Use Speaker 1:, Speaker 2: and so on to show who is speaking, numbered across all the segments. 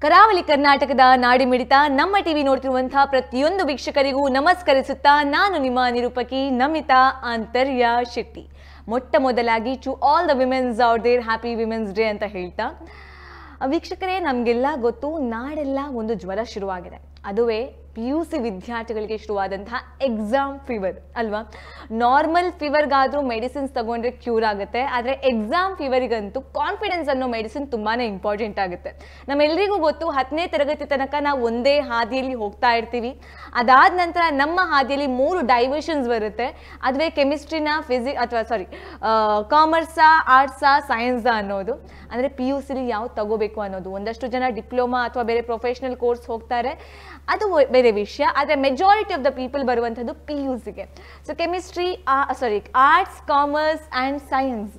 Speaker 1: ಕರಾವಳಿ ಕರ್ನಾಟಕದ ನಾಡಿಮಿಡಿತ ನಮ್ಮ ಟಿವಿ ನೋಡ್ತಿರುವಂತಹ ಪ್ರತಿಯೊಂದು ವೀಕ್ಷಕರಿಗೂ ನಮಸ್ಕರಿಸುತ್ತಾ ನಾನು ನಿಮ್ಮ ನಿರೂಪಕಿ ನಮಿತಾ ಆಂತರ್ಯ ಶೆಟ್ಟಿ. ಮೊಟ್ಟ ಮೊದಲಾಗಿ to all the women's out there happy women's day ಅಂತ ಹೇಳ್ತಾ, ವೀಕ್ಷಕರೇ ನಮಗೆಲ್ಲ ಗೊತ್ತು ನಾಡೆಲ್ಲ ಒಂದು ಜ್ವರ ಶುರುವಾಗಿದೆ. ಅದುವೇ PUC ವಿದ್ಯಾರ್ಥಿಗಳಿಗೆ ಶುರುವಾದಂತಹ ಎಕ್ಸಾಮ್ ಫೀವರ್ ಅಲ್ವಾ. ನಾರ್ಮಲ್ ಫೀವರ್ಗಾದರೂ ಮೆಡಿಸಿನ್ಸ್ ತಗೊಂಡ್ರೆ ಕ್ಯೂರ್ ಆಗುತ್ತೆ, ಆದರೆ ಎಕ್ಸಾಮ್ ಫೀವರಿಗಂತೂ ಕಾನ್ಫಿಡೆನ್ಸ್ ಅನ್ನೋ ಮೆಡಿಸಿನ್ ತುಂಬಾ ಇಂಪಾರ್ಟೆಂಟ್ ಆಗುತ್ತೆ. ನಮ್ಮೆಲ್ಲರಿಗೂ ಗೊತ್ತು 10ನೇ ತರಗತಿ ತನಕ ನಾವು ಒಂದೇ ಹಾದಿಯಲ್ಲಿ ಹೋಗ್ತಾ ಇರ್ತೀವಿ. ಅದಾದ ನಂತರ ನಮ್ಮ ಹಾದಿಯಲ್ಲಿ 3 ಡೈವರ್ಷನ್ಸ್ ಬರುತ್ತೆ. ಅದುವೇ ಕೆಮಿಸ್ಟ್ರಿನ, ಕಾಮರ್ಸಾ, ಆರ್ಟ್ಸಾ, ಸೈನ್ಸಾ ಅನ್ನೋದು. ಅಂದರೆ PUCಲಿ ಯಾವ್ದು ತಗೋಬೇಕು ಅನ್ನೋದು. ಒಂದಷ್ಟು ಜನ ಡಿಪ್ಲೊಮಾ ಅಥವಾ ಬೇರೆ ಪ್ರೊಫೆಷನಲ್ ಕೋರ್ಸ್ ಹೋಗ್ತಾರೆ, ಅದು ಬೇರೆ ವಿಷಯ. ಆದರೆ ಮೆಜಾರಿಟಿ ಆಫ್ ದ ಪೀಪಲ್ ಬರುವಂಥದ್ದು PUCಗೆ. So chemistry, arts, commerce and science,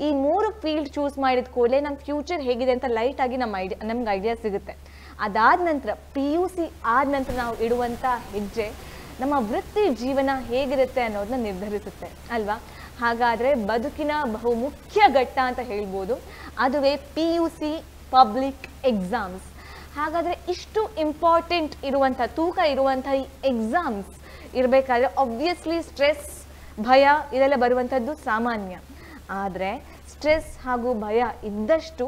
Speaker 1: ಈ 3 ಫೀಲ್ಡ್ ಚೂಸ್ ಮಾಡಿದ ಕೂಡಲೇ ನಮ್ಮ ಫ್ಯೂಚರ್ ಹೇಗಿದೆ ಅಂತ ಲೈಟಾಗಿ ನಮ್ಗೆ ಐಡಿಯಾ ಸಿಗುತ್ತೆ. ಅದಾದ ನಂತರ PUC ಆದ ನಂತರ ನಾವು ಇಡುವಂಥ ಹೆಜ್ಜೆ ನಮ್ಮ ವೃತ್ತಿ ಜೀವನ ಹೇಗಿರುತ್ತೆ ಅನ್ನೋದನ್ನ ನಿರ್ಧರಿಸುತ್ತೆ ಅಲ್ವಾ. ಹಾಗಾದರೆ ಬದುಕಿನ ಬಹುಮುಖ್ಯ ಘಟ್ಟ ಅಂತ ಹೇಳ್ಬೋದು, ಅದುವೇ PUC ಪಬ್ಲಿಕ್ ಎಕ್ಸಾಮ್ಸ್. ಹಾಗಾದರೆ ಇಷ್ಟು ಇಂಪಾರ್ಟೆಂಟ್ ಇರುವಂಥ, ತೂಕ ಇರುವಂಥ ಈ ಎಕ್ಸಾಮ್ಸ್ ಇರಬೇಕಾದ್ರೆ ಆಬ್ವಿಯಸ್ಲಿ ಸ್ಟ್ರೆಸ್, ಭಯ ಇದೆಲ್ಲ ಬರುವಂಥದ್ದು ಸಾಮಾನ್ಯ. ಆದರೆ ಸ್ಟ್ರೆಸ್ ಹಾಗೂ ಭಯ ಇದ್ದಷ್ಟು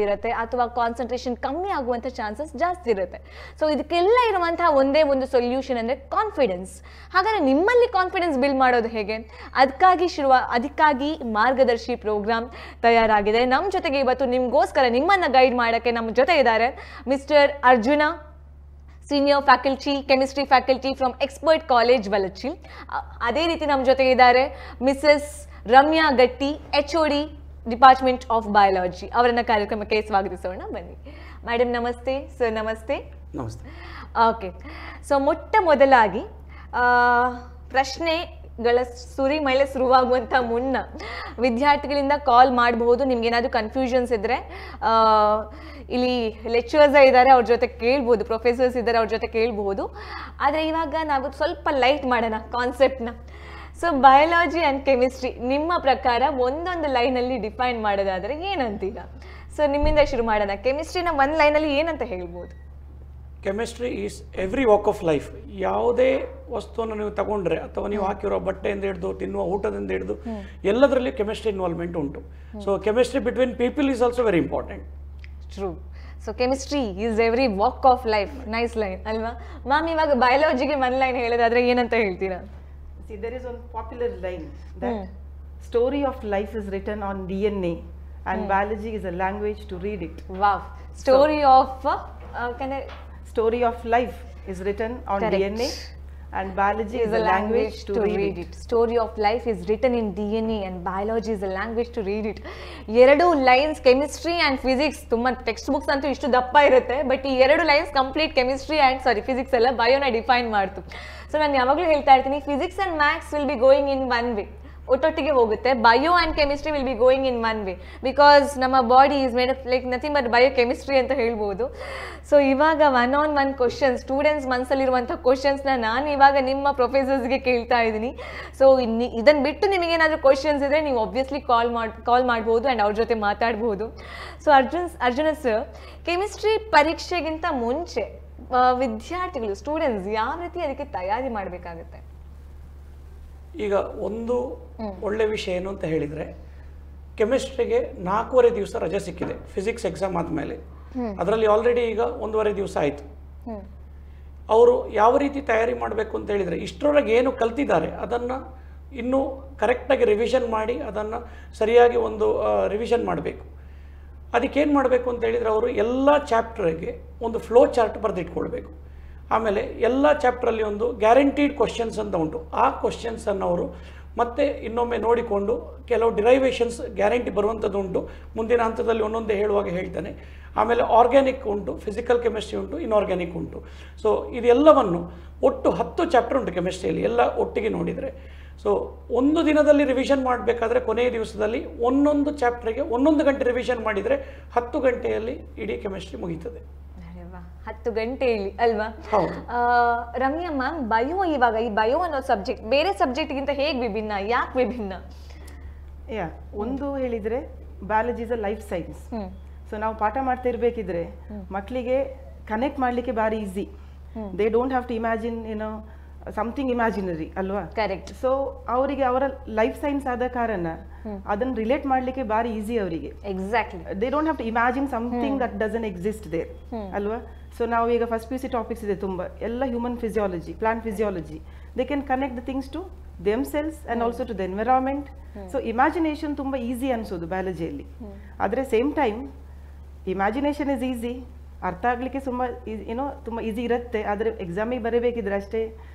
Speaker 1: ಇರುತ್ತೆ ಅಥವಾ ಕಾನ್ಸಂಟ್ರೇಷನ್ ಕಮ್ಮಿ ಆಗುವಂಥ ಚಾನ್ಸಸ್ ಜಾಸ್ತಿ ಇರುತ್ತೆ. ಸೊ ಇದಕ್ಕೆಲ್ಲ ಇರುವಂತಹ ಒಂದೇ ಒಂದು ಸೊಲ್ಯೂಷನ್ ಅಂದರೆ ಕಾನ್ಫಿಡೆನ್ಸ್. ಹಾಗಾದರೆ ನಿಮ್ಮಲ್ಲಿ ಕಾನ್ಫಿಡೆನ್ಸ್ ಬಿಲ್ಡ್ ಮಾಡೋದು ಹೇಗೆ? ಅದಕ್ಕಾಗಿ ಮಾರ್ಗದರ್ಶಿ ಪ್ರೋಗ್ರಾಮ್ ತಯಾರಾಗಿದೆ. ನಮ್ಮ ಜೊತೆಗೆ ಇವತ್ತು ನಿಮಗೋಸ್ಕರ ನಿಮ್ಮನ್ನು ಗೈಡ್ ಮಾಡೋಕ್ಕೆ ನಮ್ಮ ಜೊತೆ ಇದ್ದಾರೆ mister Arjuna, senior faculty, chemistry faculty from expert college ಬಲಚಿ. ಅದೇ ರೀತಿ ನಮ್ಮ ಜೊತೆಗೆ ಇದ್ದಾರೆ ಮಿಸಸ್ ರಮ್ಯಾ ಗಟ್ಟಿ, HOD ಡಿಪಾರ್ಟ್ಮೆಂಟ್ ಆಫ್ ಬಯಾಲಜಿ. ಅವರನ್ನ ಕಾರ್ಯಕ್ರಮಕ್ಕೆ ಸ್ವಾಗತಿಸೋಣ. ಬನ್ನಿ ಮೇಡಮ್. ನಮಸ್ತೆ ಸರ್. ನಮಸ್ತೆ.
Speaker 2: ನಮಸ್ತೆ.
Speaker 1: ಓಕೆ, ಸೊ ಮೊಟ್ಟ ಮೊದಲಾಗಿ ಪ್ರಶ್ನೆಗಳ ಸುರಿಮಳೆ ಶುರುವಾಗುವಂಥ ಮುನ್ನ ವಿದ್ಯಾರ್ಥಿಗಳಿಂದ ಕಾಲ್ ಮಾಡಬಹುದು. ನಿಮ್ಗೇನಾದರೂ ಕನ್ಫ್ಯೂಷನ್ಸ್ ಇದ್ದರೆ ಇಲ್ಲಿ ಲೆಕ್ಚರರ್ಸ್ ಇದ್ದಾರೆ, ಅವ್ರ ಜೊತೆ ಕೇಳ್ಬೋದು, ಪ್ರೊಫೆಸರ್ಸ್ ಇದ್ದಾರೆ, ಅವ್ರ ಜೊತೆ ಕೇಳಬಹುದು. ಆದರೆ ಇವಾಗ ನಾವು ಸ್ವಲ್ಪ ಲೈಟ್ ಮಾಡೋಣ ಕಾನ್ಸೆಪ್ಟ್ನ. ಸೊ ಬಯಾಲಜಿ ಆ್ಯಂಡ್ ಕೆಮಿಸ್ಟ್ರಿ ನಿಮ್ಮ ಪ್ರಕಾರ ಒಂದೊಂದು ಲೈನಲ್ಲಿ ಡಿಫೈನ್ ಮಾಡೋದಾದರೆ ಏನಂತೀಗ? ಸೊ ನಿಮ್ಮಿಂದ ಶುರು ಮಾಡೋಣ. ಕೆಮಿಸ್ಟ್ರಿನ ಒಂದು ಲೈನಲ್ಲಿ ಏನಂತ ಹೇಳ್ಬೋದು?
Speaker 2: Chemistry is every walk of life. ಯಾವುದೇ ವಸ್ತುವನ್ನು ನೀವು ತಗೊಂಡ್ರೆ ಅಥವಾ ನೀವು ಹಾಕಿರೋ ಬಟ್ಟೆಯಿಂದ ಹಿಡಿದು ತಿನ್ನುವ ಊಟದಿಂದ ಹಿಡಿದು ಎಲ್ಲದರಲ್ಲಿ ಕೆಮಿಸ್ಟ್ರಿ ಇನ್ವಾಲ್ವ್ಮೆಂಟ್ ಉಂಟು. So chemistry between people is also very important.
Speaker 1: True. So chemistry is every walk of life. Nice line ಅಲ್ವಾ ಮ್ಯಾಮ್? ಇವಾಗ ಬಯಾಲಜಿಗೆ ಒಂದು ಲೈನ್ ಹೇಳೋದಾದ್ರೆ ಏನಂತ ಹೇಳ್ತೀರಾ?
Speaker 3: See, there is one popular line that story of life is written on DNA and biology is a language to read it.
Speaker 1: Wow. Story
Speaker 3: of life is written on
Speaker 1: Correct.
Speaker 3: DNA and biology is a language to read it.
Speaker 1: Story of life is written in DNA and biology is a language to read it. ಎರಡು lines, chemistry and physics, ತುಂಬ text books ಅಂತೂ ಇಷ್ಟು ದಪ್ಪ ಇರುತ್ತೆ, but ಈ 2 lines complete chemistry and physics ಎಲ್ಲ ಬಯೋನ define ಮಾಡ್ತು. ಸೊ ನಾನು ಯಾವಾಗಲೂ ಹೇಳ್ತಾ ಇರ್ತೀನಿ, physics and maths will be going in one way, ಒಟ್ಟೊಟ್ಟಿಗೆ ಹೋಗುತ್ತೆ. Bio and chemistry will be going in one way because ನಮ್ಮ body is made up like nothing but biochemistry ಅಂತ ಹೇಳ್ಬೋದು. ಸೊ ಇವಾಗ 1-on-1 ಕ್ವಶನ್ಸ್, ಸ್ಟೂಡೆಂಟ್ಸ್ ಮನಸ್ಸಲ್ಲಿರುವಂಥ ಕ್ವಶನ್ಸ್ನ ನಾನು ಇವಾಗ ನಿಮ್ಮ ಪ್ರೊಫೆಸರ್ಸ್ಗೆ ಕೇಳ್ತಾ ಇದ್ದೀನಿ. ಸೊ ಇದನ್ನು ಬಿಟ್ಟು ನಿಮಗೇನಾದರೂ ಕ್ವಶನ್ಸ್ ಇದ್ದರೆ ನೀವು ಆಬ್ವಿಯಸ್ಲಿ ಕಾಲ್ ಮಾಡ್ಬೋದು ಆ್ಯಂಡ್ ಅವ್ರ ಜೊತೆ ಮಾತಾಡ್ಬೋದು. ಸೊ ಅರ್ಜುನ ಸರ್, ಕೆಮಿಸ್ಟ್ರಿ ಪರೀಕ್ಷೆಗಿಂತ ಮುಂಚೆ ವಿದ್ಯಾರ್ಥಿಗಳು, ಸ್ಟೂಡೆಂಟ್ಸ್ ಯಾವ ರೀತಿ ಅದಕ್ಕೆ ತಯಾರಿ ಮಾಡಬೇಕಾಗುತ್ತೆ?
Speaker 2: ಈಗ ಒಂದು ಒಳ್ಳೆ ವಿಷಯ ಏನು ಅಂತ ಹೇಳಿದರೆ, ಕೆಮಿಸ್ಟ್ರಿಗೆ 4.5 ದಿವಸ ರಜೆ ಸಿಕ್ಕಿದೆ ಫಿಸಿಕ್ಸ್ ಎಕ್ಸಾಮ್ ಆದಮೇಲೆ. ಅದರಲ್ಲಿ ಆಲ್ರೆಡಿ ಈಗ 1.5 ದಿವಸ ಆಯಿತು. ಅವರು ಯಾವ ರೀತಿ ತಯಾರಿ ಮಾಡಬೇಕು ಅಂತ ಹೇಳಿದರೆ, ಇಷ್ಟರೊಳಗೆ ಏನು ಕಲ್ತಿದ್ದಾರೆ ಅದನ್ನು ಇನ್ನೂ ಕರೆಕ್ಟಾಗಿ ರಿವಿಷನ್ ಮಾಡಿ ಅದನ್ನು ಸರಿಯಾಗಿ ಒಂದು ರಿವಿಷನ್ ಮಾಡಬೇಕು. ಅದಕ್ಕೇನು ಮಾಡಬೇಕು ಅಂತ ಹೇಳಿದರೆ, ಅವರು ಎಲ್ಲ ಚಾಪ್ಟರ್ಗೆ ಒಂದು ಫ್ಲೋ ಚಾರ್ಟ್ ಬರೆದಿಟ್ಕೊಳ್ಬೇಕು. ಆಮೇಲೆ ಎಲ್ಲ ಚಾಪ್ಟ್ರಲ್ಲಿ ಒಂದು ಗ್ಯಾರಂಟೀಡ್ ಕ್ವಶನ್ಸ್ ಅಂತ ಉಂಟು. ಆ ಕ್ವಶನ್ಸನ್ನು ಅವರು ಮತ್ತೆ ಇನ್ನೊಮ್ಮೆ ನೋಡಿಕೊಂಡು ಕೆಲವು ಡಿರೈವೇಷನ್ಸ್ ಗ್ಯಾರಂಟಿ ಬರುವಂಥದ್ದು ಉಂಟು. ಮುಂದಿನ ಹಂತದಲ್ಲಿ ಒಂದೊಂದೇ ಹೇಳುವಾಗ ಹೇಳ್ತಾನೆ. ಆಮೇಲೆ ಆರ್ಗ್ಯಾನಿಕ್ ಉಂಟು, ಫಿಸಿಕಲ್ ಕೆಮಿಸ್ಟ್ರಿ ಉಂಟು, ಇನ್ಆರ್ಗ್ಯಾನಿಕ್ ಉಂಟು. ಸೊ ಇದೆಲ್ಲವನ್ನು ಒಟ್ಟು 10 ಚಾಪ್ಟರ್ ಉಂಟು ಕೆಮಿಸ್ಟ್ರಿಯಲ್ಲಿ, ಎಲ್ಲ ಒಟ್ಟಿಗೆ ನೋಡಿದರೆ. ಸೊ ಒಂದು ದಿನದಲ್ಲಿ ರಿವಿಷನ್ ಮಾಡಬೇಕಾದ್ರೆ ಕೊನೆಯ ದಿವಸದಲ್ಲಿ ಒಂದೊಂದು ಚಾಪ್ಟರ್ಗೆ 1 ಗಂಟೆ ರಿವಿಷನ್ ಮಾಡಿದರೆ 10 ಗಂಟೆಯಲ್ಲಿ ಇಡೀ ಕೆಮಿಸ್ಟ್ರಿ ಮುಗೀತದೆ.
Speaker 1: 10 ಗಂಟೆಯಲ್ಲಿ ಅಲ್ವಾ? ರಮ್ಯಾ ಮ್ಯಾಮ್, ಬಯೋ, ಇವಾಗ ಈ ಬಯೋ ಅನ್ನೋ ಸಬ್ಜೆಕ್ಟ್ ಬೇರೆ ಸಬ್ಜೆಕ್ಟ್ಗಿಂತ ಹೇಗೆ ವಿಭಿನ್ನ, ಯಾಕೆ ವಿಭಿನ್ನ?
Speaker 3: ಒಂದು ಹೇಳಿದರೆ biology is a life science. So ನಾವು ಪಾಠ ಮಾಡ್ತಾ ಇರ್ಬೇಕಿದ್ರೆ ಮಕ್ಕಳಿಗೆ ಕನೆಕ್ಟ್ ಮಾಡ್ಲಿಕ್ಕೆ ಬಾರಿ easy. They don't have to imagine something imaginary ಅಲ್ವಾ.
Speaker 1: ಕರೆಕ್ಟ್.
Speaker 3: ಸೊ ಅವರಿಗೆ ಅವರ ಲೈಫ್ ಸೈನ್ಸ್ ಆದ ಕಾರಣ ಅದನ್ನ ರಿಲೇಟ್ ಮಾಡ್ಲಿಕ್ಕೆ ಬಾರಿ ಈಸಿ ಅವರಿಗೆ.
Speaker 1: Exactly.
Speaker 3: They don't have to imagine something that doesn't exist there ಅಲ್ವಾ. ಸೊ ನಾವು ಈಗ ಫಸ್ಟ್ PUC ಟಾಪಿಕ್ಸ್ ಇದೆ ತುಂಬ, ಎಲ್ಲ human physiology, plant physiology. They can connect the things to themselves and also to the environment. So imagination ತುಂಬ easy ಅನ್ಸೋದು ಬಯಾಲಜಿಯಲ್ಲಿ. ಆದರೆ same time imagination is easy, ಅರ್ಥ ಆಗ್ಲಿಕ್ಕೆ ತುಂಬ ಈಸಿ ಇರುತ್ತೆ. ಆದರೆ ಎಕ್ಸಾಮಿಗೆ ಬರೀಬೇಕಿದ್ರೆ ಅಷ್ಟೇ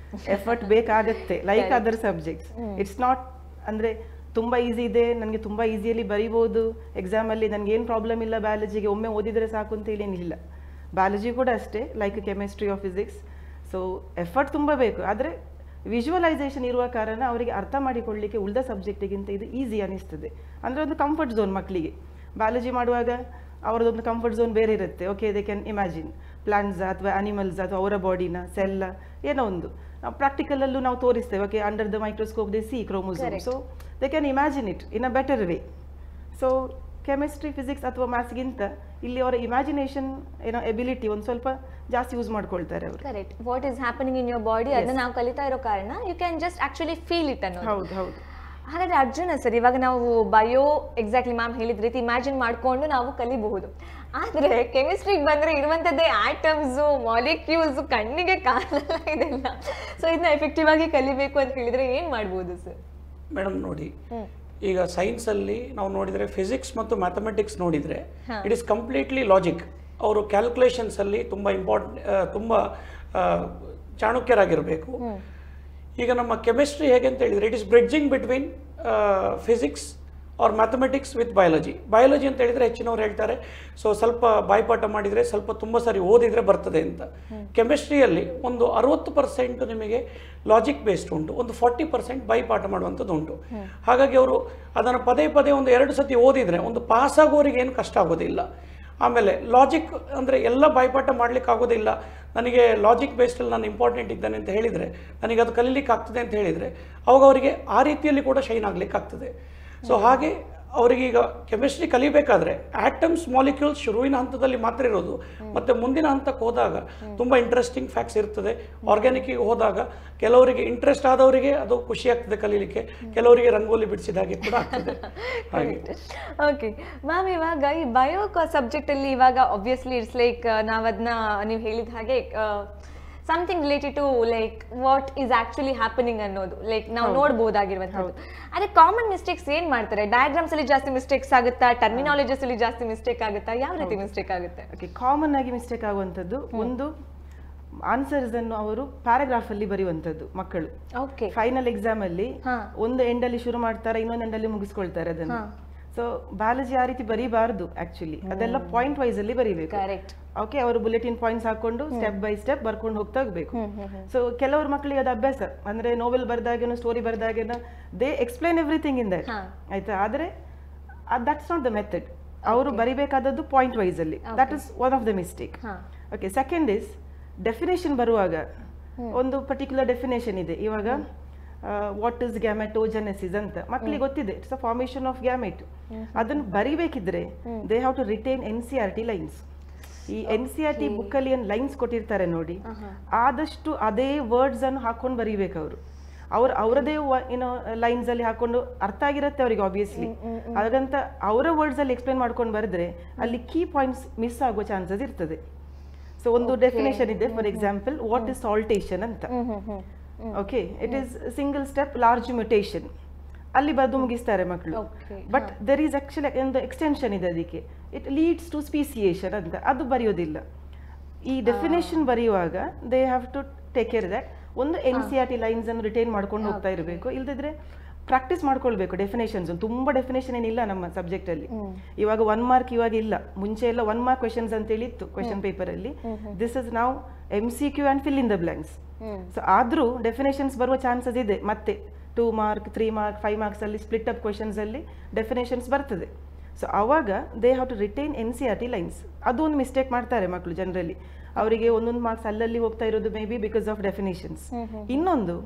Speaker 3: ಎಫರ್ಟ್ ಬೇಕಾಗತ್ತೆ, like other subjects. It's not ಅಂದರೆ ತುಂಬ ಈಸಿ ಇದೆ, ನನಗೆ ತುಂಬ ಈಸಿಯಲ್ಲಿ ಬರೀಬೋದು ಎಕ್ಸಾಮಲ್ಲಿ, ನನಗೆ ಏನು ಪ್ರಾಬ್ಲಮ್ ಇಲ್ಲ ಬಯಾಲಜಿಗೆ, ಒಮ್ಮೆ ಓದಿದರೆ ಸಾಕು ಅಂತ ಹೇಳಿ ಏನಿಲ್ಲ. ಬಯಾಲಜಿ ಕೂಡ ಅಷ್ಟೇ, like chemistry of physics. So effort ತುಂಬ ಬೇಕು. ಆದರೆ ವಿಜುವಲೈಸೇಷನ್ ಇರುವ ಕಾರಣ ಅವರಿಗೆ ಅರ್ಥ ಮಾಡಿಕೊಳ್ಳಲಿಕ್ಕೆ ಉಳಿದ ಸಬ್ಜೆಕ್ಟಿಗಿಂತ ಇದು ಈಸಿ ಅನಿಸ್ತದೆ. ಅಂದರೆ ಒಂದು ಕಂಫರ್ಟ್ ಝೋನ್ ಮಕ್ಕಳಿಗೆ. ಬಯಾಲಜಿ ಮಾಡುವಾಗ ಅವರದೊಂದು ಕಂಫರ್ಟ್ ಝೋನ್ ಬೇರೆ ಇರುತ್ತೆ. Okay, they can imagine plants ಅಥವಾ ಅನಿಮಲ್ಸ್ ಅಥವಾ ಅವರ ಬಾಡಿನ ಸೆಲ್ಲ ಏನೋ ಒಂದು. ಪ್ರಾಕ್ಟಿಕಲಲ್ಲೂ ನಾವು ತೋರಿಸ್ತೇವೆ, okay, under the microscope they see chromosome. So they can imagine it in a better way. So chemistry, physics ಅಥವಾ ಮ್ಯಾಥ್ಸ್ಗಿಂತ ಇಲ್ಲಿ ಅವರ ಇಮ್ಯಾಜಿನೇಷನ್ ಎಬಿಲಿಟಿ ಒಂದು ಸ್ವಲ್ಪ ಜಾಸ್ತಿ ಯೂಸ್ ಮಾಡ್ಕೊಳ್ತಾರೆ ಅವರು.
Speaker 1: Correct. What is happening in your body ಅದನ್ನ ನಾವು ಕಲಿತಾ ಇರೋ ಕಾರಣ you can just actually feel it ಅನ್ನೋದು.
Speaker 3: ಹೌದು ಹೌದು.
Speaker 1: ಹಾಗಾದ್ರೆ ಅರ್ಜುನ ಸರ್, ಇವಾಗ ನಾವು ಬಯೋ ಎಕ್ಸಾಕ್ಟ್ಲಿ ಮ್ಯಾಮ್ ಹೇಳಿದ ರೀತಿ ಇಮ್ಯಾಜಿನ್ ಮಾಡ್ಕೊಂಡು ನಾವು ಕಲಿಬಹುದು. ಆದ್ರೆ ಕೆಮಿಸ್ಟ್ರಿಗೆ ಬಂದ್ರೆ ಇರುವಂತದ್ದೇ ಆಟಮ್ಸ್, ಮಾಲಿಕ್ಯೂಲ್ಸ್, ಕಣ್ಣಿಗೆ ಕಾಣಲ್ಲ ಇದೆಲ್ಲ. ಸೊ ಇದನ್ನ ಎಫೆಕ್ಟಿವ್ ಆಗಿ ಕಲಿಬೇಕು ಅಂತ ಹೇಳಿದ್ರೆ ಏನ್ ಮಾಡ್ಬೋದು ಸರ್?
Speaker 2: ಮೇಡಮ್ ನೋಡಿ, ಈಗ ಸೈನ್ಸಲ್ಲಿ ನಾವು ನೋಡಿದರೆ ಫಿಸಿಕ್ಸ್ ಮತ್ತು ಮ್ಯಾಥಮೆಟಿಕ್ಸ್ ನೋಡಿದರೆ ಇಟ್ ಇಸ್ ಕಂಪ್ಲೀಟ್ಲಿ ಲಾಜಿಕ್. ಅವರು ಕ್ಯಾಲ್ಕುಲೇಷನ್ಸಲ್ಲಿ ತುಂಬ ತುಂಬ ಚಾಣಕ್ಯರಾಗಿರಬೇಕು. ಈಗ ನಮ್ಮ ಕೆಮಿಸ್ಟ್ರಿ ಹೇಗೆ ಅಂತ ಹೇಳಿದರೆ it is bridging between physics or mathematics with biology. Biology ಅಂತ ಹೇಳಿದರೆ ಹೆಚ್ಚಿನವ್ರು ಹೇಳ್ತಾರೆ ಸೊ ಸ್ವಲ್ಪ ಬಾಯ್ಪಾಠ ಮಾಡಿದರೆ ಸ್ವಲ್ಪ ತುಂಬ ಸರಿ ಓದಿದರೆ ಬರ್ತದೆ ಅಂತ. ಕೆಮಿಸ್ಟ್ರಿಯಲ್ಲಿ ಒಂದು 60% ನಿಮಗೆ ಲಾಜಿಕ್ ಬೇಸ್ಡ್ ಉಂಟು, ಒಂದು 40% ಬಾಯ್ಪಾಠ ಮಾಡುವಂಥದ್ದು ಉಂಟು. ಹಾಗಾಗಿ ಅವರು ಅದನ್ನು ಪದೇ ಪದೇ ಒಂದು 2 ಸತಿ ಓದಿದರೆ ಒಂದು ಪಾಸ್ ಆಗೋರಿಗೆ ಏನು ಕಷ್ಟ ಆಗೋದಿಲ್ಲ. ಆಮೇಲೆ ಲಾಜಿಕ್ ಅಂದರೆ ಎಲ್ಲ ಬಾಯ್ಪಾಠ ಮಾಡಲಿಕ್ಕೆ ಆಗೋದಿಲ್ಲ, ನನಗೆ ಲಾಜಿಕ್ ಬೇಸ್ಡಲ್ಲಿ ನಾನು ಇಂಪಾರ್ಟೆಂಟ್ ಇದ್ದಾನೆ ಅಂತ ಹೇಳಿದರೆ, ನನಗೆ ಅದು ಕಲೀಲಿಕ್ಕೆ ಆಗ್ತದೆ ಅಂತ ಹೇಳಿದರೆ, ಅವಾಗ ಅವರಿಗೆ ಆ ರೀತಿಯಲ್ಲಿ ಕೂಡ ಶೈನ್ ಆಗಲಿಕ್ಕೆ ಆಗ್ತದೆ. ಸೊ ಹಾಗೆ ಅವರಿಗೀಗ ಕೆಮಿಸ್ಟ್ರಿ ಕಲಿಬೇಕಾದ್ರೆ ಆಟಮ್ಸ್, ಮಾಲಿಕ್ಯೂಲ್ಸ್ ಶುರುವಿನ ಹಂತದಲ್ಲಿ ಮಾತ್ರ ಇರೋದು. ಮತ್ತು ಮುಂದಿನ ಹಂತಕ್ಕೆ ಹೋದಾಗ ತುಂಬ ಇಂಟ್ರೆಸ್ಟಿಂಗ್ ಫ್ಯಾಕ್ಟ್ಸ್ ಇರ್ತದೆ. ಆರ್ಗ್ಯಾನಿಕ್ಕಿಗೆ ಹೋದಾಗ ಕೆಲವರಿಗೆ ಇಂಟ್ರೆಸ್ಟ್ ಆದವರಿಗೆ ಅದು ಖುಷಿ ಆಗ್ತದೆ ಕಲೀಲಿಕ್ಕೆ, ಕೆಲವರಿಗೆ ರಂಗೋಲಿ ಬಿಡಿಸಿದ ಹಾಗೆ ಕೂಡ ಆಗ್ತದೆ. ಹಾಗೆ
Speaker 1: ಓಕೆ ಮ್ಯಾಮ್, ಇವಾಗ ಈ ಬಯೋ ಸಬ್ಜೆಕ್ಟ್ ಅಲ್ಲಿ ಇವಾಗ ಆಬ್ವಿಯಸ್ಲಿ ಇಟ್ಸ್ ಲೈಕ್ ನಾವದನ್ನ ನೀವು ಹೇಳಿದ ಹಾಗೆ something related to like what is actually happening ಅನ್ನೋದು ಲೈಕ್ ನಾವು ನೋಡಬಹುದಾಗಿರುವಂಥದ್ದು. ಅದೇ ಕಾಮನ್ ಮಿಸ್ಟೇಕ್ಸ್ ಏನ್ ಮಾಡ್ತಾರೆ? ಡಯಾಗ್ರಾಮ್ಸ್ ಅಲ್ಲಿ ಜಾಸ್ತಿ ಮಿಸ್ಟೇಕ್ಸ್ ಆಗುತ್ತಾ? ಟರ್ಮಿನಾಲಜೀಸ್ ಅಲ್ಲಿ ಜಾಸ್ತಿ ಮಿಸ್ಟೇಕ್ ಆಗುತ್ತಾ? ಯಾವ ರೀತಿ ಮಿಸ್ಟೇಕ್ ಆಗುತ್ತೆ?
Speaker 3: ಓಕೆ, ಕಾಮನ್ ಆಗಿ ಮಿಸ್ಟೇಕ್ ಆಗುವಂಥದ್ದು ಒಂದು ಆನ್ಸರ್ಸ್ ಅನ್ನು ಅವರು ಪ್ಯಾರಾಗ್ರಾಫ್ ಅಲ್ಲಿ ಬರೆಯುವಂಥದ್ದು ಮಕ್ಕಳು.
Speaker 1: ಓಕೆ,
Speaker 3: ಫೈನಲ್ ಎಕ್ಸಾಮ್ ಅಲ್ಲಿ ಒಂದು ಎಂಡ್ ಅಲ್ಲಿ ಶುರು ಮಾಡ್ತಾರೆ, ಇನ್ನೊಂದು ಎಂಡ್ ಅಲ್ಲಿ ಮುಗಿಸ್ಕೊಳ್ತಾರೆ ಅದನ್ನು. ಸೊ ಬಯಾಲಜಿ ಆ ರೀತಿ ಬರೀಬಾರ್ದು ಆಕ್ಚುಲಿ, ಅದೆಲ್ಲ ಪಾಯಿಂಟ್ ವೈಸ್ ಅಲ್ಲಿ ಬರೀಬೇಕು.
Speaker 1: ಕರೆಕ್ಟ್.
Speaker 3: ಓಕೆ, ಅವರು ಬುಲೆಟಿನ್ ಪಾಯಿಂಟ್ಸ್ ಹಾಕೊಂಡು ಸ್ಟೆಪ್ ಬೈ ಸ್ಟೆಪ್ ಬರ್ಕೊಂಡು ಹೋಗ್ತಾ ಹೋಗ್ಬೇಕು. ಸೊ ಕೆಲವರು ಮಕ್ಕಳಿಗೆ ಅದು ಅಭ್ಯಾಸ, ಅಂದ್ರೆ ನೋವೆಲ್ ಬರ್ದಾಗೇನೋ ಸ್ಟೋರಿ ಬರ್ದಾಗೇನೋ they explain everything in that, ಆಯ್ತಾ. ಆದ್ರೆ ದಟ್ಸ್ ನಾಟ್ ದ ಮೆಥಡ್. ಅವರು ಬರಿಬೇಕಾದದ್ದು ಪಾಯಿಂಟ್ ವೈಸ್ ಅಲ್ಲಿ. That is one of the mistake. Okay, second is definition ಬರುವಾಗ ಒಂದು ಪರ್ಟಿಕ್ಯುಲರ್ ಡೆಫಿನೇಷನ್ ಇದೆ. ಇವಾಗ ವಾಟ್ ಇಸ್ ಗ್ಯಾಮೆಟೋಜೆನೆಸಿಸ್ ಅಂತ ಮಕ್ಕಳಿಗೆ ಗೊತ್ತಿದೆ, it's a formation of gamete. ಅದನ್ನು ಬರಿಬೇಕಿದ್ರೆ they have to retain NCERT lines. ಈ NCERT ಬುಕ್ ಅಲ್ಲಿ ಏನು ಲೈನ್ಸ್ ಕೊಟ್ಟಿರ್ತಾರೆ ನೋಡಿ, ಆದಷ್ಟು ಅದೇ ವರ್ಡ್ಸ್ ಅನ್ನು ಹಾಕೊಂಡು ಬರೀಬೇಕು ಅವರು. ಅವರದೇ ಏನೋ ಲೈನ್ಸ್ ಅಲ್ಲಿ ಹಾಕೊಂಡು ಅರ್ಥ ಆಗಿರುತ್ತೆ ಅವರಿಗೆ ಆಬ್ವಿಯಸ್ಲಿ. ಹಾಗಂತ ಅವರ ವರ್ಡ್ಸ್ ಅಲ್ಲಿ ಎಕ್ಸ್ಪ್ಲೇನ್ ಮಾಡ್ಕೊಂಡು ಬರೆದ್ರೆ ಅಲ್ಲಿ ಕೀ ಪಾಯಿಂಟ್ಸ್ ಮಿಸ್ ಆಗೋ ಚಾನ್ಸಸ್ ಇರ್ತದೆ. ಸೊ ಒಂದು ಡೆಫಿನೇಷನ್ ಇದೆ, for example what is saltation ಅಂತ. Okay, it is single step large mutation ಅಲ್ಲಿ ಬರೆದು ಮುಗಿಸ್ತಾರೆ ಮಕ್ಕಳು. ಬಟ್ ದೆರ್ ಈಸ್ ಆಕ್ಚುಲಿ ಒಂದು ಎಕ್ಸ್ಟೆನ್ಷನ್ ಇದೆ ಅದಕ್ಕೆ, ಇಟ್ ಲೀಡ್ಸ್ ಟು ಸ್ಪೀಸಿಯೇಷನ್ ಅಂತ, ಅದು ಬರೆಯೋದಿಲ್ಲ. ಈ ಡೆಫಿನೇಷನ್ ಬರೆಯುವಾಗ they have to take care that ಒಂದು NCERT ಲೈನ್ಸ್ ಅನ್ನು ರಿಟೈನ್ ಮಾಡ್ಕೊಂಡು ಹೋಗ್ತಾ ಇರಬೇಕು. ಇಲ್ದಿದ್ರೆ ಪ್ರಾಕ್ಟೀಸ್ ಮಾಡ್ಕೊಳ್ಬೇಕು ಡೆಫಿನೇಷನ್ಸ್. ತುಂಬಾ ಡೆಫಿನೇಷನ್ ಏನಿಲ್ಲ ನಮ್ಮ ಸಬ್ಜೆಕ್ಟ್ ಅಲ್ಲಿ. ಇವಾಗ 1 ಮಾರ್ಕ್ ಇವಾಗ ಇಲ್ಲ, ಮುಂಚೆ ಎಲ್ಲ 1 ಮಾರ್ಕ್ ಕ್ವೆಶನ್ಸ್ ಅಂತ ಹೇಳಿ ಇತ್ತು ಕ್ವೆಶನ್ ಪೇಪರ್ ಅಲ್ಲಿ. This is now MCQ and fill in the blanks. So ಆದ್ರೂ ಡೆಫಿನೇಷನ್ಸ್ ಬರುವ ಚಾನ್ಸಸ್ ಇದೆ. ಮತ್ತೆ 2 ಮಾರ್ಕ್ 3 ಮಾರ್ಕ್ 5 ಮಾರ್ಕ್ಸ್ ಅಲ್ಲಿ ಸ್ಪ್ಲಿಟ್ ಅಪ್ ಕ್ವೆಶನ್ಸ್ ಅಲ್ಲಿ ಡೆಫಿನೇಷನ್ಸ್ ಬರ್ತದೆ. ಸೊ ಅವಾಗ they have to retain NCERT lines. ಅದು ಒಂದು ಮಿಸ್ಟೇಕ್ ಮಾಡ್ತಾರೆ ಮಕ್ಕಳು ಜನರಲಿ. ಅವರಿಗೆ 1 ಮಾರ್ಕ್ಸ್ ಅಲ್ಲಲ್ಲಿ ಹೋಗ್ತಾ ಇರೋದು maybe because of definitions. ಇನ್ನೊಂದು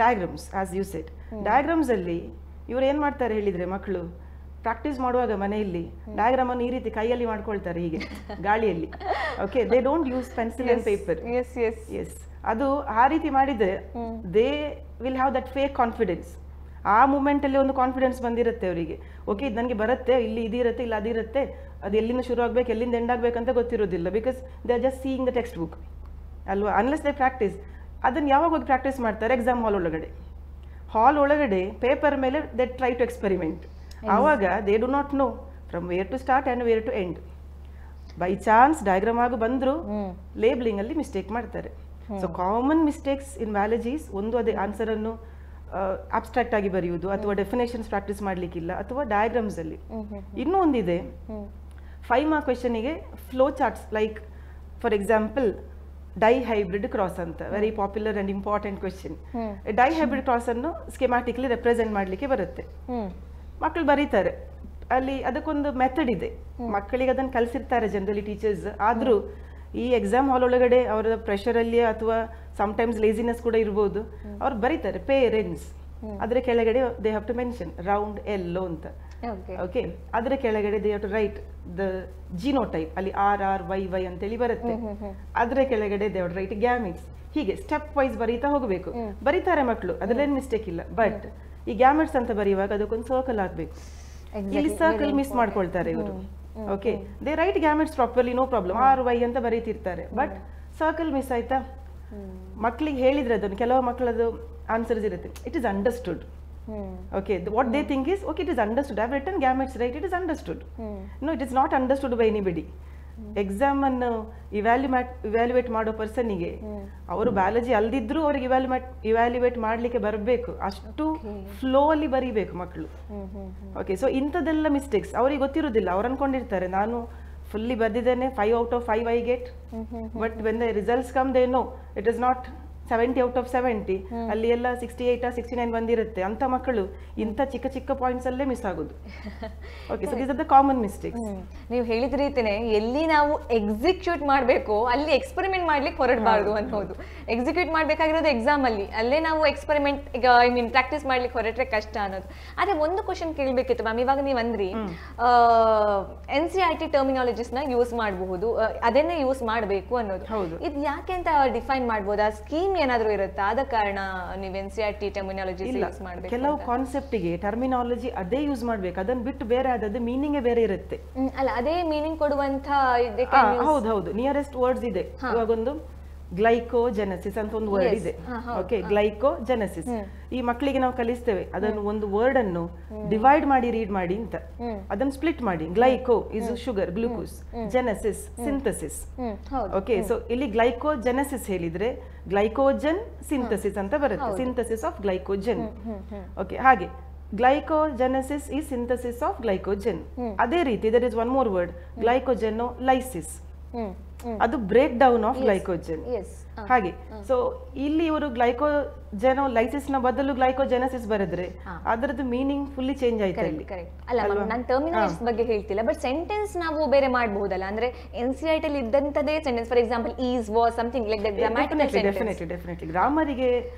Speaker 3: diagrams, as you said. Diagrams ಅಲ್ಲಿ ಇವ್ರು ಏನ್ ಮಾಡ್ತಾರೆ ಹೇಳಿದ್ರೆ ಮಕ್ಕಳು ಪ್ರಾಕ್ಟೀಸ್ ಮಾಡುವಾಗ ಮನೆಯಲ್ಲಿ ಡಯಾಗ್ರಾಮ್ ಅನ್ನು ಈ ರೀತಿ ಕೈಯಲ್ಲಿ ಮಾಡ್ಕೊಳ್ತಾರೆ ಹೀಗೆ ಗಾಳಿಯಲ್ಲಿ. Okay, they don't use pencil and paper. Yes, ಅದು ಆ ರೀತಿ ಮಾಡಿದ್ರೆ they will have that fake confidence. ಆ ಮೂಮೆಂಟಲ್ಲಿ ಒಂದು ಕಾನ್ಫಿಡೆನ್ಸ್ ಬಂದಿರುತ್ತೆ ಅವರಿಗೆ. ಓಕೆ, ಇದು ನನಗೆ ಬರುತ್ತೆ, ಇಲ್ಲಿ ಇದಿರುತ್ತೆ, ಇಲ್ಲ ಅದಿರುತ್ತೆ, ಅದು ಎಲ್ಲಿಂದ ಶುರು ಆಗಬೇಕು ಎಲ್ಲಿಂದ ಎಂಡ್ ಆಗಬೇಕಂತ ಗೊತ್ತಿರೋದಿಲ್ಲ. Because they are just seeing the text book ಅಲ್ವಾ. Unless they practice. ಅದನ್ನು ಯಾವಾಗ ಹೋಗಿ ಪ್ರಾಕ್ಟೀಸ್ ಮಾಡ್ತಾರೆ? ಎಕ್ಸಾಮ್ ಹಾಲ್ ಒಳಗಡೆ ಪೇಪರ್ ಮೇಲೆ ದೇ ಟ್ರೈ ಟು ಎಕ್ಸ್ಪೆರಿಮೆಂಟ್. ಆವಾಗ they do not know from where to start and where to end. By chance diagram ಆಗಿ ಬಂದರೂ ಲೇಬ್ಲಿಂಗ್ ಅಲ್ಲಿ ಮಿಸ್ಟೇಕ್ ಮಾಡ್ತಾರೆ. So common mistakes in biologies ಒಂದು ಅದೇ ಆನ್ಸರನ್ನು ಅಬ್ಸ್ಟ್ರಾಕ್ಟ್ ಆಗಿ ಬರೆಯುವುದು, ಅಥವಾ ಡೆಫಿನೇಷನ್ಸ್ ಪ್ರಾಕ್ಟೀಸ್ ಮಾಡಲಿಕ್ಕಿಲ್ಲ, ಅಥವಾ ಡಯಾಗ್ರಾಮ್ಸ್ ಅಲ್ಲಿ. ಇನ್ನೂ ಒಂದಿದೆ 5 ಮಾರ್ಕ್ ಕ್ವೆಶನಿಗೆ flow charts, like for example dihybrid cross ಅಂತ, very popular and important question. Dihybrid cross ಅನ್ನು ಸ್ಕೆಮ್ಯಾಟಿಕ್ಲಿ ರೆಪ್ರೆಸೆಂಟ್ ಮಾಡಲಿಕ್ಕೆ ಬರುತ್ತೆ. ಮಕ್ಕಳು ಬರೀತಾರೆ, ಅಲ್ಲಿ ಅದಕ್ಕೊಂದು ಮೆಥಡ್ ಇದೆ, ಮಕ್ಕಳಿಗೆ ಅದನ್ನು ಕಲಿಸಿರ್ತಾರೆ ಜನರಲಿ ಟೀಚರ್ಸ್. ಆದರೂ ಈ ಎಕ್ಸಾಮ್ ಹಾಲ್ ಒಳಗಡೆ ಅವರ ಪ್ರೆಷರಲ್ಲಿ ಅಥವಾ ಸಮ್ಟೈಮ್ಸ್ ಲೇಸಿನೆಸ್ ಕೂಡ ಇರ್ಬೋದು, ಅವ್ರು ಬರೀತಾರೆ ಪೇರೆಂಟ್ಸ್, ಅದರ ಕೆಳಗಡೆ they have to mention round yellow ಅಂತ. ಓಕೆ, ಅದರ ಕೆಳಗಡೆ they have to write the genotype, ಅಲ್ಲಿ RRYY ಅಂತೇಳಿ ಬರುತ್ತೆ. ಅದರ ಕೆಳಗಡೆ they have to write gametes. ಹೀಗೆ ಸ್ಟೆಪ್ ವೈಸ್ ಬರೀತಾ ಹೋಗಬೇಕು. ಬರೀತಾರೆ ಮಕ್ಕಳು, ಅದರಲ್ಲೇನು ಮಿಸ್ಟೇಕ್ ಇಲ್ಲ. ಬಟ್ ಈ ಗ್ಯಾಮಿಟ್ಸ್ ಅಂತ ಬರೆಯುವಾಗ ಅದಕ್ಕೊಂದು ಸರ್ಕಲ್ ಹಾಕ್ಬೇಕು. ಇಲ್ಲಿ ಸರ್ಕಲ್ ಮಿಸ್ ಮಾಡ್ಕೊಳ್ತಾರೆ ಇವರು. Okay, they write gametes properly, no problem, RY ಅಂತ ಬರೀತಿರ್ತಾರೆ. ಬಟ್ ಸರ್ಕಲ್ ಮಿಸ್ ಆಯ್ತಾ? ಮಕ್ಕಳಿಗೆ ಹೇಳಿದ್ರೆ ಅದನ್ನು, ಕೆಲವು ಮಕ್ಕಳದು ಆನ್ಸರ್ಸ್ ಇರುತ್ತೆ, it is understood. Okay, what they think is, okay, it is understood. I have written gametes right, it is understood. No, it is not understood by anybody. Exam ಅನ್ನು evaluate ಮಾಡೋ ಪರ್ಸನ್ನಿಗೆ ಅವರು ಬಯಾಲಜಿ ಅಲ್ದಿದ್ರು ಅವ್ರಿಗೆ evaluate ಮಾಡಲಿಕ್ಕೆ ಬರಬೇಕು, ಅಷ್ಟು flow ಅಲ್ಲಿ ಬರೀಬೇಕು ಮಕ್ಕಳು. ಓಕೆ, ಸೊ ಇಂಥದ್ದೆಲ್ಲ ಮಿಸ್ಟೇಕ್ಸ್ ಅವ್ರಿಗೆ ಗೊತ್ತಿರೋದಿಲ್ಲ. ಅವ್ರು ಅನ್ಕೊಂಡಿರ್ತಾರೆ ನಾನು ಫುಲ್ಲಿ ಬರ್ದಿದ್ದೇನೆ, 5 out of 5 I get, but when the results come they know it is not 70 out of 70, ಅಲ್ಲಿ ಎಲ್ಲ 68 or 69 ಬಂದಿರುತ್ತೆ. ಅಂತ ಮಕ್ಕಳು ಇಂಥ ಚಿಕ್ಕ ಚಿಕ್ಕ ಪಾಯಿಂಟ್ಸ್ ಅಲ್ಲೇ ಮಿಸ್ ಆಗೋದು. Okay, so these are the common mistakes.
Speaker 1: ನೀವು ಹೇಳಿದ ರೀತಿನೇ ಎಲ್ಲಿ ನಾವು ಎಕ್ಸಿಕ್ಯೂಟ್ ಮಾಡಬೇಕು ಅಲ್ಲಿ ಎಕ್ಸ್ಪೆರಿಮೆಂಟ್ ಮಾಡ್ಲಿಕ್ಕೆ ಹೊರಡಬಾರ್ದು ಅನ್ನೋದು. ಎಕ್ಸಿಕ್ಯೂಟ್ ಮಾಡಬೇಕಾಗಿರೋದು ಎಕ್ಸಾಮ್ ಅಲ್ಲಿ, ಅಲ್ಲೇ ನಾವು ಎಕ್ಸ್ಪೆರಿಮೆಂಟ್ ಐ ಮೀನ್ ಪ್ರಾಕ್ಟೀಸ್ ಮಾಡ್ಲಿಕ್ಕೆ ಹೊರಟ್ರೆ ಕಷ್ಟ ಅನ್ನೋದು. ಆದ್ರೆ ಒಂದು ಕ್ವಶನ್ ಕೇಳಬೇಕಿತ್ತು ಮ್ಯಾಮ್, ಇವಾಗ ನೀವು ಅಂದ್ರಿ NCERT ಟರ್ಮಿನಾಲಜೀಸ್ ನ ಯೂಸ್ ಮಾಡಬಹುದು, ಅದನ್ನೇ ಯೂಸ್ ಮಾಡಬೇಕು ಅನ್ನೋದು. ಇದು ಯಾಕೆ ಅಂತ ಡಿಫೈನ್ ಮಾಡ್ಬೋದಾ? ಸ್ಕೀಮ್ ಏನಾದ್ರೂ ಇರುತ್ತಾ? ಆದ ಕಾರಣ ನೀವು NCERT ಟರ್ಮಿನಾಲಜಿ ಯೂಸ್ ಮಾಡಬೇಕು?
Speaker 3: ಕೆಲವು ಕಾನ್ಸೆಪ್ಟ್ ಗೆ ಟರ್ಮಿನಾಲಜಿ ಅದೇ ಯೂಸ್ ಮಾಡ್ಬೇಕು, ಅದನ್ನ ಬಿಟ್ಟು ಬೇರೆ ಆದದ್ದು ಮೀನಿಂಗ್ ಬೇರೆ ಇರುತ್ತೆ.
Speaker 1: ಅಲ್ಲ, ಅದೇ ಮೀನಿಂಗ್ ಕೊಡುವಂತ
Speaker 3: ಹೌದು, ನಿಯರೆಸ್ಟ್ ವರ್ಡ್ಸ್ ಇದೆ. ಇವಾಗೊಂದು ಗ್ಲೈಕೋಜೆನೆಸಿಸ್ ಅಂತ ಒಂದು ವರ್ಡ್ ಇದೆ. ಓಕೆ, ಗ್ಲೈಕೋಜೆನೆಸಿಸ್ ಈ ಮಕ್ಕಳಿಗೆ ನಾವು ಕಲಿಸ್ತೇವೆ, ಅದನ್ನು ಒಂದು ವರ್ಡ್ ಅನ್ನು ಡಿವೈಡ್ ಮಾಡಿ ರೀಡ್ ಮಾಡಿ ಅಂತ, ಅದನ್ನು ಸ್ಪ್ಲಿಟ್ ಮಾಡಿ. Glyco is sugar, glucose, genesis synthesis. Okay, so ಇಲ್ಲಿ ಗ್ಲೈಕೋಜೆನೆಸಿಸ್ ಹೇಳಿದ್ರೆ ಗ್ಲೈಕೋಜನ್ ಸಿಂಥಸಿಸ್ ಅಂತ ಬರುತ್ತೆ, ಸಿಂಥಸಿಸ್ ಆಫ್ ಗ್ಲೈಕೋಜನ್. ಓಕೆ, ಹಾಗೆ ಗ್ಲೈಕೋಜೆನೆಸಿಸ್ ಈ ಸಿಂಥಸಿಸ್ ಆಫ್ ಗ್ಲೈಕೋಜನ್. ಅದೇ ರೀತಿ there is one more word, ಗ್ಲೈಕೋಜೆನೋಲೈಸಿಸ್, ಅದು ಬ್ರೇಕ್ ಡೌನ್ ಆಫ್ ಗ್ಲೈಕೋಜನ್. ಹಾಗೆ ಸೊ ಇಲ್ಲಿ ಇವರು ಗ್ಲೈಕೋಜೆನೋಲೈಸಿಸ್ ನ ಬದಲು ಗ್ಲೈಕೋಜೆನೆಸಿಸ್ ಬರೆದ್ರೆ ಅದರದ್ದು ಮೀನಿಂಗ್ ಫುಲ್ಲಿ ಚೇಂಜ್ ಆಯ್ತು.
Speaker 1: ಅಲ್ಲ, ನಾನು ಟರ್ಮಿನಾಲಜೀಸ್ ಬಗ್ಗೆ ಹೇಳ್ತಿಲ್ಲ, ಬಟ್ ಸೆಂಟೆನ್ಸ್ ನಾವು ಬೇರೆ ಮಾಡಬಹುದಲ್ಲ? ಅಂದ್ರೆ NCERT ಅಲ್ಲಿ ಇದ್ದಂತದೇ sentence, for example is, was, something like that, grammatical sentence.
Speaker 3: Definitely ಗ್ರಾಮರಿಗೆ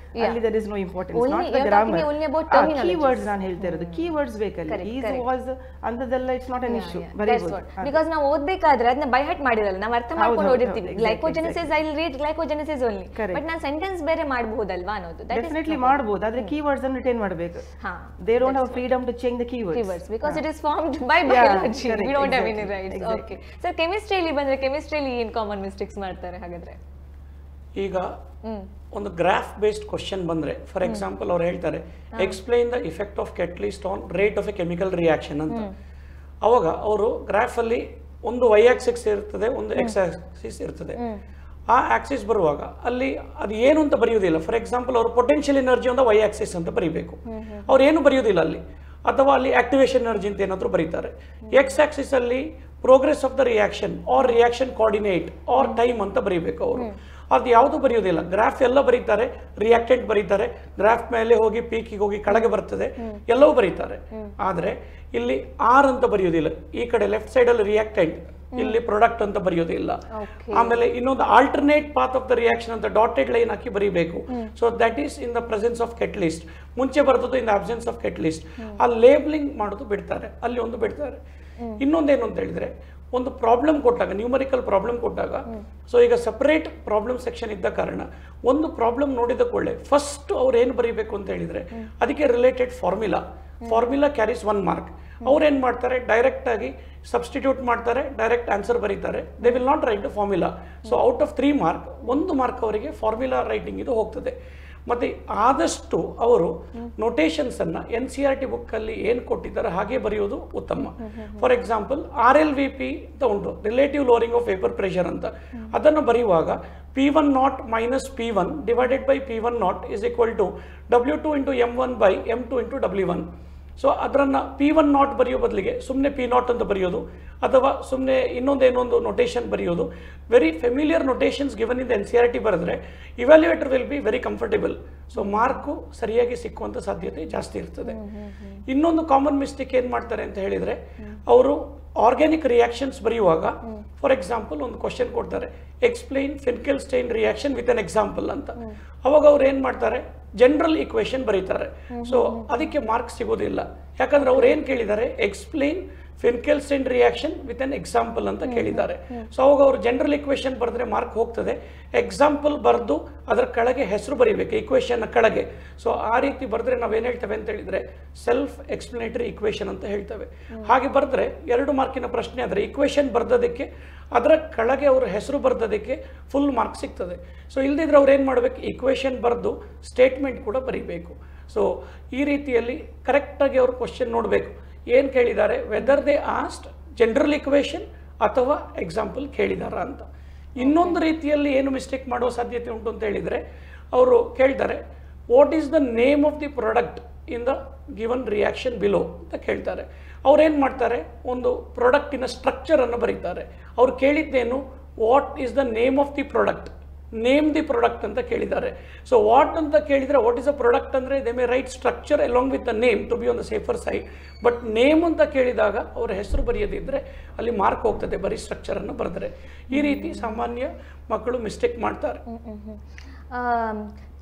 Speaker 3: ಅಲ್ಲಿ there is no importance, not the grammar. Keywords ನಾನು ಹೇಳ್ತಾ ಇರೋದು, ಕೀವರ್ಡ್ಸ್ ಬೇಕಲ್ಲ. ಈಸ್, ವಾಸ್ ಅಂತದೆಲ್ಲ it's not an issue.
Speaker 1: Because ನಾವು ಓದಬೇಕಾದ್ರೆ ಅದನ್ನ ಬೈ ಹಾರ್ಟ್ ಮಾಡಿರಲ್ಲ, ನಾವು ಅರ್ಥ ಮಾಡ್ಕೊಂಡು ಓದಿರ್ತೀವಿ. Glycogenesis I will read glycogenesis only, but ನಾನು ಸೆಂಟೆನ್ಸ್ ಬೇರೆ ಮಾಡಬಹುದಲ್ವಾ ಅನ್ನೋದು.
Speaker 3: ಡೆಫಿನೆಟ್ಲಿ ಮಾಡಬಹುದು, ಆದ್ರೆ ಕೀವರ್ಡ್ಸ್ ಅನ್ನು ರಿಟೈನ್ ಮಾಡಬೇಕು. They don't have freedom to change the keywords
Speaker 1: because it is formed by biology. We don't have any rights. Okay sir, ಕೆಮಿಸ್ಟ್ರಿಯಲ್ಲಿ ಬಂದ್ರೆ ಕೆಮಿಸ್ಟ್ರಿಯಲ್ಲಿ ಏನು ಕಾಮನ್ ಮಿಸ್ಟೇಕ್ಸ್ ಮಾಡ್ತಾರೆ ಹಾಗಾದ್ರೆ?
Speaker 2: ಈಗ ಒಂದು ಗ್ರಾಫ್ ಬೇಸ್ಡ್ ಕ್ವಶನ್ ಬಂದ್ರೆ, ಫಾರ್ ಎಕ್ಸಾಂಪಲ್ ಅವ್ರು ಹೇಳ್ತಾರೆ explain the effect of catalyst on rate of a chemical reaction ಅಂತ. ಅವಾಗ ಅವರು ಗ್ರಾಫ್ ಅಲ್ಲಿ ಒಂದು y ಆಕ್ಸಿಸ್ ಇರ್ತದೆ, ಒಂದು x ಆಕ್ಸಿಸ್ ಇರ್ತದೆ. ಆ ಆಕ್ಸಿಸ್ ಬರುವಾಗ ಅಲ್ಲಿ ಅದು ಏನು ಅಂತ ಬರೆಯುವುದಿಲ್ಲ. ಫಾರ್ ಎಕ್ಸಾಂಪಲ್ ಅವರು ಪೊಟೆನ್ಷಿಯಲ್ ಎನರ್ಜಿ ಅಂತ y ಆಕ್ಸಿಸ್ ಅಂತ ಬರೀಬೇಕು, ಅವ್ರು ಏನು ಬರೆಯುವುದಿಲ್ಲ ಅಲ್ಲಿ. ಅಥವಾ ಅಲ್ಲಿ ಆಕ್ಟಿವೇಶನ್ ಎನರ್ಜಿ ಅಂತ ಏನಾದರೂ ಬರೀತಾರೆ. x ಆಕ್ಸಿಸ್ ಅಲ್ಲಿ progress of the reaction or reaction coordinate or time ಅಂತ ಬರೀಬೇಕು ಅವರು. ಅದು ಯಾವುದು ಬರೆಯೋದಿಲ್ಲ. ಗ್ರಾಫ್ ಎಲ್ಲ ಬರೀತಾರೆ, ರಿಯಾಕ್ಟೆಂಟ್ ಬರೀತಾರೆ, ಗ್ರಾಫ್ ಮೇಲೆ ಹೋಗಿ ಪೀಕಿಗೆ ಹೋಗಿ ಕೆಳಗೆ ಬರ್ತದೆ, ಎಲ್ಲವೂ ಬರೀತಾರೆ. ಆದರೆ ಇಲ್ಲಿ ಆರ್ ಅಂತ ಬರೆಯೋದಿಲ್ಲ. ಈ ಕಡೆ ಲೆಫ್ಟ್ ಸೈಡ್ ಅಲ್ಲಿ ರಿಯಾಕ್ಟೆಂಟ್, ಇಲ್ಲಿ ಪ್ರಾಡಕ್ಟ್ ಅಂತ ಬರೆಯೋದಿಲ್ಲ. ಆಮೇಲೆ ಇನ್ನೊಂದು alternate path of the reaction ಅಂತ ಡಾಟೆಡ್ ಲೈನ್ ಹಾಕಿ ಬರೀಬೇಕು. So that is in the presence of catalyst. ಮುಂಚೆ ಬರ್ತದ್ದು in the absence of catalyst. ಆ ಲೇಬಲಿಂಗ್ ಮಾಡೋದು ಬಿಡ್ತಾರೆ, ಅಲ್ಲಿ ಒಂದು ಬಿಡ್ತಾರೆ. ಇನ್ನೊಂದೇನು ಅಂತ ಹೇಳಿದ್ರೆ, ಒಂದು ಪ್ರಾಬ್ಲಮ್ ಕೊಟ್ಟಾಗ, ನ್ಯೂಮರಿಕಲ್ ಪ್ರಾಬ್ಲಮ್ ಕೊಟ್ಟಾಗ, ಸೊ ಈಗ ಸಪರೇಟ್ ಪ್ರಾಬ್ಲಮ್ ಸೆಕ್ಷನ್ ಇದ್ದ ಕಾರಣ ಒಂದು ಪ್ರಾಬ್ಲಮ್ ನೋಡಿದ ಕೂಡಲೇ ಫಸ್ಟ್ ಅವ್ರು ಏನು ಬರೀಬೇಕು ಅಂತ ಹೇಳಿದ್ರೆ ಅದಕ್ಕೆ ರಿಲೇಟೆಡ್ ಫಾರ್ಮುಲಾ ಕ್ಯಾರೀಸ್ 1 ಮಾರ್ಕ್. ಅವ್ರು ಏನು ಮಾಡ್ತಾರೆ, ಡೈರೆಕ್ಟ್ ಆಗಿ ಸಬ್ಸ್ಟಿಟ್ಯೂಟ್ ಮಾಡ್ತಾರೆ, ಡೈರೆಕ್ಟ್ ಆನ್ಸರ್ ಬರೀತಾರೆ. They will not right the formula. So out of 3 mark 1 mark ಅವರಿಗೆ ಫಾರ್ಮುಲಾ ರೈಟಿಂಗ್ ಇದು ಹೋಗ್ತದೆ. ಮತ್ತು ಆದಷ್ಟು ಅವರು ನೋಟೇಷನ್ಸನ್ನು NCERT ಬುಕ್ಕಲ್ಲಿ ಏನು ಕೊಟ್ಟಿದ್ದಾರೆ ಹಾಗೆ ಬರೆಯೋದು ಉತ್ತಮ. ಫಾರ್ ಎಕ್ಸಾಂಪಲ್ RLVP ಅಂತ ಉಂಟು, relative lowering of vapour pressure ಅಂತ. ಅದನ್ನು ಬರೆಯುವಾಗ P10 minus P1 divided by P10 is equal to W2 into M1 by M2 into W1. So ಅದನ್ನು P10 ಬರೆಯೋ ಬದಲಿಗೆ ಸುಮ್ಮನೆ P0 ಅಂತ ಬರೆಯೋದು, ಅಥವಾ ಸುಮ್ಮನೆ ಇನ್ನೊಂದೇನೊಂದು ನೊಟೇಷನ್ ಬರೆಯೋದು. Very familiar notations given in the NCERT ಬರೆದ್ರೆ evaluator will be very comfortable. So mark ಸರಿಯಾಗಿ ಸಿಕ್ಕುವಂಥ ಸಾಧ್ಯತೆ ಜಾಸ್ತಿ ಇರ್ತದೆ. ಇನ್ನೊಂದು ಕಾಮನ್ ಮಿಸ್ಟೇಕ್ ಏನು ಮಾಡ್ತಾರೆ ಅಂತ ಹೇಳಿದರೆ, ಅವರು ಆರ್ಗ್ಯಾನಿಕ್ ರಿಯಾಕ್ಷನ್ಸ್ ಬರೆಯುವಾಗ ಫಾರ್ ಎಕ್ಸಾಂಪಲ್ ಒಂದು ಕ್ವಶನ್ ಕೊಡ್ತಾರೆ, explain Finkelstein reaction with an example ಅಂತ. ಅವಾಗ ಅವ್ರು ಏನು ಮಾಡ್ತಾರೆ, ಜನರಲ್ ಈಕ್ವೇಷನ್ ಬರೀತಾರೆ. ಸೊ ಅದಕ್ಕೆ ಮಾರ್ಕ್ಸ್ ಸಿಗೋದಿಲ್ಲ. ಯಾಕಂದ್ರೆ ಅವ್ರು ಏನು ಕೇಳಿದ್ದಾರೆ, explain Finkelstein reaction with an example ಅಂತ ಕೇಳಿದ್ದಾರೆ. ಸೊ ಅವಾಗ ಅವರು ಜನರಲ್ ಈಕ್ವೇಷನ್ ಬರೆದ್ರೆ ಮಾರ್ಕ್ ಹೋಗ್ತದೆ. ಎಕ್ಸಾಂಪಲ್ ಬರೆದು ಅದರ ಕೆಳಗೆ ಹೆಸರು ಬರೀಬೇಕು, ಈಕ್ವೇಷನ್ ಕೆಳಗೆ. ಸೊ ಆ ರೀತಿ ಬರೆದ್ರೆ ನಾವೇನು ಹೇಳ್ತೇವೆ ಅಂತ ಹೇಳಿದ್ರೆ ಸೆಲ್ಫ್ ಎಕ್ಸ್ಪ್ಲನೇಟರಿ ಈಕ್ವೇಷನ್ ಅಂತ ಹೇಳ್ತೇವೆ. ಹಾಗೆ ಬರೆದ್ರೆ 2 ಮಾರ್ಕಿನ ಪ್ರಶ್ನೆ ಆದರೆ ಈಕ್ವೇಷನ್ ಬರ್ದೋದಕ್ಕೆ ಅದರ ಕೆಳಗೆ ಅವರು ಹೆಸರು ಬರ್ದೋದಕ್ಕೆ ಫುಲ್ ಮಾರ್ಕ್ ಸಿಗ್ತದೆ. ಸೊ ಇಲ್ದಿದ್ರೆ ಅವ್ರು ಏನು ಮಾಡಬೇಕು, ಈಕ್ವೇಷನ್ ಬರೆದು ಸ್ಟೇಟ್ಮೆಂಟ್ ಕೂಡ ಬರೀಬೇಕು. ಸೊ ಈ ರೀತಿಯಲ್ಲಿ ಕರೆಕ್ಟಾಗಿ ಅವರು ಕ್ವಶನ್ ನೋಡಬೇಕು, ಏನು ಕೇಳಿದ್ದಾರೆ, whether they asked general equation ಅಥವಾ ಎಕ್ಸಾಂಪಲ್ ಕೇಳಿದಾರ ಅಂತ. ಇನ್ನೊಂದು ರೀತಿಯಲ್ಲಿ ಏನು ಮಿಸ್ಟೇಕ್ ಮಾಡೋ ಸಾಧ್ಯತೆ ಉಂಟು ಅಂತ ಹೇಳಿದರೆ, ಅವರು ಕೇಳ್ತಾರೆ what is the name of the product in the given reaction below ಅಂತ ಕೇಳ್ತಾರೆ. ಅವ್ರೇನು ಮಾಡ್ತಾರೆ, ಒಂದು ಪ್ರಾಡಕ್ಟಿನ ಸ್ಟ್ರಕ್ಚರನ್ನು ಬರೀತಾರೆ. ಅವ್ರು ಕೇಳಿದ್ದೇನು, what is the name of the product, name the product ಅಂತ ಕೇಳಿದ್ದಾರೆ. ಸೊ ವಾಟ್ ಅಂತ ಕೇಳಿದರೆ ವಾಟ್ ಈಸ್ ಅ ಪ್ರಾಡಕ್ಟ್ ಅಂದರೆ they may write structure along with the name to be on the safer side. But name ಅಂತ ಕೇಳಿದಾಗ ಅವರ ಹೆಸರು ಬರೆಯೋದಿದ್ದರೆ ಅಲ್ಲಿ ಮಾರ್ಕ್ ಹೋಗ್ತದೆ, ಬರೀ ಸ್ಟ್ರಕ್ಚರನ್ನು ಬರೆದರೆ. ಈ ರೀತಿ ಸಾಮಾನ್ಯ ಮಕ್ಕಳು ಮಿಸ್ಟೇಕ್ ಮಾಡ್ತಾರೆ.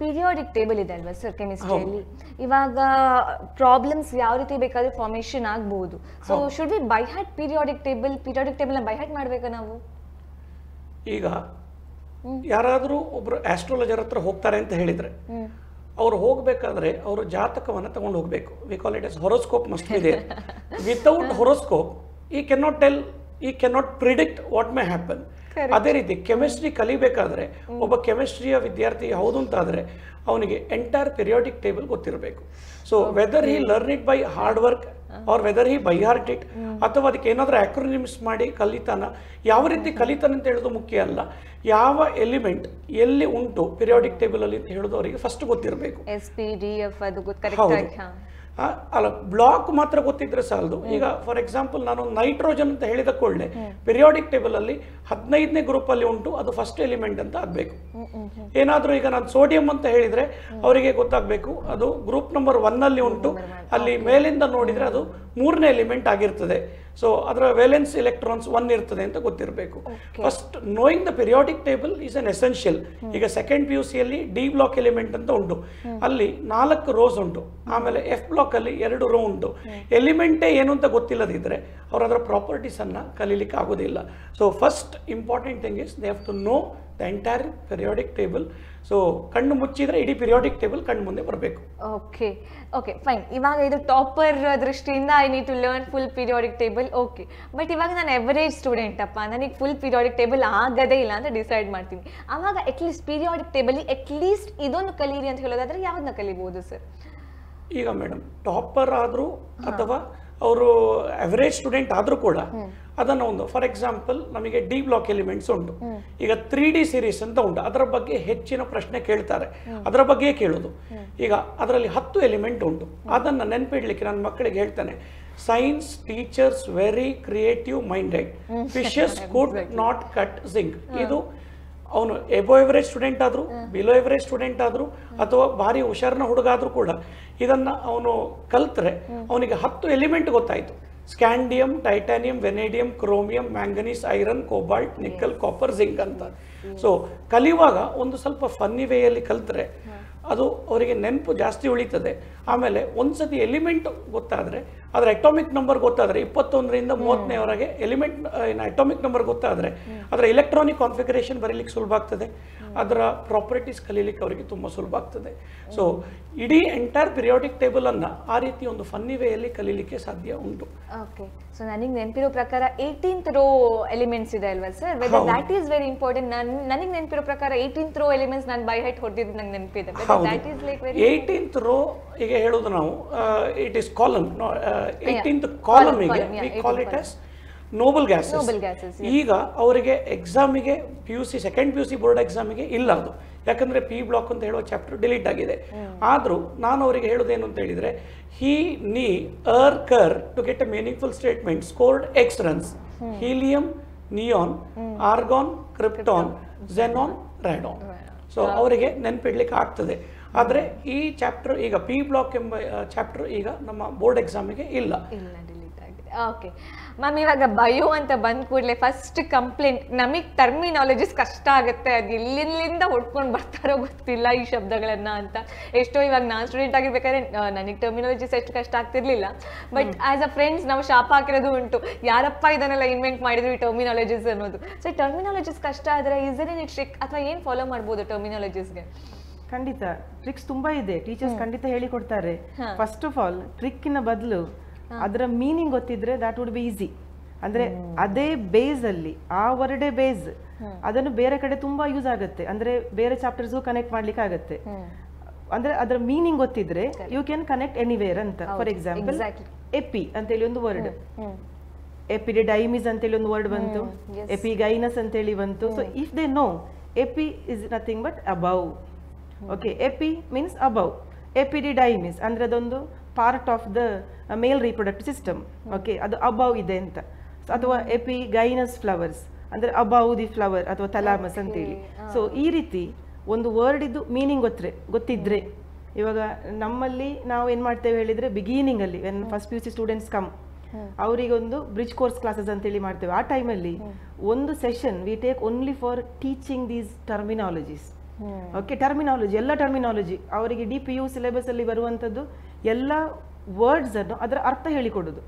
Speaker 1: ಪೀರಿಯಾಡಿಕ್ ಟೇಬಲ್ ಇದೆ ಅಲ್ವಾ ಸರ್ ಕೆಮಿಸ್ಟ್ರಿಯಲ್ಲಿ, ಇವಾಗ ಪ್ರಾಬ್ಲಮ್ಸ್ ಯಾವ ರೀತಿ ಬೇಕಾದ್ರೆ ಫಾರ್ಮೇಷನ್ ಆಗ್ಬಹುದು. So should be by heart periodic ಟೇಬಲ್ನ ಬೈ ಹಾರ್ಟ್ ಮಾಡಬೇಕಾ ನಾವು?
Speaker 2: ಈಗ ಯಾರಾದರೂ ಒಬ್ರು ಆಸ್ಟ್ರಾಲಜರ್ ಹತ್ರ ಹೋಗ್ತಾರೆ ಅಂತ ಹೇಳಿದ್ರೆ, ಅವ್ರು ಹೋಗ್ಬೇಕಾದ್ರೆ ಅವರು ಜಾತಕವನ್ನು ತಗೊಂಡು ಹೋಗ್ಬೇಕು. We call it as horoscope must be there. Without horoscope we cannot predict what may happen. ಅದೇ ರೀತಿ ಕೆಮಿಸ್ಟ್ರಿ ಕಲಿಬೇಕಾದ್ರೆ ಒಬ್ಬ ಕೆಮಿಸ್ಟ್ರಿಯ ವಿದ್ಯಾರ್ಥಿ ಹೌದು ಅಂತಾದರೆ ಅವನಿಗೆ ಎಂಟೈರ್ ಪೀರಿಯಾಡಿಕ್ ಟೇಬಲ್ ಗೊತ್ತಿರಬೇಕು. So whether he learn it by hard work or whether he by heart it, ಅಥವಾ ಅದಕ್ಕೆ ಏನಾದರೂ ಆಕ್ರೋನಿಮ್ಸ್ ಮಾಡಿ ಕಲಿತಾನ, ಯಾವ ರೀತಿ ಕಲಿತಾನೆ ಅಂತ ಹೇಳೋದು ಮುಖ್ಯ ಅಲ್ಲ, ಯಾವ ಎಲಿಮೆಂಟ್ ಎಲ್ಲಿ ಉಂಟು ಪೀರಿಯಾಡಿಕ್ ಟೇಬಲ್ ಅಲ್ಲಿ ಅಂತ ಹೇಳೋದು ಅವರಿಗೆ ಫಸ್ಟ್ ಗೊತ್ತಿರಬೇಕು. ಅಲ್ಲ, ಬ್ಲಾಕ್ ಮಾತ್ರ ಗೊತ್ತಿದ್ರೆ ಸಾಲದು. ಈಗ ಫಾರ್ ಎಕ್ಸಾಂಪಲ್ ನಾನು ನೈಟ್ರೋಜನ್ ಅಂತ ಹೇಳಿದ ಕೂಡಲೇ ಪೀರಿಯಾಡಿಕ್ ಟೇಬಲ್ ಅಲ್ಲಿ 15ನೇ ಗ್ರೂಪ್ ಅಲ್ಲಿ ಉಂಟು, ಅದು ಫಸ್ಟ್ ಎಲಿಮೆಂಟ್ ಅಂತ ಆಗಬೇಕು. ಏನಾದರೂ ಈಗ ನಾನು ಸೋಡಿಯಂ ಅಂತ ಹೇಳಿದ್ರೆ ಅವರಿಗೆ ಗೊತ್ತಾಗಬೇಕು ಅದು ಗ್ರೂಪ್ ನಂಬರ್ 1 ಅಲ್ಲಿ ಉಂಟು, ಅಲ್ಲಿ ಮೇಲಿಂದ ನೋಡಿದ್ರೆ ಅದು 3ನೇ ಎಲಿಮೆಂಟ್ ಆಗಿರ್ತದೆ. ಸೊ ಅದರ ವೇಲೆನ್ಸ್ ಎಲೆಕ್ಟ್ರಾನ್ಸ್ 1 ಇರ್ತದೆ ಅಂತ ಗೊತ್ತಿರಬೇಕು. First knowing the periodic table is an essential. ಈಗ ಸೆಕೆಂಡ್ PUC ಅಲ್ಲಿ ಡಿ ಬ್ಲಾಕ್ ಎಲಿಮೆಂಟ್ ಅಂತ ಉಂಟು, ಅಲ್ಲಿ 4 ರೋಸ್ ಉಂಟು, ಆಮೇಲೆ ಎಫ್ ಬ್ಲಾಕ್ ಅಲ್ಲಿ 2 ರೋ ಉಂಟು. ಎಲಿಮೆಂಟೇ ಏನು ಅಂತ ಗೊತ್ತಿಲ್ಲದಿದ್ರೆ ಅವರು ಅದರ ಪ್ರಾಪರ್ಟೀಸ್ ಅನ್ನ ಕಲೀಲಿಕ್ಕೆ ಆಗೋದಿಲ್ಲ. So first important thing is they have to know the entire periodic table. So ಕಣ್ಣು ಮುಚ್ಚಿದ್ರೆ ಇಡೀ ಪೀರಿಯಾಡಿಕ್ ಟೇಬಲ್ ಕಣ್ಣು ಮುಂದೆ ಬರಬೇಕು.
Speaker 1: Okay fine. ಇವಾಗ ಇದು ಟಾಪರ್ ದೃಷ್ಟಿಯಿಂದ I need to learn full periodic table. Okay, but ಇವಾಗ ನಾನು ಎವರೇಜ್ ಸ್ಟೂಡೆಂಟ್ ಅಪ್ಪ, ನನಗೆ ಫುಲ್ ಪೀರಿಯಾಡಿಕ್ ಟೇಬಲ್ ಆಗದೇ ಇಲ್ಲ ಅಂತ ಡಿಸೈಡ್ ಮಾಡ್ತೀನಿ. ಆವಾಗ ಅಟ್ಲೀಸ್ಟ್ ಪೀರಿಯಾಡಿಕ್ ಟೇಬಲ್ ಅಟ್ಲೀಸ್ಟ್ ಇದೊಂದು ಕಲೀರಿ ಅಂತ ಹೇಳೋದಾದ್ರೆ ಯಾವ್ದನ್ನ ಕಲಿಬಹುದು ಸರ್? ಈಗ
Speaker 2: ಮೇಡಮ್ ಟಾಪರ್ ಆದರೂ ಅಥವಾ ಅವರು ಅವರೇಜ್ ಸ್ಟೂಡೆಂಟ್ ಆದರೂ ಕೂಡ ಅದನ್ನು ಒಂದು ಫಾರ್ ಎಕ್ಸಾಂಪಲ್ ನಮಗೆ ಡಿ ಬ್ಲಾಕ್ ಎಲಿಮೆಂಟ್ಸ್ ಉಂಟು, ಈಗ 3D ಸೀರೀಸ್ ಅಂತ ಉಂಟು, ಅದರ ಬಗ್ಗೆ ಹೆಚ್ಚಿನ ಪ್ರಶ್ನೆ ಕೇಳ್ತಾರೆ, ಅದರ ಬಗ್ಗೆ ಕೇಳೋದು. ಈಗ ಅದರಲ್ಲಿ 10 ಎಲಿಮೆಂಟ್ ಉಂಟು, ಅದನ್ನು ನೆನಪಿಡ್ಲಿಕ್ಕೆ ನನ್ನ ಮಕ್ಕಳಿಗೆ ಹೇಳ್ತಾನೆ, science teachers very creative minded, fishes could not cut zinc. ಇದು ಅವನು ಎಬೋ ಎವರೇಜ್ ಸ್ಟೂಡೆಂಟ್ ಆದರೂ ಬಿಲೋ ಎವರೇಜ್ ಸ್ಟೂಡೆಂಟ್ ಆದರೂ ಅಥವಾ ಭಾರಿ ಹುಷಾರಿನ ಹುಡುಗ ಆದರೂ ಕೂಡ ಇದನ್ನು ಅವನು ಕಲ್ತ್ರೆ ಅವನಿಗೆ 10 ಎಲಿಮೆಂಟ್ ಗೊತ್ತಾಯಿತು. Scandium, titanium, vanadium, chromium, manganese, iron, cobalt, nickel, copper, zinc ಅಂತ. ಸೊ ಕಲಿಯುವಾಗ ಒಂದು ಸ್ವಲ್ಪ ಫನ್ನಿ ವೇಯಲ್ಲಿ ಕಲ್ತ್ರೆ ಅದು ಅವರಿಗೆ ನೆನಪು ಜಾಸ್ತಿ ಉಳಿತದೆ. ಆಮೇಲೆ ಒಂದ್ಸತಿ ಎಲಿಮೆಂಟ್ ಗೊತ್ತಾದರೆ ಅದರ ಅಟಾಮಿಕ್ ನಂಬರ್ ಗೊತ್ತಾದರೆ 21ರಿಂದ 30ನೇವರೆಗೆ ಎಲಿಮೆಂಟ್ ಅಟಾಮಿಕ್ ನಂಬರ್ ಗೊತ್ತಾದರೆ ಅದರ ಎಲೆಕ್ಟ್ರಾನಿಕ್ ಕಾನ್ಫಿಗರೇಷನ್ ಬರೀಲಿಕ್ಕೆ ಸುಲಭ ಆಗ್ತದೆ, ಅದರ ಪ್ರಾಪರ್ಟೀಸ್ ಕಲೀಲಿಕ್ಕೆ ಅವರಿಗೆ ತುಂಬ ಸುಲಭ ಆಗ್ತದೆ. ಸೊ ಇಡೀ ಎಂಟೈರ್ ಪಿರಿಯಾಡಿಕ್ ಟೇಬಲ್ ಅನ್ನ ಆ ರೀತಿ ಒಂದು ಫನ್ನಿ ವೇಯಲ್ಲಿ ಕಲೀಲಿಕ್ಕೆ ಸಾಧ್ಯ ಉಂಟು.
Speaker 1: ಓಕೆ, ಸೊ ನನಗೆ ನೆನಪಿರೋ ಪ್ರಕಾರ 18th ರೋ ಎಲಿಮೆಂಟ್ಸ್ ಇದೆ ಅಲ್ವಾ sir? That is very important. ನನಗೆ ನೆನಪಿರೋ ಪ್ರಕಾರ 18th ರೋ ಎಲಿಮೆಂಟ್ಸ್ ನಾನು ಬೈ ಹೈಟ್ ಹೊಡೆದಿದ್ದು ನಂಗೆ ನೆನಪಿದೆ. That is like very
Speaker 2: 18th row ಈಗ ಹೇಳೋದು ನಾವು it is column. 18th column we call it as noble gases. ಈಗ ಅವರಿಗೆ ಎಕ್ಸಾಮಿಗೆ PUC ಸೆಕೆಂಡ್ PUC ಬೋರ್ಡ್ ಎಕ್ಸಾಮಿಗೆ ಇಲ್ಲ ಅದು, ಯಾಕಂದ್ರೆ ಪಿ ಬ್ಲಾಕ್ ಅಂತ ಹೇಳುವ ಚಾಪ್ಟರ್ ಡಿಲೀಟ್ ಆಗಿದೆ. ಆದರೂ ನಾನು ಅವರಿಗೆ ಹೇಳೋದೇನು ಅಂತ ಹೇಳಿದ್ರೆ, he occur to get a meaningful statement scored X runs: helium, neon, argon, krypton, xenon, radon. So ಅವರಿಗೆ ನೆನಪಿಡ್ಲಿಕ್ಕೆ ಆಗ್ತದೆ. ಆದರೆ ಈ ಚಾಪ್ಟರ್ ಈಗ ಪಿ ಬ್ಲಾಕ್ ಎಂಬ ಚಾಪ್ಟರ್ ಈಗ ನಮ್ಮ ಬೋರ್ಡ್ ಎಕ್ಸಾಮಿಗೆ ಇಲ್ಲ.
Speaker 1: ಡಿಲೀಟ್ ಆಗಿದೆ. ಓಕೆ ಮ್ಯಾಮ್, ಇವಾಗ ಬಯೋ ಅಂತ ಬಂದ ಕೂಡಲೇ ಫಸ್ಟ್ ಕಂಪ್ಲೇಂಟ್ ನಮಗೆ ಟರ್ಮಿನಾಲಜೀಸ್ ಕಷ್ಟ ಆಗುತ್ತೆ, ಅದು ಎಲ್ಲಿಂದ ಹೊಡ್ಕೊಂಡು ಬರ್ತಾರೋ ಗೊತ್ತಿಲ್ಲ ಈ ಶಬ್ದಗಳನ್ನ ಅಂತ. ಎಷ್ಟೋ ಇವಾಗ ನಾನು ಸ್ಟೂಡೆಂಟ್ ಆಗಿರ್ಬೇಕಾದ್ರೆ ನನಗೆ ಟರ್ಮಿನಾಲಜೀಸ್ ಎಷ್ಟು ಕಷ್ಟ ಆಗ್ತಿರ್ಲಿಲ್ಲ, ಬಟ್ ಆಸ್ ಅ ಫ್ರೆಂಡ್ಸ್ ನಾವು ಶಾಪ್ ಹಾಕಿರೋದು ಉಂಟು, ಯಾರಪ್ಪ ಇದನ್ನೆಲ್ಲ ಇನ್ವೆಂಟ್ ಮಾಡಿದ್ರು ಈ ಟರ್ಮಿನಾಲಜೀಸ್ ಅನ್ನೋದು. ಸೊ ಟರ್ಮಿನಾಲಜೀಸ್ ಕಷ್ಟ ಆದರೆ ಇಸ್ ಎನಿ ಟ್ರಿಕ್ ಅಥವಾ ಏನು ಫಾಲೋ ಮಾಡ್ಬೋದು ಟರ್ಮಿನಾಲಜೀಸ್ಗೆ?
Speaker 3: ಖಂಡಿತ ಟ್ರಿಕ್ಸ್ ತುಂಬಾ ಇದೆ, ಟೀಚರ್ಸ್ ಖಂಡಿತ ಹೇಳಿಕೊಡ್ತಾರೆ. ಫಸ್ಟ್ ಆಫ್ ಆಲ್ ಟ್ರಿಕ್ಕಿನ ಬದಲು ಅದರ ಮೀನಿಂಗ್ ಗೊತ್ತಿದ್ರೆ ದಟ್ ವುಡ್ ಬಿ ಈಸಿ. ಅಂದ್ರೆ ಅದೇ ಬೇಸ್ ಅಲ್ಲಿ ಆ ವರ್ಡೇ ಬೇಸ್ ಅದನ್ನು ಬೇರೆ ಕಡೆ ತುಂಬಾ ಯೂಸ್ ಆಗುತ್ತೆ, ಅಂದ್ರೆ ಬೇರೆ ಚಾಪ್ಟರ್ಸ್ಗೂ ಕನೆಕ್ಟ್ ಮಾಡ್ಲಿಕ್ಕೆ ಆಗುತ್ತೆ. ಅಂದ್ರೆ ಅದರ ಮೀನಿಂಗ್ ಗೊತ್ತಿದ್ರೆ ಯು ಕ್ಯಾನ್ ಕನೆಕ್ಟ್ ಎನಿವೇರ್ ಅಂತ. ಫಾರ್ ಎಕ್ಸಾಂಪಲ್ ಎಪಿ ಅಂತೇಳಿ ಒಂದು ವರ್ಡ್, ಎಪಿಡಿಡೈಮಿಸ್ ಅಂತೇಳಿ ಒಂದು ವರ್ಡ್ ಬಂತು, ಎಪಿಗೈನಸ್ ಅಂತೇಳಿ ಬಂತು. So if they know epi is nothing but above. Okay, epi means above, epididymis ಅಂದ್ರೆ ಅದೊಂದು part of the male reproductive system. Okay, ಅದು ಅಬೌವ್ ಇದೆ ಅಂತ. ಅಥವಾ ಎಪಿಗೈನಸ್ ಫ್ಲವರ್ಸ್ ಅಂದ್ರೆ ಅಬೌವ್ ದಿ ಫ್ಲವರ್ ಅಥವಾ ಥಲಾಮಸ್ ಅಂತೇಳಿ. ಸೊ ಈ ರೀತಿ ಒಂದು ವರ್ಡ್ ಇದ್ದು ಮೀನಿಂಗ್ ಗೊತ್ತಿದ್ರೆ, ಇವಾಗ ನಮ್ಮಲ್ಲಿ ನಾವು ಏನ್ ಮಾಡ್ತೇವೆ ಹೇಳಿದ್ರೆ, ಬಿಗಿನಿಂಗ್ ಅಲ್ಲಿ when first PUC students come, ಅವರಿಗೆ ಒಂದು ಬ್ರಿಡ್ಜ್ ಕೋರ್ಸ್ ಕ್ಲಾಸಸ್ ಅಂತೇಳಿ ಮಾಡ್ತೇವೆ. ಆ ಟೈಮಲ್ಲಿ ಒಂದು session we take only for teaching these terminologies. Okay, terminology, ಎಲ್ಲ ಟರ್ಮಿನಾಲಜಿ ಅವರಿಗೆ DPU ಸಿಲೆಬಸ್ ಅಲ್ಲಿ ಬರುವಂಥದ್ದು ಎಲ್ಲ ವರ್ಡ್ಸ್ ಅನ್ನು ಅದರ ಅರ್ಥ ಹೇಳಿಕೊಡುದು.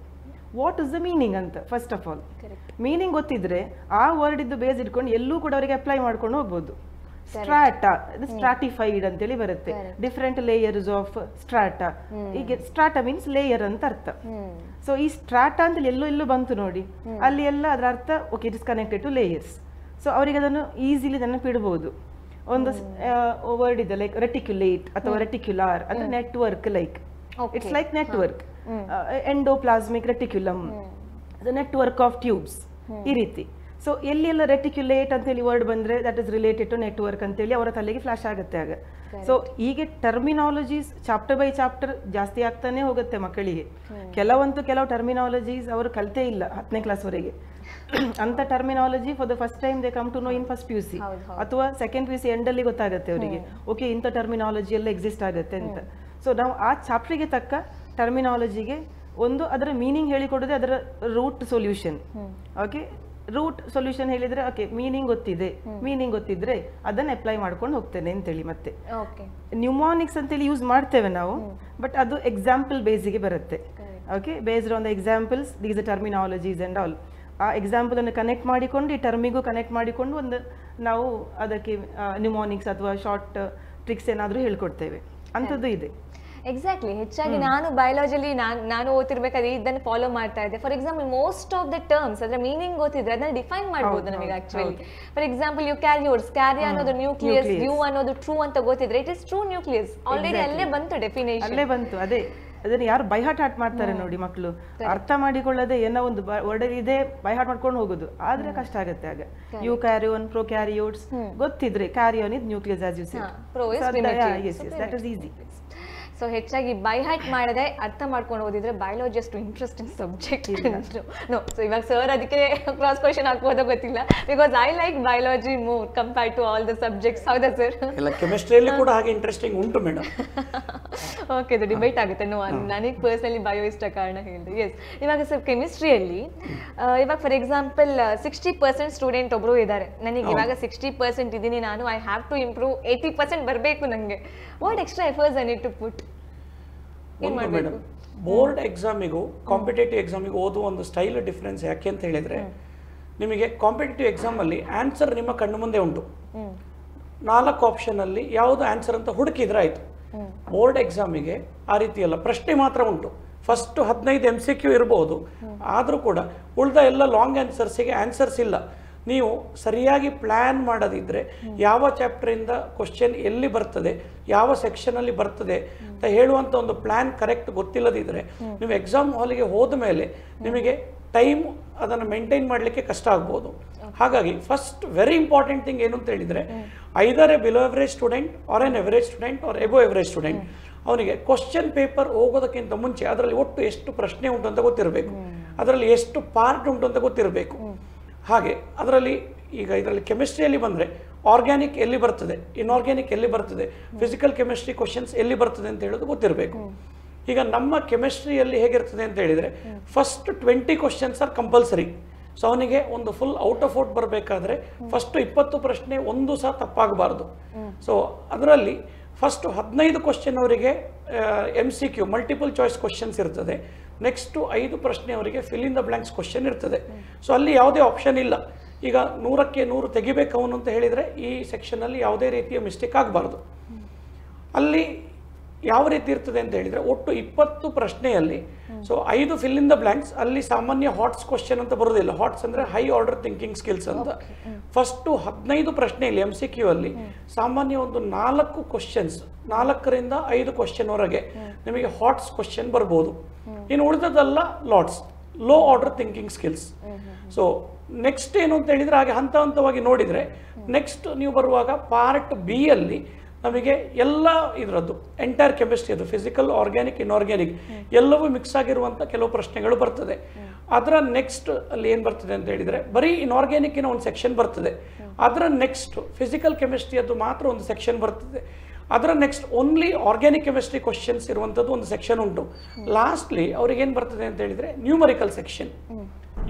Speaker 3: ವಾಟ್ ಇಸ್ ದ ಮೀನಿಂಗ್ ಅಂತ ಫಸ್ಟ್ ಆಫ್ ಆಲ್ ಮೀನಿಂಗ್ ಗೊತ್ತಿದ್ರೆ ಆ ವರ್ಡ್ ಇದ್ದು ಬೇಸ್ ಇಟ್ಕೊಂಡು ಎಲ್ಲೂ ಕೂಡ ಅವರಿಗೆ ಅಪ್ಲೈ ಮಾಡ್ಕೊಂಡು ಹೋಗ್ಬೋದು. ಸ್ಟ್ರಾಟಾ, ಸ್ಟ್ರಾಟಿಫೈಡ್ ಅಂತೇಳಿ ಬರುತ್ತೆ, ಡಿಫ್ರೆಂಟ್ ಲೇಯರ್ಸ್ ಆಫ್ ಸ್ಟ್ರಾಟಾ. ಈಗ ಸ್ಟ್ರಾಟಾ ಮೀನ್ಸ್ ಲೇಯರ್ ಅಂತ ಅರ್ಥ. ಸೊ ಈ ಸ್ಟ್ರಾಟಾ ಅಂತ ಎಲ್ಲೂ ಬಂತು ನೋಡಿ, ಅಲ್ಲಿ ಎಲ್ಲ ಅದರ ಅರ್ಥ okay it is connected to layers. So ಅವರಿಗೆ ಅದನ್ನು ಈಸಿಲಿ ನೆನಪಿಡಬಹುದು. ಒಂದು ವರ್ಡ್ ಇದೆ ಲೈಕ್ ರೆಟಿಕ್ಯುಲೇಟ್ ಅಥವಾ ರೆಟಿಕ್ಯುಲಾರ್ ಅಂದ್ರೆ network, like it's like network, endoplasmic reticulum, network of tubes, ಈ ರೀತಿ. ಸೊ ಎಲ್ಲೆಲ್ಲ ರೆಟಿಕ್ಯುಲೇಟ್ ಅಂತ ಹೇಳಿ ವರ್ಡ್ ಬಂದ್ರೆ that is related to network ಅಂತೇಳಿ ಅವರ ತಲೆಗೆ ಫ್ಲಾಶ್ ಆಗುತ್ತೆ ಆಗ. ಸೊ ಹೀಗೆ ಟರ್ಮಿನಾಲಜೀಸ್ ಚಾಪ್ಟರ್ ಬೈ ಚಾಪ್ಟರ್ ಜಾಸ್ತಿ ಆಗ್ತಾನೆ ಹೋಗುತ್ತೆ ಮಕ್ಕಳಿಗೆ. ಕೆಲವು ಟರ್ಮಿನಾಲಜೀಸ್ ಅವರು ಕಲ್ತೇ ಇಲ್ಲ 10ನೇ ಕ್ಲಾಸ್ ವರೆಗೆ. ಅಂತ terminology for the first time they come to know in first PUC ಅಥವಾ ಸೆಕೆಂಡ್ PUC ಎಂಡ್ ಅಲ್ಲಿ ಗೊತ್ತಾಗುತ್ತೆ ಅವರಿಗೆ, ಓಕೆ ಇಂಥ ಟರ್ಮಿನಾಲಜಿ ಎಲ್ಲ ಎಕ್ಸಿಸ್ಟ್ ಆಗುತ್ತೆ ಅಂತ. ಸೊ ನಾವು ಆ ಚಾಪ್ಟರ್ಗೆ ತಕ್ಕ ಟರ್ಮಿನಾಲಜಿಗೆ ಒಂದು ಅದರ ಮೀನಿಂಗ್ ಹೇಳಿಕೊಡೋದೇ ಅದರ root solution. Okay, root solution ಹೇಳಿದ್ರೆ ಓಕೆ ಮೀನಿಂಗ್ ಗೊತ್ತಿದ್ರೆ ಅದನ್ನ ಅಪ್ಲೈ ಮಾಡ್ಕೊಂಡು ಹೋಗ್ತೇನೆ ಅಂತೇಳಿ. ಮತ್ತೆ ನ್ಯೂಮಾನಿಕ್ಸ್ ಅಂತೇಳಿ ಯೂಸ್ ಮಾಡ್ತೇವೆ ನಾವು, ಬಟ್ ಅದು ಎಕ್ಸಾಂಪಲ್ ಬೇಸಿಗೆ ಬರುತ್ತೆ. Okay, based on the examples these terminologies and all. ಆ ಎಕ್ಸಾಂಪಲ್ ಅನ್ನು ಕನೆಕ್ಟ್ ಮಾಡಿಕೊಂಡು ಈ ಟರ್ಮಿಗೂ ಕನೆಕ್ಟ್ ಮಾಡಿಕೊಂಡು ಒಂದು ನಾವು ಅದಕ್ಕೆ ನ್ಯೂಮಾನಿಕ್ಸ್ ಅಥವಾ ಶಾರ್ಟ್ ಟ್ರಿಕ್ಸ್ ಏನಾದರೂ ಹೇಳ್ಕೊಡ್ತೇವೆ, ಅಂಥದ್ದು ಇದೆ.
Speaker 1: ಎಕ್ಸಾಕ್ಟ್ಲಿ. ಹೆಚ್ಚಾಗಿ ನಾನು ಬಯಾಲಜಿಲಿ ನಾನು ಓದ್ತಿರ್ಬೇಕಾದ್ರೆ ಇದನ್ನು ಫಾಲೋ ಮಾಡ್ತಾ ಇದ್ದೆ. For example most of the terms ಅದರ ಮೀನಿಂಗ್ ಗೊತ್ತಿದ್ರೆ ಅದನ್ನ ಡಿಫೈನ್ ಮಾಡಬಹುದು ನಮಗೆ ಆಕ್ಚುಲಿ. ಫಾರ್ ಎಕ್ಸಾಂಪಲ್ ಯುಕ್ಯಾರಿಯೋಟ್ಸ್, ಕ್ಯಾರಿಯ ಅನ್ನೋದು ನ್ಯೂಕ್ಲಿಯಸ್, ಯು ಅನ್ನೋದು ಟ್ರೂ ಅಂತ ಗೊತ್ತಿದ್ರೆ it is true nucleus. Already ಅಲ್ಲೇ ಬಂತು ಡೆಫಿನೇಷನ್,
Speaker 3: ಅಲ್ಲೇ ಬಂತು. ಅದೇ ಅದನ್ನ ಯಾರು ಬೈ ಹಾರ್ಟ್ ಮಾಡ್ತಾರೆ ನೋಡಿ ಮಕ್ಕಳು, ಅರ್ಥ ಮಾಡಿಕೊಳ್ಳದೆ ಏನೋ ಒಂದು ವರ್ಡ್ ಇದೆ ಬೈ ಹಾರ್ಟ್ ಮಾಡ್ಕೊಂಡು ಹೋಗುದು, ಆದ್ರೆ ಕಷ್ಟ ಆಗುತ್ತೆ ಆಗ. ಯು ಕ್ಯಾರಿಯೋನ್, ಪ್ರೊ ಕ್ಯಾರಿಯೋಟ್ಸ್ ಗೊತ್ತಿದ್ರೆ karyon is nucleus as you said, that is easy.
Speaker 1: So ಹೆಚ್ಚಾಗಿ ಬೈ ಹ್ಯಾಟ್ ಮಾಡದೆ ಅರ್ಥ ಮಾಡ್ಕೊಂಡು ಓದಿದ್ರೆ ಬಯಾಲಜಿ ಅಷ್ಟು ಇಂಟ್ರೆಸ್ಟಿಂಗ್ ಸಬ್ಜೆಕ್ಟ್ ನೋ. ಸೊ ಇವಾಗ ಸರ್ ಅದಕ್ಕೆ ಕ್ರಾಸ್ ಕ್ವೆಶ್ಚನ್ ಹಾಕೋದೋ ಗೊತ್ತಿಲ್ಲ, because I like biology more compared to all the subjects. ಹೌದಾ ಸರ್?
Speaker 2: ಇಲ್ಲ, ಕೆಮಿಸ್ಟ್ರಿಯಲ್ಲಿ ಕೂಡ ಹಾಗೆ ಇಂಟ್ರೆಸ್ಟಿಂಗ್ ಉಂಟು ಮೇಡಮ್.
Speaker 1: ಓಕೆ, ಅದು ಡಿಬೇಟ್ ಆಗುತ್ತೆ. ನೋ, ನನಗೆ ಪರ್ಸನಲಿ ಬಯೋ ಇಷ್ಟ ಕಾರಣ ಹೇಳಿದೆ. ಎಸ್, ಇವಾಗ ಸರ್ ಕೆಮಿಸ್ಟ್ರಿಯಲ್ಲಿ ಇವಾಗ ಫಾರ್ ಎಕ್ಸಾಂಪಲ್ 60% ಸ್ಟೂಡೆಂಟ್ ಒಬ್ರು ಇದ್ದಾರೆ, ನನಗೆ ಇವಾಗ 60% ಇದ್ದೀನಿ ನಾನು, ಐ ಹ್ಯಾವ್ ಟು ಇಂಪ್ರೂವ್ 80% ಬರಬೇಕು ನನಗೆ. What extra efforts I need to put?
Speaker 2: Madam, board ಎಕ್ಸಾಮಿಗೂ ಕಾಂಪಿಟೇಟಿವ್ ಎಕ್ಸಾಮಿಗೂ ಓದುವ ಒಂದು ಸ್ಟೈಲ್ ಡಿಫ್ರೆನ್ಸ್ ಯಾಕೆ ಅಂತ ಹೇಳಿದ್ರೆ, ನಿಮಗೆ ಕಾಂಪಿಟೇಟಿವ್ ಎಕ್ಸಾಮಲ್ಲಿ ಆನ್ಸರ್ ನಿಮ್ಮ ಕಣ್ಣು ಮುಂದೆ ಉಂಟು, 4 ಆಪ್ಷನಲ್ಲಿ ಯಾವುದು ಆನ್ಸರ್ ಅಂತ ಹುಡುಕಿದ್ರೆ ಆಯಿತು. ಬೋರ್ಡ್ ಎಕ್ಸಾಮಿಗೆ ಆ ರೀತಿ ಅಲ್ಲ, ಪ್ರಶ್ನೆ ಮಾತ್ರ ಉಂಟು. ಫಸ್ಟ್ 15 MCQ ಇರಬಹುದು, ಆದರೂ ಕೂಡ ಉಳಿದ ಎಲ್ಲ ಲಾಂಗ್ ಆನ್ಸರ್ಸಿಗೆ ಆನ್ಸರ್ಸ್ ಇಲ್ಲ. ನೀವು ಸರಿಯಾಗಿ ಪ್ಲ್ಯಾನ್ ಮಾಡೋದಿದ್ರೆ ಯಾವ ಚಾಪ್ಟರಿಂದ ಕ್ವಶನ್ ಎಲ್ಲಿ ಬರ್ತದೆ, ಯಾವ ಸೆಕ್ಷನಲ್ಲಿ ಬರ್ತದೆ ಅಂತ ಹೇಳುವಂಥ ಒಂದು ಪ್ಲ್ಯಾನ್ ಕರೆಕ್ಟ್ ಗೊತ್ತಿಲ್ಲದಿದ್ದರೆ ನೀವು ಎಕ್ಸಾಮ್ ಹಾಲಿಗೆ ಹೋದ ಮೇಲೆ ನಿಮಗೆ ಟೈಮ್ ಅದನ್ನು ಮೇಂಟೈನ್ ಮಾಡಲಿಕ್ಕೆ ಕಷ್ಟ ಆಗ್ಬೋದು. ಹಾಗಾಗಿ ಫಸ್ಟ್ ವೆರಿ ಇಂಪಾರ್ಟೆಂಟ್ ಥಿಂಗ್ ಏನು ಅಂತ ಹೇಳಿದರೆ, either a below average student or an average student or above average student, ಅವನಿಗೆ ಕ್ವಶನ್ ಪೇಪರ್ ಹೋಗೋದಕ್ಕಿಂತ ಮುಂಚೆ ಅದರಲ್ಲಿ ಒಟ್ಟು ಎಷ್ಟು ಪ್ರಶ್ನೆ ಉಂಟು ಅಂತ ಗೊತ್ತಿರಬೇಕು, ಅದರಲ್ಲಿ ಎಷ್ಟು ಪಾರ್ಟ್ ಉಂಟು ಅಂತ ಗೊತ್ತಿರಬೇಕು. ಹಾಗೆ ಅದರಲ್ಲಿ ಈಗ ಇದರಲ್ಲಿ ಕೆಮಿಸ್ಟ್ರಿಯಲ್ಲಿ ಬಂದರೆ ಆರ್ಗ್ಯಾನಿಕ್ ಎಲ್ಲಿ ಬರ್ತದೆ, ಇನ್ಆರ್ಗ್ಯಾನಿಕ್ ಎಲ್ಲಿ ಬರ್ತದೆ, ಫಿಸಿಕಲ್ ಕೆಮಿಸ್ಟ್ರಿ ಕ್ವಶನ್ಸ್ ಎಲ್ಲಿ ಬರ್ತದೆ ಅಂತ ಹೇಳೋದು ಗೊತ್ತಿರಬೇಕು. ಈಗ ನಮ್ಮ ಕೆಮಿಸ್ಟ್ರಿಯಲ್ಲಿ ಹೇಗಿರ್ತದೆ ಅಂತ ಹೇಳಿದರೆ, first 20 questions are compulsory. So ಅವನಿಗೆ ಒಂದು ಫುಲ್ ಔಟ್ ಆಫ್ ಔಟ್ ಬರಬೇಕಾದ್ರೆ ಫಸ್ಟ್ 20 ಪ್ರಶ್ನೆ ಒಂದು ಸಹ ತಪ್ಪಾಗಬಾರ್ದು. ಸೊ ಅದರಲ್ಲಿ ಫಸ್ಟ್ 15 ಕ್ವಶನ್ ಅವರಿಗೆ MCQ ಮಲ್ಟಿಪಲ್ ಚಾಯ್ಸ್ ಕ್ವಶನ್ಸ್ ಇರ್ತದೆ, ನೆಕ್ಸ್ಟ್ 5 ಪ್ರಶ್ನೆ ಅವರಿಗೆ fill in the blanks question ಇರ್ತದೆ. ಸೊ ಅಲ್ಲಿ ಯಾವುದೇ ಆಪ್ಷನ್ ಇಲ್ಲ. ಈಗ 100ಕ್ಕೆ 100 ತೆಗಿಬೇಕು ಅವನು ಅಂತ ಹೇಳಿದರೆ ಈ ಸೆಕ್ಷನಲ್ಲಿ ಯಾವುದೇ ರೀತಿಯ ಮಿಸ್ಟೇಕ್ ಆಗಬಾರ್ದು. ಅಲ್ಲಿ ಯಾವ ರೀತಿ ಇರ್ತದೆ ಅಂತ ಹೇಳಿದರೆ, ಒಟ್ಟು 20 ಪ್ರಶ್ನೆಯಲ್ಲಿ so 5 fill in the blanks, ಅಲ್ಲಿ ಸಾಮಾನ್ಯ ಹಾಟ್ಸ್ ಕ್ವಶನ್ ಅಂತ ಬರೋದಿಲ್ಲ. ಹಾಟ್ಸ್ ಅಂದರೆ ಹೈ ಆರ್ಡರ್ ಥಿಂಕಿಂಗ್ ಸ್ಕಿಲ್ಸ್ ಅಂತ. ಫಸ್ಟು 15 ಪ್ರಶ್ನೆಯಲ್ಲಿ MCQ ಅಲ್ಲಿ ಸಾಮಾನ್ಯ ಒಂದು 4 ಕ್ವಶನ್ಸ್, 4ರಿಂದ 5 ಕ್ವಶನ್ವರೆಗೆ ನಿಮಗೆ ಹಾಟ್ಸ್ ಕ್ವಶನ್ ಬರ್ಬೋದು. ಇನ್ನು ಉಳಿದದಲ್ಲ LOTS, low order thinking skills. So next ಏನು ಅಂತ ಹೇಳಿದರೆ, ಹಾಗೆ ಹಂತ ಹಂತವಾಗಿ ನೋಡಿದರೆ ನೆಕ್ಸ್ಟ್ ನೀವು ಬರುವಾಗ ಪಾರ್ಟ್ B ಅಲ್ಲಿ ನಮಗೆ ಎಲ್ಲ ಇದರದ್ದು ಎಂಟೈರ್ ಕೆಮಿಸ್ಟ್ರಿ, ಅದು ಫಿಸಿಕಲ್, ಆರ್ಗ್ಯಾನಿಕ್, ಇನ್ಆರ್ಗ್ಯಾನಿಕ್ ಎಲ್ಲವೂ ಮಿಕ್ಸ್ ಆಗಿರುವಂಥ ಕೆಲವು ಪ್ರಶ್ನೆಗಳು ಬರ್ತದೆ. ಅದರ ನೆಕ್ಸ್ಟ್ ಅಲ್ಲಿ ಏನು ಬರ್ತದೆ ಅಂತ ಹೇಳಿದರೆ, ಬರೀ ಇನ್ಆರ್ಗ್ಯಾನಿಕ್ಕಿನ ಒಂದು ಸೆಕ್ಷನ್ ಬರ್ತದೆ. ಅದರ ನೆಕ್ಸ್ಟ್ ಫಿಸಿಕಲ್ ಕೆಮಿಸ್ಟ್ರಿ ಅದು ಮಾತ್ರ ಒಂದು ಸೆಕ್ಷನ್ ಬರ್ತದೆ. ಅದರ next only organic chemistry questions ಇರುವಂಥದ್ದು ಒಂದು ಸೆಕ್ಷನ್ ಉಂಟು. ಲಾಸ್ಟ್ಲಿ ಅವ್ರಿಗೇನು ಬರ್ತದೆ ಅಂತ ಹೇಳಿದರೆ ನ್ಯೂಮರಿಕಲ್ ಸೆಕ್ಷನ್.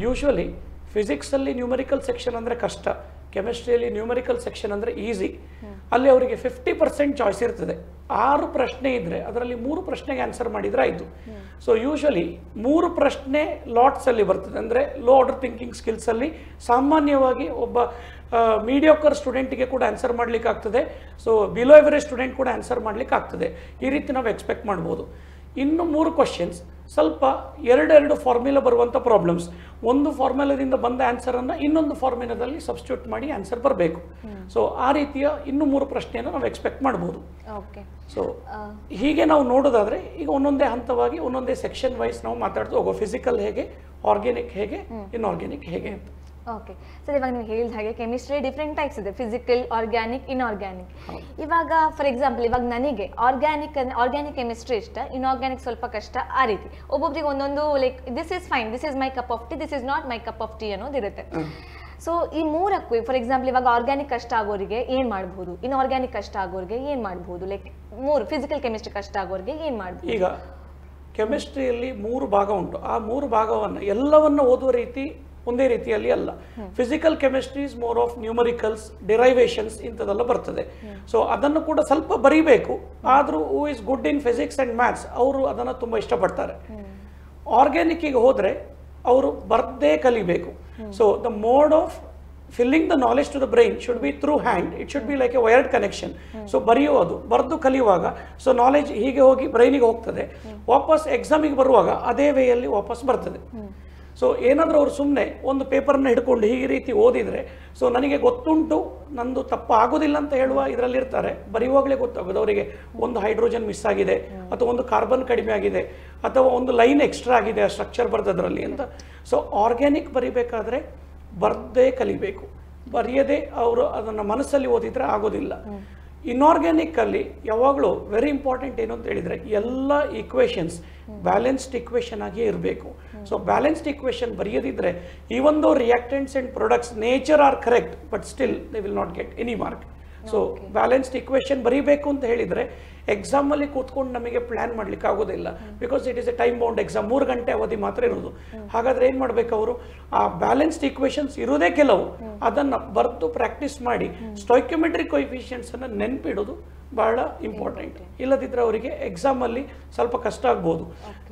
Speaker 2: ಯೂಶ್ವಲಿ ಫಿಸಿಕ್ಸಲ್ಲಿ ನ್ಯೂಮರಿಕಲ್ ಸೆಕ್ಷನ್ ಅಂದರೆ ಕಷ್ಟ, ಕೆಮಿಸ್ಟ್ರಿಯಲ್ಲಿ ನ್ಯೂಮರಿಕಲ್ ಸೆಕ್ಷನ್ ಅಂದರೆ ಈಸಿ. ಅಲ್ಲಿ ಅವರಿಗೆ 50% ಚಾಯ್ಸ್ ಇರ್ತದೆ. 6 ಪ್ರಶ್ನೆ ಇದ್ದರೆ ಅದರಲ್ಲಿ 3 ಪ್ರಶ್ನೆಗೆ ಆನ್ಸರ್ ಮಾಡಿದರೆ ಆಯಿತು. ಸೊ ಯೂಶ್ವಲಿ 3 ಪ್ರಶ್ನೆ ಲಾಟ್ಸಲ್ಲಿ ಬರ್ತದೆ. ಅಂದರೆ ಲೋ ಆರ್ಡರ್ ಥಿಂಕಿಂಗ್ ಸ್ಕಿಲ್ಸಲ್ಲಿ ಸಾಮಾನ್ಯವಾಗಿ ಒಬ್ಬ ಮೀಡಿಯೋಕರ್ ಸ್ಟೂಡೆಂಟಿಗೆ ಕೂಡ ಆನ್ಸರ್ ಮಾಡಲಿಕ್ಕೆ ಆಗ್ತದೆ. ಸೊ ಬಿಲೋ ಎವರೇಜ್ ಸ್ಟೂಡೆಂಟ್ ಕೂಡ ಆನ್ಸರ್ ಮಾಡಲಿಕ್ಕೆ ಆಗ್ತದೆ. ಈ ರೀತಿ ನಾವು ಎಕ್ಸ್ಪೆಕ್ಟ್ ಮಾಡ್ಬೋದು. ಇನ್ನು 3 ಕ್ವಶನ್ಸ್ ಸ್ವಲ್ಪ ಎರಡು ಫಾರ್ಮುಲಾ ಬರುವಂಥ ಪ್ರಾಬ್ಲಮ್ಸ್. ಒಂದು ಫಾರ್ಮುಲಾದಿಂದ ಬಂದ ಆನ್ಸರನ್ನು ಇನ್ನೊಂದು ಫಾರ್ಮುಲಾದಲ್ಲಿ ಸಬ್ಸ್ಟಿಟ್ಯೂಟ್ ಮಾಡಿ ಆನ್ಸರ್ ಬರಬೇಕು. ಸೊ ಆ ರೀತಿಯ ಇನ್ನು 3 ಪ್ರಶ್ನೆಯನ್ನು ನಾವು ಎಕ್ಸ್ಪೆಕ್ಟ್ ಮಾಡ್ಬೋದು. ಸೊ ಹೀಗೆ ನಾವು ನೋಡೋದಾದರೆ ಈಗ ಒಂದೊಂದೇ ಹಂತವಾಗಿ ಒಂದೊಂದೇ ಸೆಕ್ಷನ್ ವೈಸ್ ನಾವು ಮಾತಾಡ್ತಾ ಹೋಗೋ, ಫಿಸಿಕಲ್ ಹೇಗೆ, ಆರ್ಗ್ಯಾನಿಕ್ ಹೇಗೆ, ಇನ್ಆರ್ಗ್ಯಾನಿಕ್ ಹೇಗೆ ಅಂತ.
Speaker 1: ಓಕೆ ಸರ್, ಇವಾಗ ನೀವು ಹೇಳಿದ ಹಾಗೆ ಕೆಮಿಸ್ಟ್ರಿ ಡಿಫ್ರೆಂಟ್ ಟೈಪ್ಸ್ ಇದೆ, ಫಿಸಿಕಲ್, ಆರ್ಗ್ಯಾನಿಕ್, ಇನ್ಆರ್ಗ್ಯಾನಿಕ್. ಇವಾಗ ಫಾರ್ ಎಕ್ಸಾಂಪಲ್ ಇವಾಗ ನನಗೆ ಆರ್ಗ್ಯಾನಿಕ್ ಕೆಮಿಸ್ಟ್ರಿ ಇಷ್ಟ, ಇನ್ಆರ್ಗ್ಯಾನಿಕ್ ಸ್ವಲ್ಪ ಕಷ್ಟ, ಆ ರೀತಿ ಒಬ್ಬೊಬ್ರಿಗೆ ಒಂದೊಂದು like this is fine, this is my cup of tea, this is not my cup of tea ಅನ್ನೋದಿರುತ್ತೆ. ಸೊ ಈ 3ಕ್ಕೂ ಫಾರ್ ಎಕ್ಸಾಂಪಲ್ ಇವಾಗ ಆರ್ಗ್ಯಾನಿಕ್ ಕಷ್ಟ ಆಗೋರಿಗೆ ಏನು ಮಾಡ್ಬೋದು, ಇನ್ಆರ್ಗ್ಯಾನಿಕ್ ಕಷ್ಟ ಆಗೋರಿಗೆ ಏನು ಮಾಡ್ಬೋದು, ಲೈಕ್ 3 ಫಿಸಿಕಲ್ ಕೆಮಿಸ್ಟ್ರಿ ಕಷ್ಟ ಆಗೋರಿಗೆ ಏನು ಮಾಡ್ಬೋದು?
Speaker 2: ಈಗ ಕೆಮಿಸ್ಟ್ರಿಯಲ್ಲಿ 3 ಭಾಗ ಉಂಟು. ಆ 3 ಭಾಗವನ್ನು ಎಲ್ಲವನ್ನು ಓದುವ ರೀತಿ ಒಂದೇ ರೀತಿಯಲ್ಲಿ ಅಲ್ಲ. Physical chemistry is more of numericals, derivations ಇಂಥದ್ದೆಲ್ಲ ಬರ್ತದೆ. ಸೊ ಅದನ್ನು ಕೂಡ ಸ್ವಲ್ಪ ಬರೀಬೇಕು. ಆದರೂ who is good in physics and maths ಅವರು ಅದನ್ನು ತುಂಬ ಇಷ್ಟಪಡ್ತಾರೆ. ಆರ್ಗ್ಯಾನಿಕ್ಕಿಗೆ ಹೋದರೆ ಅವರು ಬರ್ದೇ ಕಲಿಬೇಕು. So the mode of filling the knowledge to the brain should be through hand. It should be like a wired connection. So ಬರೆಯೋದು, ಬರೆದು ಕಲಿಯುವಾಗ ಸೊ ನಾಲೆಜ್ ಹೀಗೆ ಹೋಗಿ ಬ್ರೈನಿಗೆ ಹೋಗ್ತದೆ, ವಾಪಸ್ ಎಕ್ಸಾಮಿಗೆ ಬರುವಾಗ ಅದೇ ವೇಯಲ್ಲಿ ವಾಪಸ್ ಬರ್ತದೆ. ಸೊ ಏನಾದರೂ ಅವರು ಸುಮ್ಮನೆ ಒಂದು ಪೇಪರ್ನ ಹಿಡ್ಕೊಂಡು ಈ ರೀತಿ ಓದಿದರೆ ಸೊ ನನಗೆ ಗೊತ್ತುಂಟು, ನಂದು ತಪ್ಪು ಆಗೋದಿಲ್ಲ ಅಂತ ಹೇಳುವ ಇದರಲ್ಲಿ ಇರ್ತಾರೆ. ಬರೆಯುವಾಗಲೇ ಗೊತ್ತಾಗೋದು ಅವರಿಗೆ ಒಂದು ಹೈಡ್ರೋಜನ್ ಮಿಸ್ ಆಗಿದೆ, ಅಥವಾ ಒಂದು ಕಾರ್ಬನ್ ಕಡಿಮೆ ಆಗಿದೆ, ಅಥವಾ ಒಂದು ಲೈನ್ ಎಕ್ಸ್ಟ್ರಾ ಆಗಿದೆ ಆ ಸ್ಟ್ರಕ್ಚರ್ ಬರ್ತದ್ರಲ್ಲಿ ಅಂತ. ಸೊ ಆರ್ಗ್ಯಾನಿಕ್ ಬರಿಬೇಕಾದ್ರೆ ಬರ್ದೇ ಕಲಿಬೇಕು, ಬರೆಯದೆ ಅವರು ಅದನ್ನು ಮನಸ್ಸಲ್ಲಿ ಓದಿದರೆ ಆಗೋದಿಲ್ಲ. ಇನ್ಆರ್ಗ್ಯಾನಿಕಲ್ಲಿ ಯಾವಾಗಲೂ ವೆರಿ ಇಂಪಾರ್ಟೆಂಟ್ ಏನು ಅಂತ ಹೇಳಿದರೆ ಎಲ್ಲ ಈಕ್ವೇಷನ್ಸ್ ಬ್ಯಾಲೆನ್ಸ್ಡ್ ಈಕ್ವೇಷನ್ ಆಗಿಯೇ ಇರಬೇಕು. ಸೊ ಬ್ಯಾಲೆನ್ಸ್ಡ್ ಈಕ್ವೇಷನ್ ಬರೆಯದಿದ್ದರೆ even though reactants and products nature are correct but still they will not get any mark. So balanced equation ಬರೀಬೇಕು ಅಂತ ಹೇಳಿದರೆ ಎಕ್ಸಾಮಲ್ಲಿ ಕೂತ್ಕೊಂಡು ನಮಗೆ ಪ್ಲ್ಯಾನ್ ಮಾಡಲಿಕ್ಕೆ ಆಗೋದಿಲ್ಲ. Because it is a time bound exam, 3 ಗಂಟೆ ಅವಧಿ ಮಾತ್ರ ಇರೋದು. ಹಾಗಾದರೆ ಏನು ಮಾಡಬೇಕು ಅವರು, ಆ ಬ್ಯಾಲೆನ್ಸ್ಡ್ ಈಕ್ವೇಷನ್ಸ್ ಇರೋದೇ ಕೆಲವು, ಅದನ್ನು ಬರೆದು ಪ್ರಾಕ್ಟೀಸ್ ಮಾಡಿ ಸ್ಟೋಯ್ಕಿಯೋಮೆಟ್ರಿಕ್ ಕೊಯಿಫಿಷಿಯಂಟ್ಸನ್ನು ನೆನಪಿಡೋದು ಬಹಳ ಇಂಪಾರ್ಟೆಂಟ್. ಇಲ್ಲದಿದ್ದರೆ ಅವರಿಗೆ ಎಕ್ಸಾಮಲ್ಲಿ ಸ್ವಲ್ಪ ಕಷ್ಟ ಆಗ್ಬೋದು.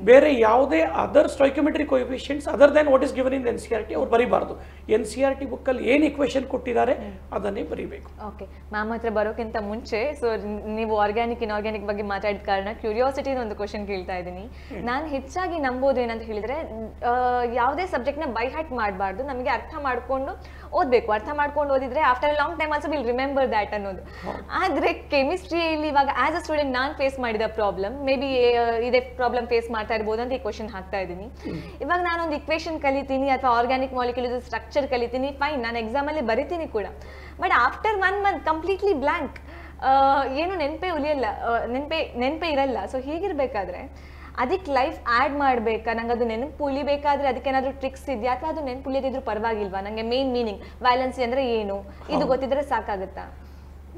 Speaker 2: ಬೇರೆ ಯಾವುದೇ other stoichiometric coefficients other then what is given in NCERT ಅವ್ರು ಬರೀಬಾರ್ದು. NCERT ಬುಕ್ಕಲ್ಲಿ ಏನು ಇಕ್ವೇಷನ್ ಕೊಟ್ಟಿದ್ದಾರೆ ಅದನ್ನೇ ಬರೀಬೇಕು.
Speaker 1: ಓಕೆ ಮ್ಯಾಮ್ ಹತ್ರ ಬರೋಕ್ಕಿಂತ ಮುಂಚೆ, ಸೊ ನೀವು ಆರ್ಗ್ಯಾನಿಕ್ ಇನ್ಆರ್ಗ್ಯಾನಿಕ್ ಬಗ್ಗೆ ಮಾತಾಡಿದ ಕಾರಣ ಕ್ಯೂರಿಯಾಸಿಟಿ ಒಂದು ಕ್ವಶನ್ ಕೇಳ್ತಾ ಇದ್ದೀನಿ. ನಾನು ಹೆಚ್ಚಾಗಿ ನಂಬೋದು ಏನಂತ ಹೇಳಿದ್ರೆ, ಯಾವುದೇ ಸಬ್ಜೆಕ್ಟ್ನ ಬೈ ಹಾರ್ಟ್ ಮಾಡಬಾರ್ದು, ನಮಗೆ ಅರ್ಥ ಮಾಡ್ಕೊಂಡು ಓದಬೇಕು. ಅರ್ಥ ಮಾಡ್ಕೊಂಡು ಓದಿದ್ರೆ after long time also will remember that ಅನ್ನೋದು. ಆದರೆ ಕೆಮಿಸ್ಟ್ರಿಯಲ್ಲಿ ಇವಾಗ ಆಸ್ ಅ ಸ್ಟೂಡೆಂಟ್ ನಾನು ಫೇಸ್ ಮಾಡಿದ ಪ್ರಾಬ್ಲಮ್, ಮೇ ಬಿ ಇದೇ ಪ್ರಾಬ್ಲಮ್ ಫೇಸ್ ಮಾಡ್ತಾ ಇರ್ಬೋದು ಅಂತ ಈ ಕ್ವಶನ್ ಹಾಕ್ತಾ ಇದ್ದೀನಿ. ಇವಾಗ ನಾನೊಂದು ಇಕ್ವೇಷನ್ ಕಲಿತೀನಿ ಅಥವಾ ಆರ್ಗ್ಯಾನಿಕ್ ಮಾಲಿಕ್ಯೂಲ್ ಸ್ಟ್ರಕ್ಚರ್ ಕಲಿತೀನಿ, ಫೈನ್, ನಾನು ಎಕ್ಸಾಮಲ್ಲಿ ಬರಿತೀನಿ ಕೂಡ. But after 1 month completely blank, ಏನು ನೆನಪೇ ಇರಲ್ಲ. ಸೊ ಹೀಗಿರ್ಬೇಕಾದ್ರೆ ಅದಕ್ಕೆ ಲೈಫ್ ಆ್ಯಡ್ ಮಾಡಬೇಕಾ, ನಂಗೆ ಅದು ನೆನಪು ಉಳಿಬೇಕಾದ್ರೆ ಅದಕ್ಕೆ ಏನಾದರೂ ಟ್ರಿಕ್ಸ್ ಇದೆಯಾ, ಅಥವಾ ಅದು ನೆನಪು ಉಳಿದಿದ್ರು ಪರವಾಗಿಲ್ವಾ? ನನಗೆ ಮೇನ್ ಮೀನಿಂಗ್ ವ್ಯಾಲೆನ್ಸಿ ಅಂದರೆ ಏನು ಇದು ಗೊತ್ತಿದ್ರೆ ಸಾಕಾಗುತ್ತಾ?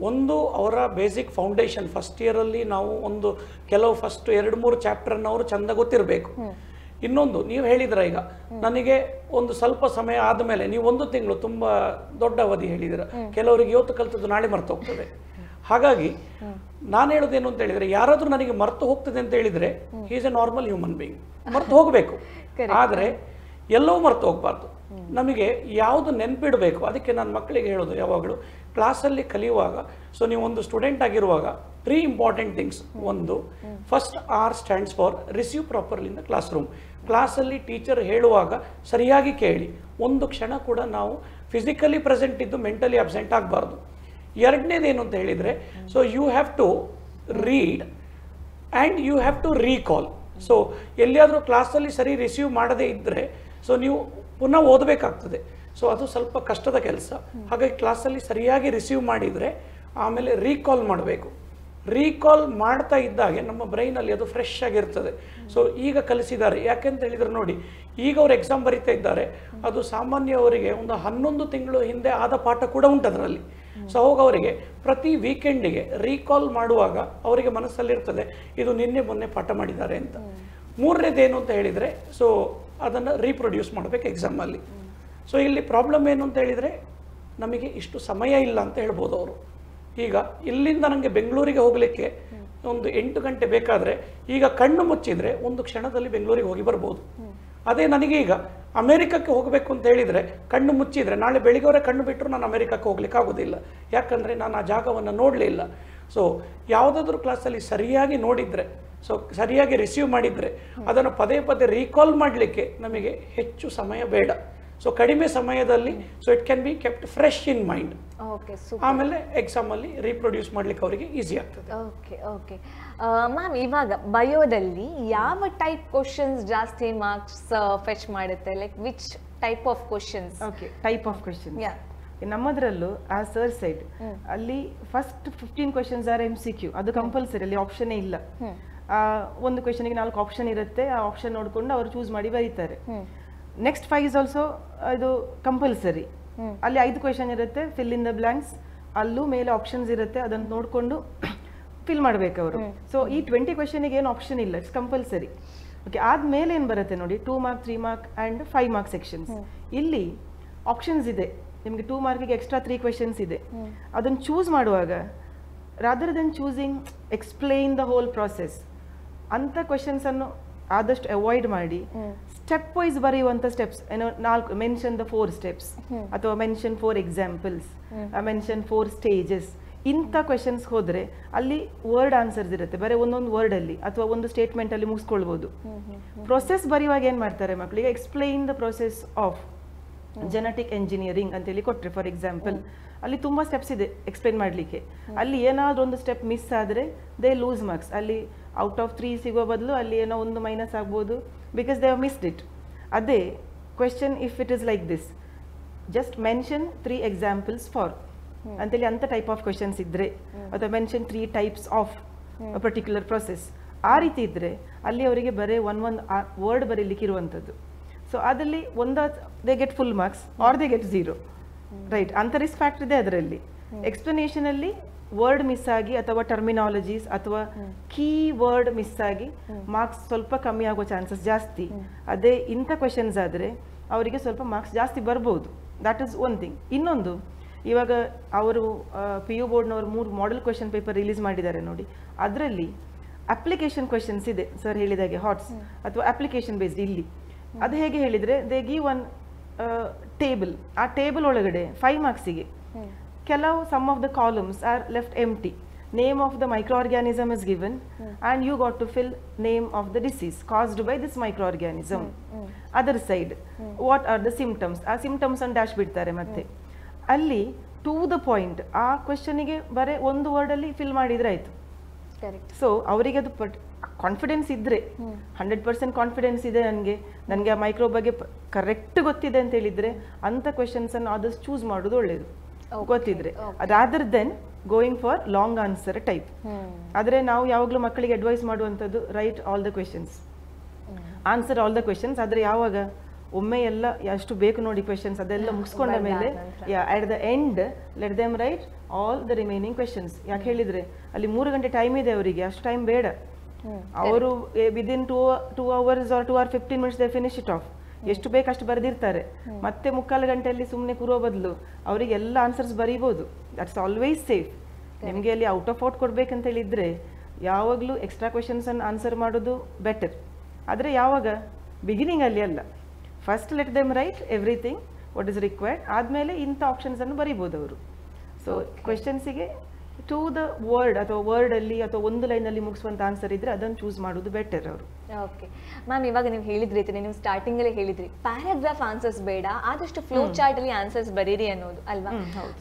Speaker 2: ಒಂದು ಅವರ ಬೇಸಿಕ್ ಫೌಂಡೇಶನ್ ಫಸ್ಟ್ ಇಯರಲ್ಲಿ ನಾವು ಒಂದು ಕೆಲವು ಫಸ್ಟ್ 2-3 ಚಾಪ್ಟರ್ನ ಅವರು ಚಂದ ಗೊತ್ತಿರಬೇಕು. ಇನ್ನೊಂದು ನೀವು ಹೇಳಿದ್ರ, ಈಗ ನನಗೆ ಒಂದು ಸ್ವಲ್ಪ ಸಮಯ ಆದಮೇಲೆ ನೀವು 1 ತಿಂಗಳು ತುಂಬ ದೊಡ್ಡ ಅವಧಿ ಹೇಳಿದಿರ, ಕೆಲವರಿಗೆ ಇವತ್ತು ಕಲಿತದ್ದು ನಾಳೆ ಮರ್ತು ಹೋಗ್ತದೆ. ಹಾಗಾಗಿ ನಾನು ಹೇಳೋದೇನು ಅಂತ ಹೇಳಿದರೆ, ಯಾರಾದರೂ ನನಗೆ ಮರ್ತು ಹೋಗ್ತದೆ ಅಂತ ಹೇಳಿದರೆ he is A normal human being, ಮರ್ತು ಹೋಗಬೇಕು. ಆದರೆ ಎಲ್ಲವೂ ಮರ್ತು ಹೋಗಬಾರ್ದು, ನಮಗೆ ಯಾವುದು ನೆನಪಿಡಬೇಕು. ಅದಕ್ಕೆ ನಾನು ಮಕ್ಕಳಿಗೆ ಹೇಳೋದು ಯಾವಾಗಲೂ ಕ್ಲಾಸಲ್ಲಿ ಕಲಿಯುವಾಗ, ಸೊ ನೀವು ಒಂದು ಸ್ಟೂಡೆಂಟ್ ಆಗಿರುವಾಗ 3 ಇಂಪಾರ್ಟೆಂಟ್ ಥಿಂಗ್ಸ್. ಒಂದು, first R stands for receive properly in the classroom. ಕ್ಲಾಸಲ್ಲಿ ಟೀಚರ್ ಹೇಳುವಾಗ ಸರಿಯಾಗಿ ಕೇಳಿ, ಒಂದು ಕ್ಷಣ ಕೂಡ ನಾವು ಫಿಸಿಕಲಿ ಪ್ರೆಸೆಂಟ್ ಇದ್ದು ಮೆಂಟಲಿ ಅಬ್ಸೆಂಟ್ ಆಗಬಾರ್ದು. ಎರಡನೇದೇನು ಅಂತ ಹೇಳಿದರೆ, so you have to read and you have to recall. So ಎಲ್ಲಿಯಾದರೂ ಕ್ಲಾಸಲ್ಲಿ ಸರಿ ರಿಸೀವ್ ಮಾಡದೇ ಇದ್ದರೆ ಸೊ ನೀವು ಪುನಃ ಓದಬೇಕಾಗ್ತದೆ. ಸೊ ಅದು ಸ್ವಲ್ಪ ಕಷ್ಟದ ಕೆಲಸ. ಹಾಗಾಗಿ ಕ್ಲಾಸಲ್ಲಿ ಸರಿಯಾಗಿ ರಿಸೀವ್ ಮಾಡಿದರೆ ಆಮೇಲೆ ರೀಕಾಲ್ ಮಾಡಬೇಕು. ರೀಕಾಲ್ ಮಾಡ್ತಾ ಇದ್ದಾಗೆ ನಮ್ಮ ಬ್ರೈನಲ್ಲಿ ಅದು ಫ್ರೆಶ್ ಆಗಿರ್ತದೆ. ಸೊ ಈಗ ಕಲಿಸಿದ್ದಾರೆ ಯಾಕೆಂತ ಹೇಳಿದರೆ ನೋಡಿ, ಈಗ ಅವ್ರು ಎಕ್ಸಾಮ್ ಬರೀತಾ ಇದ್ದಾರೆ, ಅದು ಸಾಮಾನ್ಯವರಿಗೆ ಒಂದು 11 ತಿಂಗಳು ಹಿಂದೆ ಆದ ಪಾಠ ಕೂಡ ಉಂಟು ಅದರಲ್ಲಿ. ಸೊ ಅವಾಗ ಅವರಿಗೆ ಪ್ರತಿ ವೀಕೆಂಡಿಗೆ ರೀಕಾಲ್ ಮಾಡುವಾಗ ಅವರಿಗೆ ಮನಸ್ಸಲ್ಲಿರ್ತದೆ ಇದು ನಿನ್ನೆ ಮೊನ್ನೆ ಪಾಠ ಮಾಡಿದ್ದಾರೆ ಅಂತ. ಮೂರನೇದೇನು ಅಂತ ಹೇಳಿದರೆ, ಸೊ ಅದನ್ನು ರೀಪ್ರೊಡ್ಯೂಸ್ ಮಾಡಬೇಕು ಎಕ್ಸಾಮಲ್ಲಿ. ಸೊ ಇಲ್ಲಿ ಪ್ರಾಬ್ಲಮ್ ಏನು ಅಂತ ಹೇಳಿದರೆ, ನಮಗೆ ಇಷ್ಟು ಸಮಯ ಇಲ್ಲ ಅಂತ ಹೇಳ್ಬೋದು ಅವರು. ಈಗ ಇಲ್ಲಿಂದ ನನಗೆ ಬೆಂಗಳೂರಿಗೆ ಹೋಗಲಿಕ್ಕೆ ಒಂದು 8 ಗಂಟೆ ಬೇಕಾದರೆ ಈಗ ಕಣ್ಣು ಮುಚ್ಚಿದರೆ ಒಂದು ಕ್ಷಣದಲ್ಲಿ ಬೆಂಗಳೂರಿಗೆ ಹೋಗಿ ಬರ್ಬೋದು. ಅದೇ ನನಗೆ ಈಗ ಅಮೆರಿಕಕ್ಕೆ ಹೋಗಬೇಕು ಅಂತ ಹೇಳಿದರೆ ಕಣ್ಣು ಮುಚ್ಚಿದರೆ ನಾಳೆ ಬೆಳಿಗ್ಗೆವರೆ ಕಣ್ಣು ಬಿಟ್ಟರು ನಾನು ಅಮೆರಿಕಕ್ಕೆ ಹೋಗ್ಲಿಕ್ಕೆ ಆಗೋದಿಲ್ಲ, ಯಾಕಂದರೆ ನಾನು ಆ ಜಾಗವನ್ನು ನೋಡಲಿಲ್ಲ. ಸೊ ಯಾವುದಾದ್ರೂ ಕ್ಲಾಸಲ್ಲಿ ಸರಿಯಾಗಿ ನೋಡಿದರೆ, ಸೊ ಸರಿಯಾಗಿ ರಿಸೀವ್ ಮಾಡಿದರೆ ಅದನ್ನು ಪದೇ ಪದೇ ರೀಕಾಲ್ ಮಾಡಲಿಕ್ಕೆ ನಮಗೆ ಹೆಚ್ಚು ಸಮಯ ಬೇಡ. ಸೊ ಕಡಿಮೆ ಸಮಯದಲ್ಲಿ so it can be kept fresh in mind. ಆಮೇಲೆ ಎಕ್ಸಾಮಲ್ಲಿ ರೀಪ್ರೊಡ್ಯೂಸ್ ಮಾಡ್ಲಿಕ್ಕೆ ಅವರಿಗೆ ಈಸಿ ಆಗ್ತದೆ.
Speaker 1: ಓಕೆ ಓಕೆ ಮ್ಯಾಮ್, ಇವಾಗ ಬಯೋದಲ್ಲಿ ಯಾವ ಟೈಪ್ ಕ್ವಶನ್ಸ್ ಜಾಸ್ತಿ ಮಾರ್ಕ್ಸ್ ಫೆಚ್ ಮಾಡುತ್ತೆ? Like which type of questions?
Speaker 3: Okay, type of questions ನಮ್ಮದ್ರಲ್ಲೂ ಆ ಸರ್ ಸೈಡ್ ಅಲ್ಲಿ ಫಸ್ಟ್ 15 ಕ್ವಶನ್ಸ್ ಆರ್ MCQ, ಅದು ಕಂಪಲ್ಸರಿ, ಅಲ್ಲಿ ಆಪ್ಷನ್ ಇಲ್ಲ. ಒಂದು ಕ್ವಶನ್ಗೆ 4 ಆಪ್ಷನ್ ಇರುತ್ತೆ, ಆ ಆಪ್ಷನ್ ನೋಡಿಕೊಂಡು ಅವರು ಚೂಸ್ ಮಾಡಿ ಬರೀತಾರೆ. ನೆಕ್ಸ್ಟ್ 5 ಇಸ್ ಆಲ್ಸೋ ಇದು ಕಂಪಲ್ಸರಿ, ಅಲ್ಲಿ 5 ಕ್ವಶನ್ ಇರುತ್ತೆ, ಫಿಲ್ ಇನ್ ದ ಬ್ಲಾಂಕ್ಸ್, ಅಲ್ಲೂ ಮೇಲೆ ಆಪ್ಷನ್ಸ್ ಇರುತ್ತೆ, ಅದನ್ನು ನೋಡಿಕೊಂಡು ಫಿಲ್ ಮಾಡಬೇಕು ಅವರು. ಸೊ ಈ 20 ಕ್ವಶನಿಗೆ ಏನು ಆಪ್ಷನ್ ಇಲ್ಲ, ಇಟ್ಸ್ ಕಂಪಲ್ಸರಿ. ಓಕೆ, ಆದ್ಮೇಲೆ ಏನು ಬರುತ್ತೆ ನೋಡಿ, 2 mark 3 mark and 5 mark sections. ಇಲ್ಲಿ ಆಪ್ಷನ್ಸ್ ಇದೆ ನಿಮಗೆ, 2 ಮಾರ್ಕಿಗೆ ಎಕ್ಸ್ಟ್ರಾ 3 ಕ್ವಶನ್ಸ್ ಇದೆ. ಅದನ್ನು ಚೂಸ್ ಮಾಡುವಾಗ rather then choosing explain the whole process ಅಂಥ ಕ್ವಶನ್ಸನ್ನು ಆದಷ್ಟು ಅವಾಯ್ಡ್ ಮಾಡಿ ಸ್ಟೆಪ್ ವೈಸ್ ಬರೆಯುವಂಥ ಸ್ಟೆಪ್ಸ್ ಏನೋ 4 ಮೆನ್ಷನ್ ದ 4 ಸ್ಟೆಪ್ಸ್ ಅಥವಾ ಮೆನ್ಷನ್ 4 ಎಕ್ಸಾಂಪಲ್ಸ್, ಮೆನ್ಷನ್ 4 ಸ್ಟೇಜಸ್, ಇಂಥ ಕ್ವೆಶನ್ಸ್ ಹೋದರೆ ಅಲ್ಲಿ ವರ್ಡ್ ಆನ್ಸರ್ಸ್ ಇರುತ್ತೆ, ಬರೀ ಒಂದೊಂದು ವರ್ಡಲ್ಲಿ ಅಥವಾ ಒಂದು ಸ್ಟೇಟ್ಮೆಂಟಲ್ಲಿ ಮುಗಿಸ್ಕೊಳ್ಬೋದು. ಪ್ರೊಸೆಸ್ ಬರೆಯುವಾಗ ಏನು ಮಾಡ್ತಾರೆ ಮಕ್ಕಳಿಗೆ, explain the process of genetic engineering ಅಂತೇಳಿ ಕೊಟ್ಟರೆ ಫಾರ್ ಎಕ್ಸಾಂಪಲ್, ಅಲ್ಲಿ ತುಂಬ ಸ್ಟೆಪ್ಸ್ ಇದೆ ಎಕ್ಸ್ಪ್ಲೈನ್ ಮಾಡಲಿಕ್ಕೆ. ಅಲ್ಲಿ ಏನಾದರೂ ಒಂದು ಸ್ಟೆಪ್ ಮಿಸ್ ಆದರೆ ದೇ ಲೂಸ್ ಮಾರ್ಕ್ಸ್. ಅಲ್ಲಿ ಔಟ್ ಆಫ್ 3 ಸಿಗೋ ಬದಲು ಅಲ್ಲಿ ಏನೋ ಒಂದು ಮೈನಸ್ ಆಗ್ಬೋದು, because they have missed it. ಅದೇ question if it is like this, just mention 3 examples for ಅಂತೇಳಿ ಅಂತ ಟೈಪ್ ಆಫ್ ಕ್ವೆಶನ್ಸ್ ಇದ್ರೆ ಅಥವಾ mention 3 types of particular process ಆ ರೀತಿ ಇದ್ರೆ ಅಲ್ಲಿ ಅವರಿಗೆ ಬರೀ ಒಂದು ವರ್ಡ್ ಬರೀಲಿಕ್ಕೆ ಇರುವಂಥದ್ದು. ಸೊ ಅದರಲ್ಲಿ they get full marks or they get 0, right. ಅಂತ ರಿಸ್ಕ್ ಫ್ಯಾಕ್ಟರ್ ಇದೆ ಅದರಲ್ಲಿ. ಎಕ್ಸ್ಪ್ಲನೇಷನ್ ಅಲ್ಲಿ ವರ್ಡ್ ಮಿಸ್ ಆಗಿ ಅಥವಾ ಟರ್ಮಿನಾಲಜೀಸ್ ಅಥವಾ ಕೀ ವರ್ಡ್ ಮಿಸ್ ಆಗಿ ಮಾರ್ಕ್ಸ್ ಸ್ವಲ್ಪ ಕಮ್ಮಿ ಆಗೋ ಚಾನ್ಸಸ್ ಜಾಸ್ತಿ. ಅದೇ ಇಂಥ ಕ್ವೆಶನ್ಸ್ ಆದರೆ ಅವರಿಗೆ ಸ್ವಲ್ಪ ಮಾರ್ಕ್ಸ್ ಜಾಸ್ತಿ ಬರ್ಬೋದು. That is one thing. ಇನ್ನೊಂದು, ಇವಾಗ ಅವರು PU ಬೋರ್ಡ್ನವರು 3 model question paper release ಮಾಡಿದ್ದಾರೆ ನೋಡಿ. ಅದರಲ್ಲಿ ಅಪ್ಲಿಕೇಶನ್ ಕ್ವೆಶನ್ಸ್ ಇದೆ ಸರ್ ಹೇಳಿದಾಗೆ, ಹಾಟ್ಸ್ ಅಥವಾ ಅಪ್ಲಿಕೇಶನ್ ಬೇಸ್ಡ್. ಇಲ್ಲಿ ಅದು ಹೇಗೆ ಹೇಳಿದರೆ, ದೇ ಗಿವ್ ಒನ್ ಟೇಬಲ್. ಆ ಟೇಬಲ್ ಒಳಗಡೆ 5 ಮಾರ್ಕ್ಸಿಗೆ ಕೆಲವು some of the columns are left empty. Name of the microorganism is given and you got to fill name of the disease caused by this microorganism. Other side what are the symptoms, ಆ symptoms ಅನ್ನು dash ಬಿಡ್ತಾರೆ. ಮತ್ತೆ ಅಲ್ಲಿ to the point ಆ ಕ್ವೆಶನಿಗೆ ಬರೀ ಒಂದು ವರ್ಡಲ್ಲಿ fill ಮಾಡಿದ್ರೆ ಆಯಿತು. ಸೊ ಅವರಿಗೆ ಅದು ಕಾನ್ಫಿಡೆನ್ಸ್ ಇದ್ರೆ, 100% ಕಾನ್ಫಿಡೆನ್ಸ್ ಇದೆ ನನಗೆ ಆ ಮೈಕ್ರೋ ಬಗ್ಗೆ ಕರೆಕ್ಟ್ ಗೊತ್ತಿದೆ ಅಂತ ಹೇಳಿದ್ರೆ ಅಂಥ ಕ್ವೆಶನ್ಸ್ ಅನ್ನು ಆದಷ್ಟು ಚೂಸ್ ಮಾಡೋದು ಒಳ್ಳೇದು, ಗೊತ್ತಿದ್ರೆ. Rather then going for long answer type. ಆದರೆ ನಾವು ಯಾವಾಗಲೂ ಮಕ್ಕಳಿಗೆ ಅಡ್ವೈಸ್ ಮಾಡುವಂಥದ್ದು right all the questions, answer all the questions. ಆದರೆ ಯಾವಾಗ ಒಮ್ಮೆ ಎಲ್ಲ ಎಷ್ಟು ಬೇಕು ನೋಡಿ ಕ್ವೆಶನ್ಸ್ ಅದೆಲ್ಲ ಮುಗಿಸ್ಕೊಂಡ ಮೇಲೆ at the end let them right all the remaining questions. ಯಾಕೆ ಹೇಳಿದ್ರೆ ಅಲ್ಲಿ 3 ಗಂಟೆ ಟೈಮ್ ಇದೆ ಅವರಿಗೆ, ಅಷ್ಟು ಟೈಮ್ ಬೇಡ. ಅವರು within 2 hours or 2 hours 15 minutes they finish it off. ಎಷ್ಟು ಬೇಕಷ್ಟು ಬರೆದಿರ್ತಾರೆ. ಮತ್ತೆ 3/4 ಗಂಟೆಯಲ್ಲಿ ಸುಮ್ಮನೆ ಕೂರೋ ಬದಲು ಅವರಿಗೆ ಎಲ್ಲ ಆನ್ಸರ್ಸ್ ಬರೀಬೋದು. That's always safe. ನಿಮಗೆ ಅಲ್ಲಿ ಔಟ್ ಆಫ್ ಔಟ್ ಕೊಡ್ಬೇಕಂತ ಹೇಳಿದ್ರೆ ಯಾವಾಗಲೂ ಎಕ್ಸ್ಟ್ರಾ ಕ್ವೆಶನ್ಸ್ ಅನ್ನು ಆನ್ಸರ್ ಮಾಡೋದು ಬೆಟರ್. ಆದರೆ ಯಾವಾಗ ಬಿಗಿನಿಂಗ್ ಅಲ್ಲಿ ಅಲ್ಲ, first let them write everything what is required, ಆದಮೇಲೆ ಇಂಥ ಆಪ್ಷನ್ಸ್ ಅನ್ನು ಬರೀಬೋದು ಅವರು. ಸೊ ಕ್ವೆಶನ್ಸಿಗೆ ಟು ದ ವರ್ಡ್ ಅಥವಾ ವರ್ಡಲ್ಲಿ ಅಥವಾ ಒಂದು ಲೈನಲ್ಲಿ ಮುಗಿಸುವಂಥ ಆನ್ಸರ್ ಇದ್ರೆ ಅದನ್ನು ಚೂಸ್ ಮಾಡೋದು ಬೆಟರ್ ಅವರು.
Speaker 1: ಓಕೆ ಮ್ಯಾಮ್, ಇವಾಗ ನೀವು ಹೇಳಿದ್ರಿ, ನೀವು ಸ್ಟಾರ್ಟಿಂಗಲ್ಲೇ ಹೇಳಿದ್ರಿ ಪ್ಯಾರಾಗ್ರಾಫ್ ಆನ್ಸರ್ಸ್ ಬೇಡ, ಆದಷ್ಟು ಫ್ಲೋ ಚಾರ್ಟಲ್ಲಿ ಆನ್ಸರ್ಸ್ ಬರೀರಿ ಅನ್ನೋದು ಅಲ್ವಾ?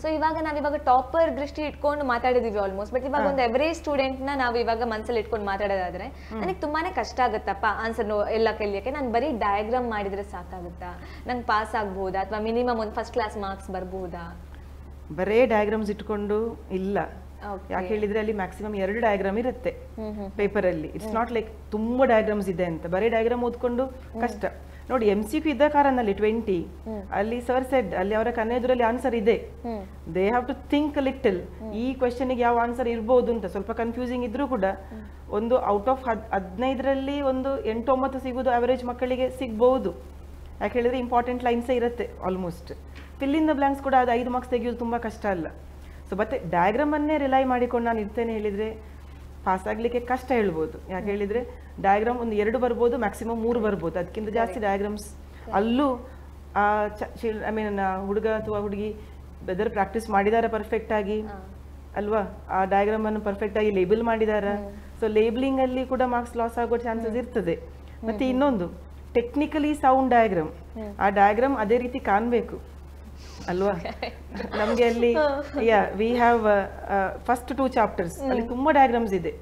Speaker 1: ಸೊ ನಾವಿವಾಗ ಟಾಪರ್ ದೃಷ್ಟಿ ಇಟ್ಕೊಂಡು ಮಾತಾಡಿದೀವಿ ಆಲ್ಮೋಸ್ಟ್. ಬಟ್ ಇವಾಗ ಒಂದು ಎವರೇಜ್ ಸ್ಟೂಡೆಂಟ್ನ ನಾವು ಇವಾಗ ಮನಸ್ಸಲ್ಲಿ ಇಟ್ಕೊಂಡು ಮಾತಾಡೋದಾದ್ರೆ ನನಗೆ ತುಂಬಾನೇ ಕಷ್ಟ ಆಗುತ್ತಪ್ಪ ಆನ್ಸರ್ ಎಲ್ಲ ಕಲಿಯೋಕ್ಕೆ. ನಾನು ಬರೀ ಡಯಾಗ್ರಾಮ್ ಮಾಡಿದ್ರೆ ಸಾಕಾಗುತ್ತಾ? ನಂಗೆ ಪಾಸ್ ಆಗ್ಬೋದಾ ಅಥವಾ ಮಿನಿಮಮ್ ಒಂದು ಫಸ್ಟ್ ಕ್ಲಾಸ್ ಮಾರ್ಕ್ಸ್ ಬರ್ಬೋದಾ?
Speaker 3: ಬರೇ ಡಯಾಗ್ರಾಮ್ಸ್ ಇಟ್ಕೊಂಡು ಇಲ್ಲ. ಯಾಕೆ ಹೇಳಿದ್ರೆ ಅಲ್ಲಿ ಮ್ಯಾಕ್ಸಿಮಮ್ 2 ಡಯಾಗ್ರಾಮ್ ಇರುತ್ತೆ ಪೇಪರ್ ಅಲ್ಲಿ. ಇಟ್ಸ್ ನಾಟ್ ಲೈಕ್ ತುಂಬಾ ಡಯಾಗ್ರಾಮ್ಸ್ ಇದೆ ಅಂತ ಬರೀ ಡಯಾಗ್ರಾಮ್ ಓದ್ಕೊಂಡು ಕಷ್ಟ ನೋಡಿ. MCQ ಇದ್ದ ಕಾರಣದಲ್ಲಿ 20 ಅಲ್ಲಿ ಸರ್ ಸೆಡ್ ಅಲ್ಲಿ ಅವರ ಕಣ್ಣೆದುರಲ್ಲಿ ಆನ್ಸರ್ ಇದೆ. They have to think little. ಈ ಕ್ವೆಶನ್ಗೆ ಯಾವ ಆನ್ಸರ್ ಇರ್ಬೋದು ಅಂತ ಸ್ವಲ್ಪ ಕನ್ಫ್ಯೂಸಿಂಗ್ ಇದ್ರೂ ಕೂಡ ಒಂದು ಔಟ್ ಆಫ್ 15ರಲ್ಲಿ ಒಂದು 8-9 ಸಿಗೋದು ಅವರೇಜ್ ಮಕ್ಕಳಿಗೆ ಸಿಗ್ಬಹುದು. ಯಾಕೆ ಹೇಳಿದ್ರೆ ಇಂಪಾರ್ಟೆಂಟ್ ಲೈನ್ಸೇ ಇರುತ್ತೆ almost. Fill in the blanks ಕೂಡ ಅದು 5 ಮಾರ್ಕ್ಸ್ ತೆಗೆಯೋದು ತುಂಬ ಕಷ್ಟ ಅಲ್ಲ. ಸೊ ಮತ್ತೆ ಡಯಾಗ್ರಾಮನ್ನೇ ರಿಲೈ ಮಾಡಿಕೊಂಡು ನಾನು ಇರ್ತೇನೆ ಹೇಳಿದರೆ ಪಾಸ್ ಆಗಲಿಕ್ಕೆ ಕಷ್ಟ ಹೇಳ್ಬೋದು. ಯಾಕೆ ಹೇಳಿದರೆ ಡಯಾಗ್ರಾಮ್ ಒಂದು 2 ಬರ್ಬೋದು, ಮ್ಯಾಕ್ಸಿಮಮ್ 3 ಬರ್ಬೋದು. ಅದಕ್ಕಿಂತ ಜಾಸ್ತಿ ಡಯಾಗ್ರಾಮ್ಸ್ ಅಲ್ಲೂ ಐ ಮೀನ್ ಹುಡುಗ ಅಥವಾ ಹುಡುಗಿ ಬೆದರ್ ಪ್ರಾಕ್ಟೀಸ್ ಮಾಡಿದಾರ ಪರ್ಫೆಕ್ಟ್ ಆಗಿ ಅಲ್ವಾ, ಆ ಡಯಾಗ್ರಾಮನ್ನು ಪರ್ಫೆಕ್ಟ್ ಆಗಿ ಲೇಬಲ್ ಮಾಡಿದಾರ. ಸೊ ಲೇಬಲಿಂಗಲ್ಲಿ ಕೂಡ ಮಾರ್ಕ್ಸ್ ಲಾಸ್ ಆಗೋ ಚಾನ್ಸಸ್ ಇರ್ತದೆ. ಮತ್ತು ಇನ್ನೊಂದು ಟೆಕ್ನಿಕಲಿ ಸೌಂಡ್ ಡಯಾಗ್ರಾಮ್, ಆ ಡಯಾಗ್ರಾಮ್ ಅದೇ ರೀತಿ ಕಾಣಬೇಕು ಅಲ್ವಾ? ನಮಗೆ ಅಲ್ಲಿ ವಿ ಹ್ಯಾವ್ ಫಸ್ಟ್ 2 ಚಾಪ್ಟರ್ಸ್ ಅಲ್ಲಿ ತುಂಬಾ ಡಯಾಗ್ರಾಮ್ಸ್ ಇದೆ.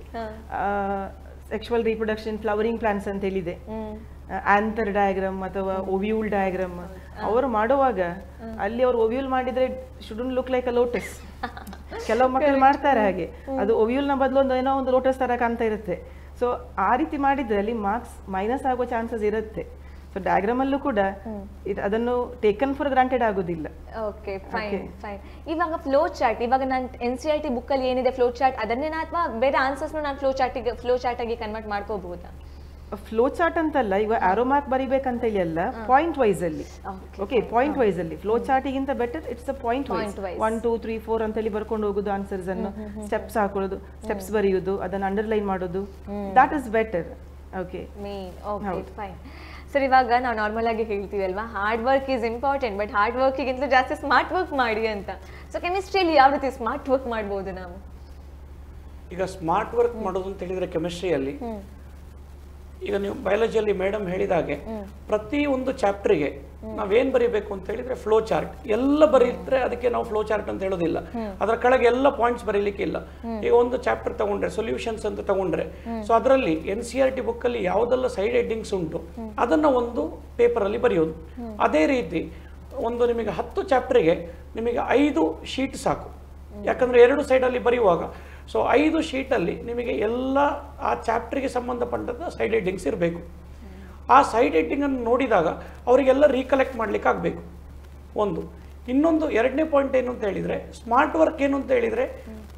Speaker 3: ಸೆಕ್ಷುವಲ್ ರೀಪ್ರೊಡಕ್ಷನ್, ಫ್ಲವರಿಂಗ್ ಪ್ಲಾಂಟ್ಸ್ ಅಂತ ಹೇಳಿದೆ, ಆಂಥರ್ ಡಯಾಗ್ರಾಮ್ ಅಥವಾ ಓವ್ಯೂಲ್ ಡಯಾಗ್ರಾಮ್. ಅವರು ಮಾಡುವಾಗ ಅಲ್ಲಿ ಅವ್ರು ಓವ್ಯೂಲ್ ಮಾಡಿದ್ರೆ shouldn't look like a lotus. ಕೆಲವು ಮಕ್ಕಳು ಮಾಡ್ತಾರೆ ಹಾಗೆ, ಅದು ಓವ್ಯೂಲ್ ನ ಬದಲು ಏನೋ ಒಂದು ಲೋಟಸ್ ತರ ಕಾಣ್ತಾ ಇರುತ್ತೆ. ಸೊ ಆ ರೀತಿ ಮಾಡಿದ್ರೆ ಅಲ್ಲಿ ಮಾರ್ಕ್ಸ್ ಮೈನಸ್ ಆಗೋ ಚಾನ್ಸಸ್ ಇರುತ್ತೆ. ಸೊ ಡಯಾಗ್ರಾಮ್ ಅಲ್ಲೂ ಕೂಡ ಅದನ್ನು ಟೇಕನ್ ಫಾರ್ ಗ್ರಾಂಟೆಡ್ ಆಗೋದಿಲ್ಲ.
Speaker 1: Okay fine fine. ಇವಾಗ ಫ್ಲೋ ಚಾರ್ಟ್, ಇವಾಗ ನಾನು NCERT ಬುಕ್ ಅಲ್ಲಿ ಏನಿದೆ ಫ್ಲೋ ಚಾರ್ಟ್ ಅದನ್ನೇನಾ ಅಥವಾ ಬೇರೆ ಆನ್ಸರ್ಸ್ ನಾನು ಫ್ಲೋ ಚಾರ್ಟ್ ಆಗಿ ಕನ್ವರ್ಟ್ ಮಾಡ್ಕೋಬಹುದಾ?
Speaker 3: ಫ್ಲೋ ಚಾರ್ಟ್ ಅಂತಲ್ಲ, ಈಗ ಆರೋ ಮಾರ್ಕ್ ಬರಿಬೇಕಂತ ಹೇಳಿ ಅಲ್ಲ, ಪಾಯಿಂಟ್ ವೈಸ್ ಅಲ್ಲಿ. ಓಕೆ, ಪಾಯಿಂಟ್ ವೈಸ್ ಅಲ್ಲಿ ಫ್ಲೋ ಚಾರ್ಟಿಗಿಂತ better it's a point wise. 1 2 3 4 ಅಂತ ಹೇಳಿ ಬರ್ಕೊಂಡು ಹೋಗುದು, ಆನ್ಸರ್ಸ್ ಅನ್ನು ಸ್ಟೆಪ್ಸ್ ಹಾಕೊಳ್ಳೋದು, ಸ್ಟೆಪ್ಸ್ ಬರೆಯುವುದು, ಅದನ್ನು ಅಂಡರ್ಲೈನ್ ಮಾಡೋದು, that is better. Okay
Speaker 1: fine sir. ಇವಾಗ ನಾವು ನಾರ್ಮಲ್ ಆಗಿ ಹೇಳ್ತೀವಿ ಅಲ್ವಾ, hard work is important, but hard ವರ್ಕಿಗಿಂತ ಜಾಸ್ತಿ ಸ್ಮಾರ್ಟ್ ವರ್ಕ್ ಮಾಡಿ ಅಂತ. ಸೊ ಕೆಮಿಸ್ಟ್ರಿಯಲ್ಲಿ ಯಾವ ರೀತಿ ಸ್ಮಾರ್ಟ್ ವರ್ಕ್ ಮಾಡ್ಬೋದು ನಾವು?
Speaker 2: ಈಗ ಸ್ಮಾರ್ಟ್ ವರ್ಕ್ ಮಾಡೋದು ಅಂತ ಹೇಳಿದ್ರೆ ಕೆಮಿಸ್ಟ್ರಿಯಲ್ಲಿ ಈಗ ನೀವು ಬಯಾಲಜಿಯಲ್ಲಿ ಮೇಡಮ್ ಹೇಳಿದಾಗೆ ಪ್ರತಿ ಒಂದು ಚಾಪ್ಟರ್ಗೆ ನಾವೇನ್ ಬರೀಬೇಕು ಅಂತ ಹೇಳಿದ್ರೆ ಫ್ಲೋ ಚಾರ್ಟ್ ಎಲ್ಲ ಬರೀದ್ರೆ ಅದಕ್ಕೆ ನಾವು ಫ್ಲೋ ಚಾರ್ಟ್ ಅಂತ ಹೇಳೋದಿಲ್ಲ. ಅದರ ಕೆಳಗೆ ಎಲ್ಲ ಪಾಯಿಂಟ್ಸ್ ಬರೀಲಿಕ್ಕೆ ಇಲ್ಲ. ಈಗ ಒಂದು ಚಾಪ್ಟರ್ ತಗೊಂಡ್ರೆ ಸೊಲ್ಯೂಷನ್ಸ್ ಅಂತ ತಗೊಂಡ್ರೆ, ಸೊ ಅದರಲ್ಲಿ NCERT ಬುಕ್ ಅಲ್ಲಿ ಯಾವುದೆಲ್ಲ ಸೈಡ್ ಹೆಡ್ಡಿಂಗ್ಸ್ ಉಂಟು ಅದನ್ನ ಒಂದು ಪೇಪರ್ ಅಲ್ಲಿ ಬರೆಯೋದು. ಅದೇ ರೀತಿ ಒಂದು ನಿಮಗೆ 10 ಚಾಪ್ಟರ್ಗೆ ನಿಮಗೆ 5 ಶೀಟ್ ಸಾಕು. ಯಾಕಂದರೆ 2 ಸೈಡಲ್ಲಿ ಬರೆಯುವಾಗ ಸೊ 5 ಶೀಟಲ್ಲಿ ನಿಮಗೆ ಎಲ್ಲ ಆ ಚಾಪ್ಟರ್ಗೆ ಸಂಬಂಧಪಟ್ಟಂಥ ಸೈಡ್ ಹೆಡ್ಡಿಂಗ್ಸ್ ಇರಬೇಕು. ಆ ಸೈಡ್ ಹೆಡ್ಡಿಂಗನ್ನು ನೋಡಿದಾಗ ಅವರಿಗೆಲ್ಲ ರೀಕಲೆಕ್ಟ್ ಮಾಡಲಿಕ್ಕೆ ಆಗಬೇಕು ಒಂದು. ಇನ್ನೊಂದು 2ನೇ ಪಾಯಿಂಟ್ ಏನು ಅಂತ ಹೇಳಿದರೆ, ಸ್ಮಾರ್ಟ್ ವರ್ಕ್ ಏನು ಅಂತ ಹೇಳಿದರೆ,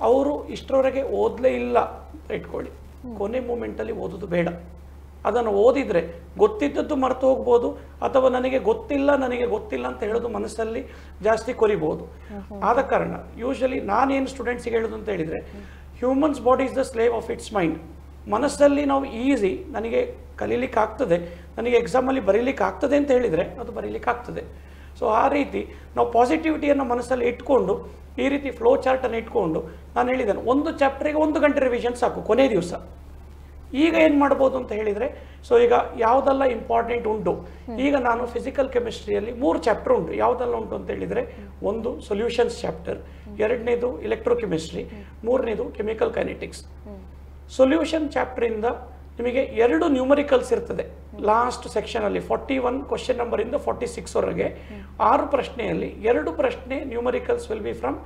Speaker 2: ಅವರು ಇಷ್ಟರವರೆಗೆ ಓದಲೇ ಇಲ್ಲ ಅಂತ ಇಟ್ಕೊಳ್ಳಿ, ಕೊನೆ ಮೂಮೆಂಟಲ್ಲಿ ಓದೋದು ಬೇಡ. ಅದನ್ನು ಓದಿದರೆ ಗೊತ್ತಿದ್ದದ್ದು ಮರೆತು ಹೋಗ್ಬೋದು, ಅಥವಾ ನನಗೆ ಗೊತ್ತಿಲ್ಲ ಅಂತ ಹೇಳೋದು ಮನಸ್ಸಲ್ಲಿ ಜಾಸ್ತಿ ಕೊರಿಬೋದು. ಆದ ಕಾರಣ ಯೂಶಲಿ ನಾನೇನು ಸ್ಟೂಡೆಂಟ್ಸಿಗೆ ಹೇಳೋದು ಅಂತ ಹೇಳಿದರೆ, humans body is the slave of it's mind. ಮನಸ್ಸಲ್ಲಿ ನಾವು ಈಸಿ ನನಗೆ ಕಲೀಲಿಕ್ಕೆ ಆಗ್ತದೆ, ನನಗೆ ಎಕ್ಸಾಮಲ್ಲಿ ಬರೀಲಿಕ್ಕೆ ಆಗ್ತದೆ ಅಂತ ಹೇಳಿದರೆ ಅದು ಬರೀಲಿಕ್ಕೆ ಆಗ್ತದೆ. ಸೊ ಆ ರೀತಿ ನಾವು ಪಾಸಿಟಿವಿಟಿಯನ್ನು ಮನಸ್ಸಲ್ಲಿ ಇಟ್ಕೊಂಡು ಈ ರೀತಿ ಫ್ಲೋ ಚಾರ್ಟನ್ನು ಇಟ್ಕೊಂಡು ನಾನು ಹೇಳಿದ್ದೇನೆ, ಒಂದು ಚಾಪ್ಟರಿಗೆ 1 ಗಂಟೆ ರಿವಿಷನ್ ಸಾಕು ಕೊನೆ ದಿವಸ. ಈಗ ಏನು ಮಾಡ್ಬೋದು ಅಂತ ಹೇಳಿದರೆ, ಸೊ ಈಗ ಯಾವುದೆಲ್ಲ ಇಂಪಾರ್ಟೆಂಟ್ ಉಂಟು, ಈಗ ನಾನು ಫಿಸಿಕಲ್ ಕೆಮಿಸ್ಟ್ರಿಯಲ್ಲಿ 3 ಚಾಪ್ಟರ್ ಉಂಟು. ಯಾವುದೆಲ್ಲ ಉಂಟು ಅಂತ ಹೇಳಿದರೆ, ಒಂದು ಸೊಲ್ಯೂಷನ್ಸ್ ಚಾಪ್ಟರ್, 2ನೇದು ಎಲೆಕ್ಟ್ರೋಕೆಮಿಸ್ಟ್ರಿ, 3ನೇದು ಕೆಮಿಕಲ್ ಕೈನೆಟಿಕ್ಸ್. ಸೊಲ್ಯೂಷನ್ ಚಾಪ್ಟರಿಂದ ನಿಮಗೆ 2 ನ್ಯೂಮರಿಕಲ್ಸ್ ಇರ್ತದೆ ಲಾಸ್ಟ್ ಸೆಕ್ಷನಲ್ಲಿ. 41 ಕ್ವಶನ್ ನಂಬರಿಂದ 46 ವರೆಗೆ 6 ಪ್ರಶ್ನೆಯಲ್ಲಿ 2 ಪ್ರಶ್ನೆ ನ್ಯೂಮರಿಕಲ್ಸ್ ವಿಲ್ ಬಿ ಫ್ರಮ್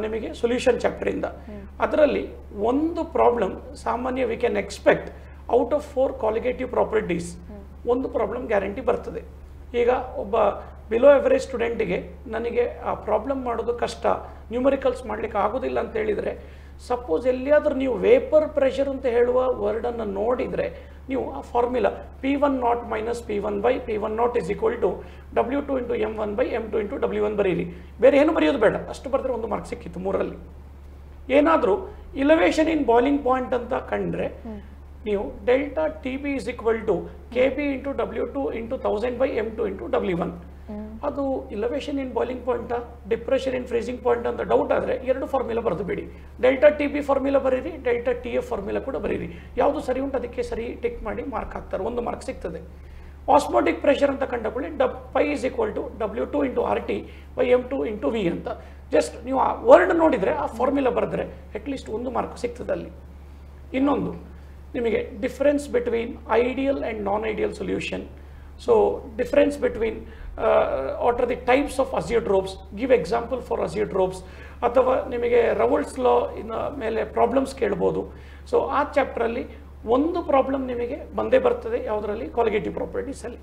Speaker 2: ನಿಮಗೆ ಸೊಲ್ಯೂಷನ್ ಚಾಪ್ಟರಿಂದ. ಅದರಲ್ಲಿ ಒಂದು ಪ್ರಾಬ್ಲಮ್ ಸಾಮಾನ್ಯ we can expect out of 4 colligative properties ಒಂದು ಪ್ರಾಬ್ಲಮ್ ಗ್ಯಾರಂಟಿ ಬರ್ತದೆ. ಈಗ ಒಬ್ಬ ಬಿಲೋ ಎವರೇಜ್ ಸ್ಟೂಡೆಂಟಿಗೆ ನನಗೆ ಆ ಪ್ರಾಬ್ಲಮ್ ಮಾಡೋದು ಕಷ್ಟ, ನ್ಯೂಮರಿಕಲ್ಸ್ ಮಾಡಲಿಕ್ಕೆ ಆಗೋದಿಲ್ಲ ಅಂತ ಹೇಳಿದರೆ, ಸಪೋಸ್ ಎಲ್ಲಿಯಾದರೂ ನೀವು ವೇಪರ್ ಪ್ರೆಷರ್ ಅಂತ ಹೇಳುವ ವರ್ಡನ್ನು ನೋಡಿದರೆ ನೀವು ಆ formula P1 minus P1/P1 is equal to W2 into M1/M2 into W1 ಬರೀರಿ. ಬೇರೆ ಏನು ಬರೆಯೋದು ಬೇಡ, ಅಷ್ಟು ಬರೆದ್ರೆ 1 ಮಾರ್ಕ್ ಸಿಕ್ಕಿತ್ತು 3ರಲ್ಲಿ. ಏನಾದರೂ ಇಲವೇಷನ್ ಇನ್ ಬಾಯ್ಲಿಂಗ್ ಪಾಯಿಂಟ್ ಅಂತ ಕಂಡ್ರೆ ನೀವು delta TB is equal to KB into W2 into 1000/M2 into W1. ಅದು elevation in boiling point, depression in freezing point ಅಂತ ಡೌಟ್ ಆದರೆ 2 ಫಾರ್ಮುಲಾ ಬರೆದು ಬಿಡಿ. ಡೆಲ್ಟಾ TB ಫಾರ್ಮುಲಾ ಬರೀರಿ, ಡೆಲ್ಟಾ TF ಫಾರ್ಮುಲಾ ಕೂಡ ಬರೀರಿ. ಯಾವುದು ಸರಿ ಉಂಟು ಅದಕ್ಕೆ ಸರಿ ಟಿಕ್ ಮಾಡಿ ಮಾರ್ಕ್ ಹಾಕ್ತಾರೆ, 1 ಮಾರ್ಕ್ ಸಿಗ್ತದೆ. ಆಸ್ಮೋಟಿಕ್ ಪ್ರೆಷರ್ ಅಂತ ಕಂಡುಕೊಳ್ಳಿ, Pi is equal to W2 into RT/M2 into V ಅಂತ. ಜಸ್ಟ್ ನೀವು ಆ ವರ್ಡ್ ನೋಡಿದರೆ ಆ ಫಾರ್ಮುಲಾ ಬರೆದ್ರೆ ಅಟ್ಲೀಸ್ಟ್ 1 ಮಾರ್ಕ್ ಸಿಗ್ತದೆ ಅಲ್ಲಿ. ಇನ್ನೊಂದು ನಿಮಗೆ difference between ideal and non ideal solution. So difference between what are the types of azeotropes, give example for azeotropes, ಅಥವಾ ನಿಮಗೆ ರವಲ್ಸ್ ಲಾ ಇನ್ನ ಮೇಲೆ ಪ್ರಾಬ್ಲಮ್ಸ್ ಕೇಳ್ಬೋದು. ಸೊ ಆ ಚಾಪ್ಟ್ರಲ್ಲಿ ಒಂದು ಪ್ರಾಬ್ಲಮ್ ನಿಮಗೆ ಬಂದೇ ಬರ್ತದೆ, ಯಾವುದರಲ್ಲಿ ಕಾಲಿಗೇಟಿವ್ ಪ್ರಾಪರ್ಟೀಸಲ್ಲಿ.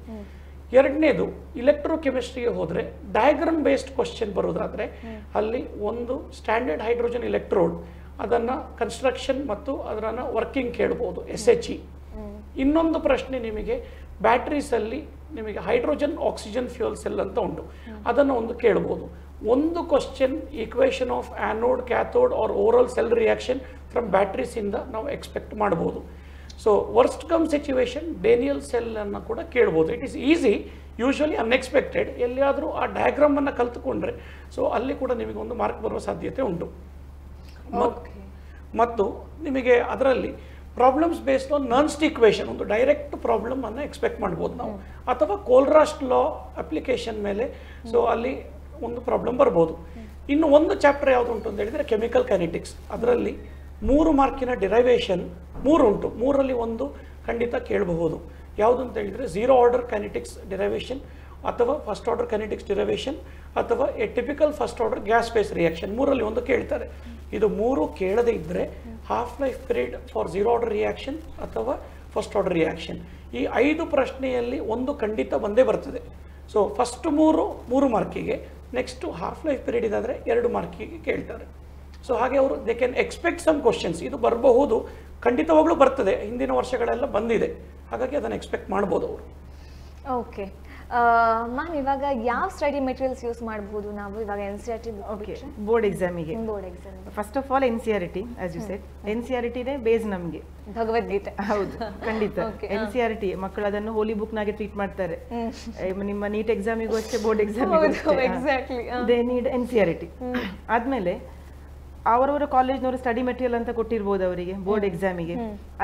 Speaker 2: 2ನೇದು ಇಲೆಕ್ಟ್ರೋಕೆಮಿಸ್ಟ್ರಿಗೆ ಹೋದರೆ ಡಯಾಗ್ರಾಮ್ ಬೇಸ್ಡ್ ಕ್ವಶನ್ ಬರೋದಾದರೆ ಅಲ್ಲಿ ಒಂದು ಸ್ಟ್ಯಾಂಡರ್ಡ್ ಹೈಡ್ರೋಜನ್ ಇಲೆಕ್ಟ್ರೋಡ್ ಅದನ್ನು ಕನ್ಸ್ಟ್ರಕ್ಷನ್ ಮತ್ತು ಅದನ್ನು ವರ್ಕಿಂಗ್ ಕೇಳ್ಬೋದು, SHE. ಇನ್ನೊಂದು ಪ್ರಶ್ನೆ ನಿಮಗೆ ಬ್ಯಾಟ್ರೀಸಲ್ಲಿ ನಿಮಗೆ ಹೈಡ್ರೋಜನ್ ಆಕ್ಸಿಜನ್ ಫ್ಯೂಯಲ್ ಸೆಲ್ ಅಂತ ಉಂಟು, ಅದನ್ನು ಒಂದು ಕೇಳ್ಬೋದು. ಒಂದು question equation of anode cathode or overall cell reaction from ಬ್ಯಾಟ್ರೀಸಿಂದ ನಾವು ಎಕ್ಸ್ಪೆಕ್ಟ್ ಮಾಡ್ಬೋದು. So worst come situation Daniel cell ಅನ್ನು ಕೂಡ ಕೇಳ್ಬೋದು. It is easy, usually unexpected. ಎಲ್ಲಿಯಾದರೂ ಆ ಡಯಾಗ್ರಾಮನ್ನು ಕಲ್ತುಕೊಂಡ್ರೆ ಸೊ ಅಲ್ಲಿ ಕೂಡ ನಿಮಗೆ 1 ಮಾರ್ಕ್ ಬರುವ ಸಾಧ್ಯತೆ ಉಂಟು. ಮತ್ತು ನಿಮಗೆ ಅದರಲ್ಲಿ ಪ್ರಾಬ್ಲಮ್ಸ್ ಬೇಸ್ಡ್ ಆನ್ ನರ್ನ್ಸ್ಟ್ ಈಕ್ವೇಷನ್, ಒಂದು ಡೈರೆಕ್ಟ್ ಪ್ರಾಬ್ಲಮ್ ಅನ್ನು ಎಕ್ಸ್ಪೆಕ್ಟ್ ಮಾಡ್ಬೋದು ನಾವು, ಅಥವಾ ಕೋಲ್ರಾಸ್ಟ್ ಲಾ ಅಪ್ಲಿಕೇಶನ್ ಮೇಲೆ ಸೊ ಅಲ್ಲಿ ಒಂದು ಪ್ರಾಬ್ಲಮ್ ಬರ್ಬೋದು. ಇನ್ನು ಒಂದು ಚಾಪ್ಟರ್ ಯಾವುದು ಉಂಟು ಅಂತ ಹೇಳಿದರೆ ಕೆಮಿಕಲ್ ಕೈನೆಟಿಕ್ಸ್. ಅದರಲ್ಲಿ 3 ಮಾರ್ಕಿನ ಡಿರೈವೇಷನ್ 3 ಉಂಟು, 3ರಲ್ಲಿ ಒಂದು ಖಂಡಿತ ಕೇಳಬಹುದು. ಯಾವುದು ಅಂತ ಹೇಳಿದರೆ 0 ಆರ್ಡರ್ ಕೈನೆಟಿಕ್ಸ್ ಡಿರೈವೇಷನ್, ಅಥವಾ ಫಸ್ಟ್ ಆರ್ಡರ್ ಕೈನೆಟಿಕ್ಸ್ ಡಿರೈವೇಷನ್, ಅಥವಾ a typical first order gas phase reaction. 3ರಲ್ಲಿ ಒಂದು ಕೇಳ್ತಾರೆ. ಇದು 3 ಕೇಳದೇ ಇದ್ದರೆ half life period for 0 order reaction ಅಥವಾ ಫಸ್ಟ್ ಆರ್ಡರ್ ರಿಯಾಕ್ಷನ್, ಈ 5 ಪ್ರಶ್ನೆಯಲ್ಲಿ ಒಂದು ಖಂಡಿತ ಬಂದೇ ಬರ್ತದೆ. ಸೊ ಫಸ್ಟ್ 3 ಮಾರ್ಕಿಗೆ, ನೆಕ್ಸ್ಟು ಹಾಫ್ ಲೈಫ್ ಪೀರಿಯಡ್ ಇದಾದರೆ 2 ಮಾರ್ಕಿಗೆ ಕೇಳ್ತಾರೆ. ಸೊ ಹಾಗೆ ಅವರು they can expect some questions. ಇದು ಬರಬಹುದು, ಖಂಡಿತವಾಗ್ಲೂ ಬರ್ತದೆ, ಹಿಂದಿನ ವರ್ಷಗಳೆಲ್ಲ ಬಂದಿದೆ, ಹಾಗಾಗಿ ಅದನ್ನು ಎಕ್ಸ್ಪೆಕ್ಟ್ ಮಾಡ್ಬೋದು ಅವರು.
Speaker 1: ಓಕೆ ಮ್ಯಾಮ್, ಇವಾಗ ಯಾವ ಸ್ಟಡಿ ಮೆಟೀರಿಯಲ್ಸ್ ಯೂಸ್ ಮಾಡಬಹುದು ನಾವು ಇವಾಗ NCERT
Speaker 3: ಬೋರ್ಡ್ ಎಕ್ಸಾಮಿಗೆ?
Speaker 1: Board exam
Speaker 3: first of all NCERT, as you said, NCERT base ನಮಗೆ
Speaker 1: ಭಗವದ್ಗೀತೆ.
Speaker 3: ಹೌದು, ಖಂಡಿತ. NCERT ಮಕ್ಕಳು ಅದನ್ನು ಹೋಲಿ ಬುಕ್ ನಾಗೆ ಟ್ರೀಟ್ ಮಾಡ್ತಾರೆ. ನಿಮ್ಮ ನೀಟ್ ಎಕ್ಸಾಮಿಗೂ ಅಷ್ಟೇ, ಬೋರ್ಡ್ ಎಕ್ಸಾಮಿಗೂ
Speaker 1: ಎಕ್ಸಾಕ್ಟ್ಲಿ
Speaker 3: ದೇ ನೀಡ್ NCERT. ಆದ್ಮೇಲೆ ಅವರವರ ಕಾಲೇಜ್ನವರು ಸ್ಟಡಿ ಮೆಟೀರಿಯಲ್ ಅಂತ ಕೊಟ್ಟಿರ್ಬೋದು ಅವರಿಗೆ ಬೋರ್ಡ್ ಎಕ್ಸಾಮಿಗೆ.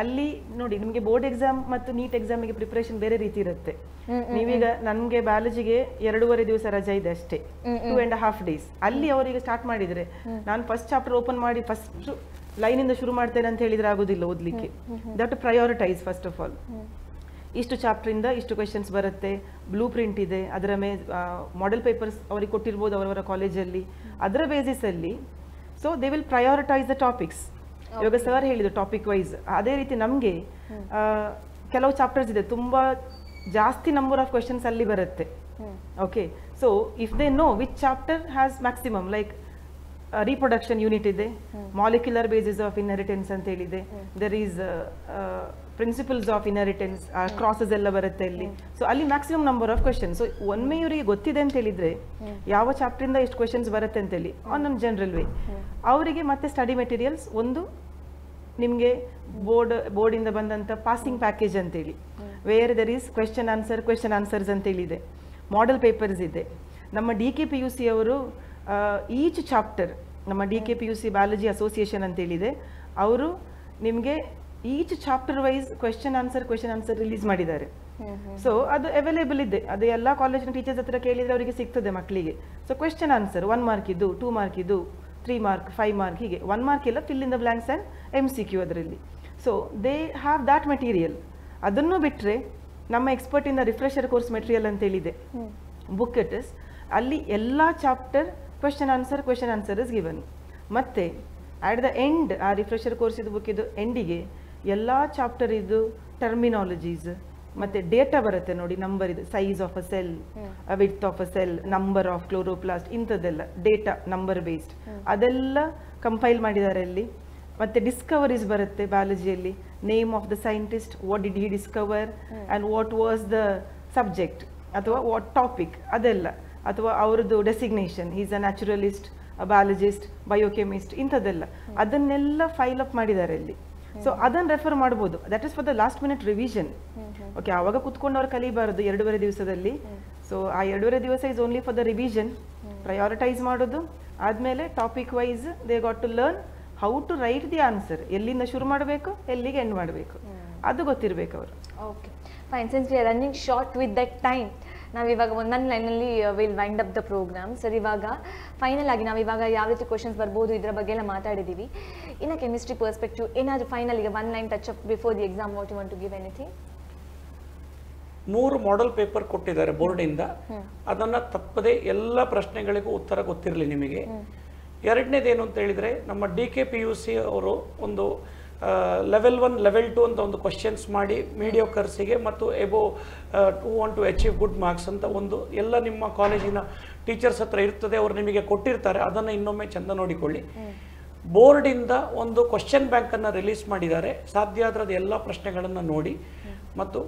Speaker 3: ಅಲ್ಲಿ ನೋಡಿ, ನಿಮಗೆ ಬೋರ್ಡ್ ಎಕ್ಸಾಮ್ ಮತ್ತು ನೀಟ್ ಎಕ್ಸಾಮಿಗೆ ಪ್ರಿಪರೇಷನ್ ಬೇರೆ ರೀತಿ ಇರುತ್ತೆ. ನೀವೀಗ ನನ್ಗೆ ಬಯಾಲಜಿಗೆ 2.5 ದಿವಸ ರಜೆ ಇದೆ ಅಷ್ಟೇ, 2.5 days. ಅಲ್ಲಿ ಅವರಿಗೆ ಸ್ಟಾರ್ಟ್ ಮಾಡಿದ್ರೆ, ನಾನು ಫಸ್ಟ್ ಚಾಪ್ಟರ್ ಓಪನ್ ಮಾಡಿ ಫಸ್ಟ್ ಲೈನಿಂದ ಶುರು ಮಾಡ್ತೇನೆ ಅಂತ ಹೇಳಿದ್ರೆ ಆಗೋದಿಲ್ಲ ಓದ್ಲಿಕ್ಕೆ. That prioritise first of all. ಇಷ್ಟು ಚಾಪ್ಟರಿಂದ ಇಷ್ಟು ಕ್ವೆಶನ್ಸ್ ಬರುತ್ತೆ, ಬ್ಲೂ ಪ್ರಿಂಟ್ ಇದೆ, ಅದರ ಮಾಡೆಲ್ ಪೇಪರ್ಸ್ ಅವರಿಗೆ ಕೊಟ್ಟಿರ್ಬೋದು ಅವರವರ ಕಾಲೇಜಲ್ಲಿ. ಅದರ ಬೇಸಿಸಲ್ಲಿ so they will prioritize the topics. ಇವಾಗ ಸರ್ ಹೇಳಿದ್ರು ಟಾಪಿಕ್ ವೈಸ್, ಅದೇ ರೀತಿ ನಮಗೆ ಕೆಲವು ಚಾಪ್ಟರ್ಸ್ ಇದೆ ತುಂಬ ಜಾಸ್ತಿ ನಂಬರ್ ಆಫ್ ಕ್ವೆಶನ್ಸ್ ಅಲ್ಲಿ ಬರುತ್ತೆ. Okay, so if they know which chapter has maximum, like reproduction unit ಇದೆ, ಮಾಲಿಕ್ಯುಲರ್ ಬೇಸಿಸ್ ಆಫ್ ಇನ್ಹೆರಿಟೆನ್ಸ್ ಅಂತ ಹೇಳಿದೆ, there is principles of inheritance, crosses ಎಲ್ಲ ಬರುತ್ತೆ ಇಲ್ಲಿ. ಸೊ ಅಲ್ಲಿ maximum number of question. So ಒಮ್ಮೆ ಇವರಿಗೆ ಗೊತ್ತಿದೆ ಅಂತ ಹೇಳಿದ್ರೆ ಯಾವ ಚಾಪ್ಟರಿಂದ ಎಷ್ಟು ಕ್ವೆಶನ್ಸ್ ಬರುತ್ತೆ ಅಂತೇಳಿ ಆನ್ ಅನ್ ಜನರಲ್ ವೇ, ಅವರಿಗೆ ಮತ್ತೆ ಸ್ಟಡಿ ಮೆಟೀರಿಯಲ್ಸ್ ಒಂದು ನಿಮಗೆ ಬೋರ್ಡಿಂದ ಬಂದಂಥ ಪಾಸಿಂಗ್ ಪ್ಯಾಕೇಜ್ ಅಂತೇಳಿ, where there is question answers ಅಂತೇಳಿದೆ, ಮಾಡೆಲ್ ಪೇಪರ್ಸ್ ಇದೆ. ನಮ್ಮ DKPUC ಅವರು ಈಚ್ ಚಾಪ್ಟರ್, ನಮ್ಮ DKPUC ಬಯಾಲಜಿ ಅಸೋಸಿಯೇಷನ್ ಅಂತೇಳಿದೆ, ಅವರು ನಿಮಗೆ each chapter wise question answer release ಮಾಡಿದ್ದಾರೆ. ಸೊ ಅದು ಅವೈಲೇಬಲ್ ಇದೆ, ಅದು ಎಲ್ಲ ಕಾಲೇಜಿನ ಟೀಚರ್ಸ್ ಹತ್ರ ಕೇಳಿದರೆ ಅವರಿಗೆ ಸಿಗ್ತದೆ ಮಕ್ಕಳಿಗೆ. ಸೊ ಕ್ವೆಶನ್ ಆನ್ಸರ್ 1 ಮಾರ್ಕ್ ಇದ್ದು, 2 ಮಾರ್ಕ್ ಇದ್ದು, 3 ಮಾರ್ಕ್, 5 ಮಾರ್ಕ್, ಹೀಗೆ 1 ಮಾರ್ಕ್ ಇಲ್ಲ, fill in the blanks and MCQ ಅದರಲ್ಲಿ. So they have that material. ಅದನ್ನು ಬಿಟ್ಟರೆ ನಮ್ಮ ಎಕ್ಸ್ಪರ್ಟಿಂದ ರಿಫ್ರೆಷರ್ ಕೋರ್ಸ್ ಮೆಟೀರಿಯಲ್ ಅಂತೇಳಿದೆ, ಬುಕ್ ಇಟ್ ಇಸ್, ಅಲ್ಲಿ ಎಲ್ಲ chapter question answer is given. ಮತ್ತು ಆಟ್ ದ ಎಂಡ್ ಆ ರಿಫ್ರೆಷರ್ ಕೋರ್ಸ್ ಇದು ಬುಕ್ ಇದು ಎಂಡಿಗೆ ಎಲ್ಲ ಚಾಪ್ಟರ್ ಇದು ಟರ್ಮಿನಾಲಜೀಸ್ ಮತ್ತು ಡೇಟಾ ಬರುತ್ತೆ ನೋಡಿ, ನಂಬರ್ ಇದೆ, size of a cell, width of a cell, number of chloroplast, ಇಂಥದ್ದೆಲ್ಲ ಡೇಟಾ ನಂಬರ್ ಬೇಸ್ಡ್ ಅದೆಲ್ಲ ಕಂಪೈಲ್ ಮಾಡಿದ್ದಾರೆ ಅಲ್ಲಿ. ಮತ್ತು ಡಿಸ್ಕವರೀಸ್ ಬರುತ್ತೆ ಬಯಾಲಜಿಯಲ್ಲಿ, name of the scientist, what did he discover and what was the subject ಅಥವಾ ವಾಟ್ ಟಾಪಿಕ್ ಅದೆಲ್ಲ, ಅಥವಾ ಅವ್ರದ್ದು designation, is a naturalist, biologist, biochemist, ಇಂಥದ್ದೆಲ್ಲ ಅದನ್ನೆಲ್ಲ ಫೈಲ್ ಅಪ್ ಮಾಡಿದ್ದಾರೆ ಅಲ್ಲಿ. ಸೊ ಅದನ್ನು ರೆಫರ್ ಮಾಡ್ಬೋದು. That is for the last minute revision. Okay, ಆವಾಗ ಕುತ್ಕೊಂಡು ಅವ್ರು ಕಲಿಬಾರದು 2.5 ದಿವಸದಲ್ಲಿ. ಸೊ ಆ 2.5 ದಿವಸ is only for the revision, prioritize ಮಾಡೋದು. ಆದಮೇಲೆ topic wise they got to learn how to write the answer, ಎಲ್ಲಿಂದ ಶುರು ಮಾಡಬೇಕು, ಎಲ್ಲಿಗೆ ಎಂಡ್ ಮಾಡಬೇಕು, ಅದು ಗೊತ್ತಿರಬೇಕು ಅವರು.
Speaker 1: Okay fine. Since we are running short with that time, ನಾವಿವಾಗ ಒಂದೊಂದು ಲೈನಲ್ಲಿ will wind up the programme. Sir, ಇವಾಗ ಫೈನಲ್ ಆಗಿ ನಾವಿವಾಗ ಯಾವ ರೀತಿ ಕ್ವಶನ್ಸ್ ಬರ್ಬೋದು ಇದರ ಬಗ್ಗೆ ಎಲ್ಲ ಮಾತಾಡಿದ್ದೀವಿ. ಇನ್ನು ಕೆಮಿಸ್ಟ್ರಿ ಪರ್ಸ್ಪೆಕ್ಟಿವ್ ಏನಾದರೂ ಫೈನಲ್ ಈಗ 1 line touch up before the exam, what you want to give anything?
Speaker 2: 3 model paper ಕೊಟ್ಟಿದ್ದಾರೆ ಬೋರ್ಡಿಂದ, ಅದನ್ನು ತಪ್ಪದೆ ಎಲ್ಲ ಪ್ರಶ್ನೆಗಳಿಗೂ ಉತ್ತರ ಗೊತ್ತಿರಲಿ ನಿಮಗೆ. ಎರಡನೇದೇನು ಅಂತ ಹೇಳಿದರೆ, ನಮ್ಮ DKPUC ಅವರು ಒಂದು ಲೆವೆಲ್ 1 ಲೆವೆಲ್ 2 ಅಂತ ಒಂದು ಕ್ವಶನ್ಸ್ ಮಾಡಿ ಮೀಡಿಯೋಕರ್ಸಿಗೆ ಮತ್ತು above to want to achieve good marks ಅಂತ ಒಂದು ಎಲ್ಲ ನಿಮ್ಮ ಕಾಲೇಜಿನ ಟೀಚರ್ಸ್ ಹತ್ರ ಇರ್ತದೆ, ಅವರು ನಿಮಗೆ ಕೊಟ್ಟಿರ್ತಾರೆ. ಅದನ್ನು ಇನ್ನೊಮ್ಮೆ ಚೆಂದ ನೋಡಿಕೊಳ್ಳಿ. ಬೋರ್ಡಿಂದ ಒಂದು ಕ್ವಶನ್ ಬ್ಯಾಂಕನ್ನು ರಿಲೀಸ್ ಮಾಡಿದ್ದಾರೆ, ಸಾಧ್ಯ ಆದರೆ ಅದು ಎಲ್ಲ ಪ್ರಶ್ನೆಗಳನ್ನು ನೋಡಿ. ಮತ್ತು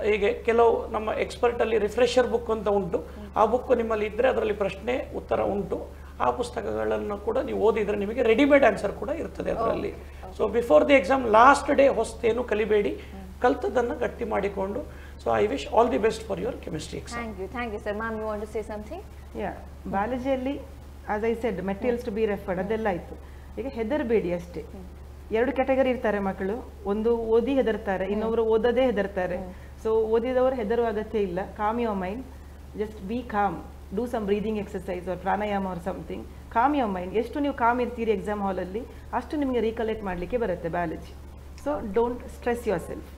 Speaker 2: ಹೀಗೆ ಕೆಲವು ನಮ್ಮ ಎಕ್ಸ್ಪರ್ಟಲ್ಲಿ ರಿಫ್ರೆಷರ್ ಬುಕ್ ಅಂತ ಉಂಟು, ಆ ಬುಕ್ ನಿಮ್ಮಲ್ಲಿ ಇದ್ದರೆ ಅದರಲ್ಲಿ ಪ್ರಶ್ನೆ ಉತ್ತರ ಉಂಟು. ಆ ಪುಸ್ತಕಗಳನ್ನು ಕೂಡ ನೀವು ಓದಿದರೆ ನಿಮಗೆ ರೆಡಿಮೇಡ್ ಆನ್ಸರ್ ಕೂಡ ಇರ್ತದೆ ಅದರಲ್ಲಿ. So before the exam last day ಹೊಸ್ತೇನು ಕಲಿಬೇಡಿ, ಕಲ್ತದನ್ನು ಗಟ್ಟಿ ಮಾಡಿಕೊಂಡು. So I wish all the best for your chemistry exam.
Speaker 1: Thank you sir. Ma'am, you want to say something?
Speaker 3: ಬಯಾಲಜಿಯಲ್ಲಿ as I said materials to be referred ಅದೆಲ್ಲ ಆಯಿತು. ಈಗ ಹೆದರಬೇಡಿ ಅಷ್ಟೇ. 2 ಕ್ಯಾಟಗರಿ ಇರ್ತಾರೆ ಮಕ್ಕಳು, ಒಂದು ಓದಿ ಹೆದರ್ತಾರೆ, ಇನ್ನೊಬ್ರು ಓದೋದೇ ಹೆದರ್ತಾರೆ. ಸೊ ಓದಿದವರು ಹೆದರುವ ಅಗತ್ಯ ಇಲ್ಲ. Calm your mind, just be calm, do some breathing exercise or pranayama or something. Calm your mind. ಎಷ್ಟು ನೀವು ಕಾಮ್ ಇರ್ತೀರಿ ಎಕ್ಸಾಮ್ ಹಾಲಲ್ಲಿ, ಅಷ್ಟು ನಿಮಗೆ ರೀಕಲೆಕ್ಟ್ ಮಾಡಲಿಕ್ಕೆ ಬರುತ್ತೆ ಬಯಾಲಜಿ. So don't stress yourself,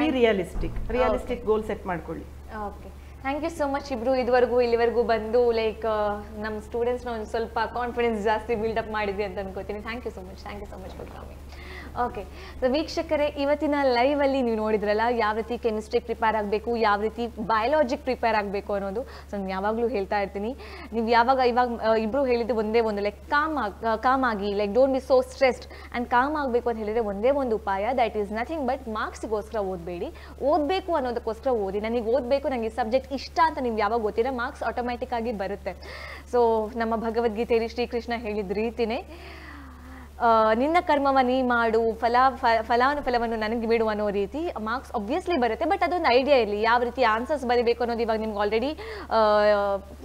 Speaker 3: be realistic goal set ಮಾಡ್ಕೊಳ್ಳಿ.
Speaker 1: Okay, thank you so much ಇಬ್ರು ಇಲ್ಲಿವರೆಗೂ ಬಂದು ಲೈಕ್ ನಮ್ಮ ಸ್ಟೂಡೆಂಟ್ಸ್ನ ಒಂದು ಸ್ವಲ್ಪ ಕಾನ್ಫಿಡೆನ್ಸ್ ಜಾಸ್ತಿ ಬಿಲ್ಡಪ್ ಮಾಡಿದ್ವಿ ಅಂತ ಅನ್ಕೋತೀನಿ. Thank you so much for coming. Okay, so ವೀಕ್ಷಕರೇ, ಇವತ್ತಿನ ಲೈವಲ್ಲಿ ನೀವು ನೋಡಿದ್ರಲ್ಲ ಯಾವ ರೀತಿ ಕೆಮಿಸ್ಟ್ರಿಗೆ ಪ್ರಿಪೇರ್ ಆಗಬೇಕು, ಯಾವ ರೀತಿ ಬಯಾಲಜಿಗೆ ಪ್ರಿಪೇರ್ ಆಗಬೇಕು ಅನ್ನೋದು. ಸೊ ನಾನು ಯಾವಾಗಲೂ ಹೇಳ್ತಾ ಇರ್ತೀನಿ, ನೀವು ಇವಾಗ ಇಬ್ಬರು ಹೇಳಿದ್ದು ಒಂದೇ ಒಂದು, ಲೈಕ್ ಕಾಮ್ ಆಗಿ, like don't be so stressed and com ಆಗಬೇಕು ಅಂತ ಹೇಳಿದರೆ ಒಂದೇ ಒಂದು ಉಪಾಯ, ದಟ್ ಈಸ್ ನಥಿಂಗ್ ಬಟ್ ಮಾರ್ಕ್ಸಿಗೋಸ್ಕರ ಓದಬೇಡಿ. ಓದಬೇಕು ಅನ್ನೋದಕ್ಕೋಸ್ಕರ ಓದಿ. ನನಗೆ ಓದಬೇಕು, ನನಗೆ ಸಬ್ಜೆಕ್ಟ್ ಇಷ್ಟ ಅಂತ ನೀವು ಯಾವಾಗ ಗೊತ್ತಿರೋ ಮಾರ್ಕ್ಸ್ ಆಟೋಮ್ಯಾಟಿಕ್ ಆಗಿ ಬರುತ್ತೆ. ಸೊ ನಮ್ಮ ಭಗವದ್ಗೀತೆಯಲ್ಲಿ ಶ್ರೀಕೃಷ್ಣ ಹೇಳಿದ ರೀತಿನೇ ನಿನ್ನ ಕರ್ಮವ ನೀ ಮಾಡು, ಫಲಾನುಫಲವನ್ನು ನನಗೆ ಬಿಡು ಅನ್ನೋ ರೀತಿ ಮಾರ್ಕ್ಸ್ ಆಬ್ವಿಯಸ್ಲಿ ಬರುತ್ತೆ. ಬಟ್ ಅದೊಂದು ಐಡಿಯಾ ಇರಲಿ, ಯಾವ ರೀತಿ ಆನ್ಸರ್ಸ್ ಬರೀಬೇಕು ಅನ್ನೋದು ಇವಾಗ ನಿಮ್ಗೆ ಆಲ್ರೆಡಿ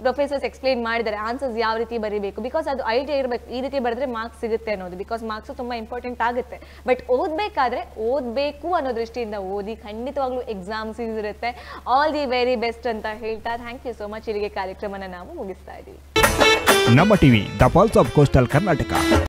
Speaker 1: ಪ್ರೊಫೆಸರ್ಸ್ ಎಕ್ಸ್ಪ್ಲೇನ್ ಮಾಡಿದ್ದಾರೆ, ಆನ್ಸರ್ಸ್ ಯಾವ ರೀತಿ ಬರೀಬೇಕು. ಬಿಕಾಸ್ ಅದು ಐಡಿಯಾ ಇರಬೇಕು, ಈ ರೀತಿ ಬರೆದ್ರೆ ಮಾರ್ಕ್ಸ್ ಸಿಗುತ್ತೆ ಅನ್ನೋದು. ಬಿಕಾಸ್ ಮಾರ್ಕ್ಸು ತುಂಬ ಇಂಪಾರ್ಟೆಂಟ್ ಆಗುತ್ತೆ. ಬಟ್ ಓದಬೇಕಾದ್ರೆ ಓದಬೇಕು ಅನ್ನೋ ದೃಷ್ಟಿಯಿಂದ ಓದಿ, ಖಂಡಿತವಾಗ್ಲೂ ಎಕ್ಸಾಮ್ಸ್ ಇರುತ್ತೆ. ಆಲ್ ದಿ ವೆರಿ ಬೆಸ್ಟ್ ಅಂತ ಹೇಳ್ತಾ ಥ್ಯಾಂಕ್ ಯು ಸೋ ಮಚ್. ಇಲ್ಲಿಗೆ ಕಾರ್ಯಕ್ರಮನ ನಾವು ಮುಗಿಸ್ತಾ ಇದ್ದೀವಿ.
Speaker 4: ನಮ್ಮ TV, the pulse of coastal Karnataka.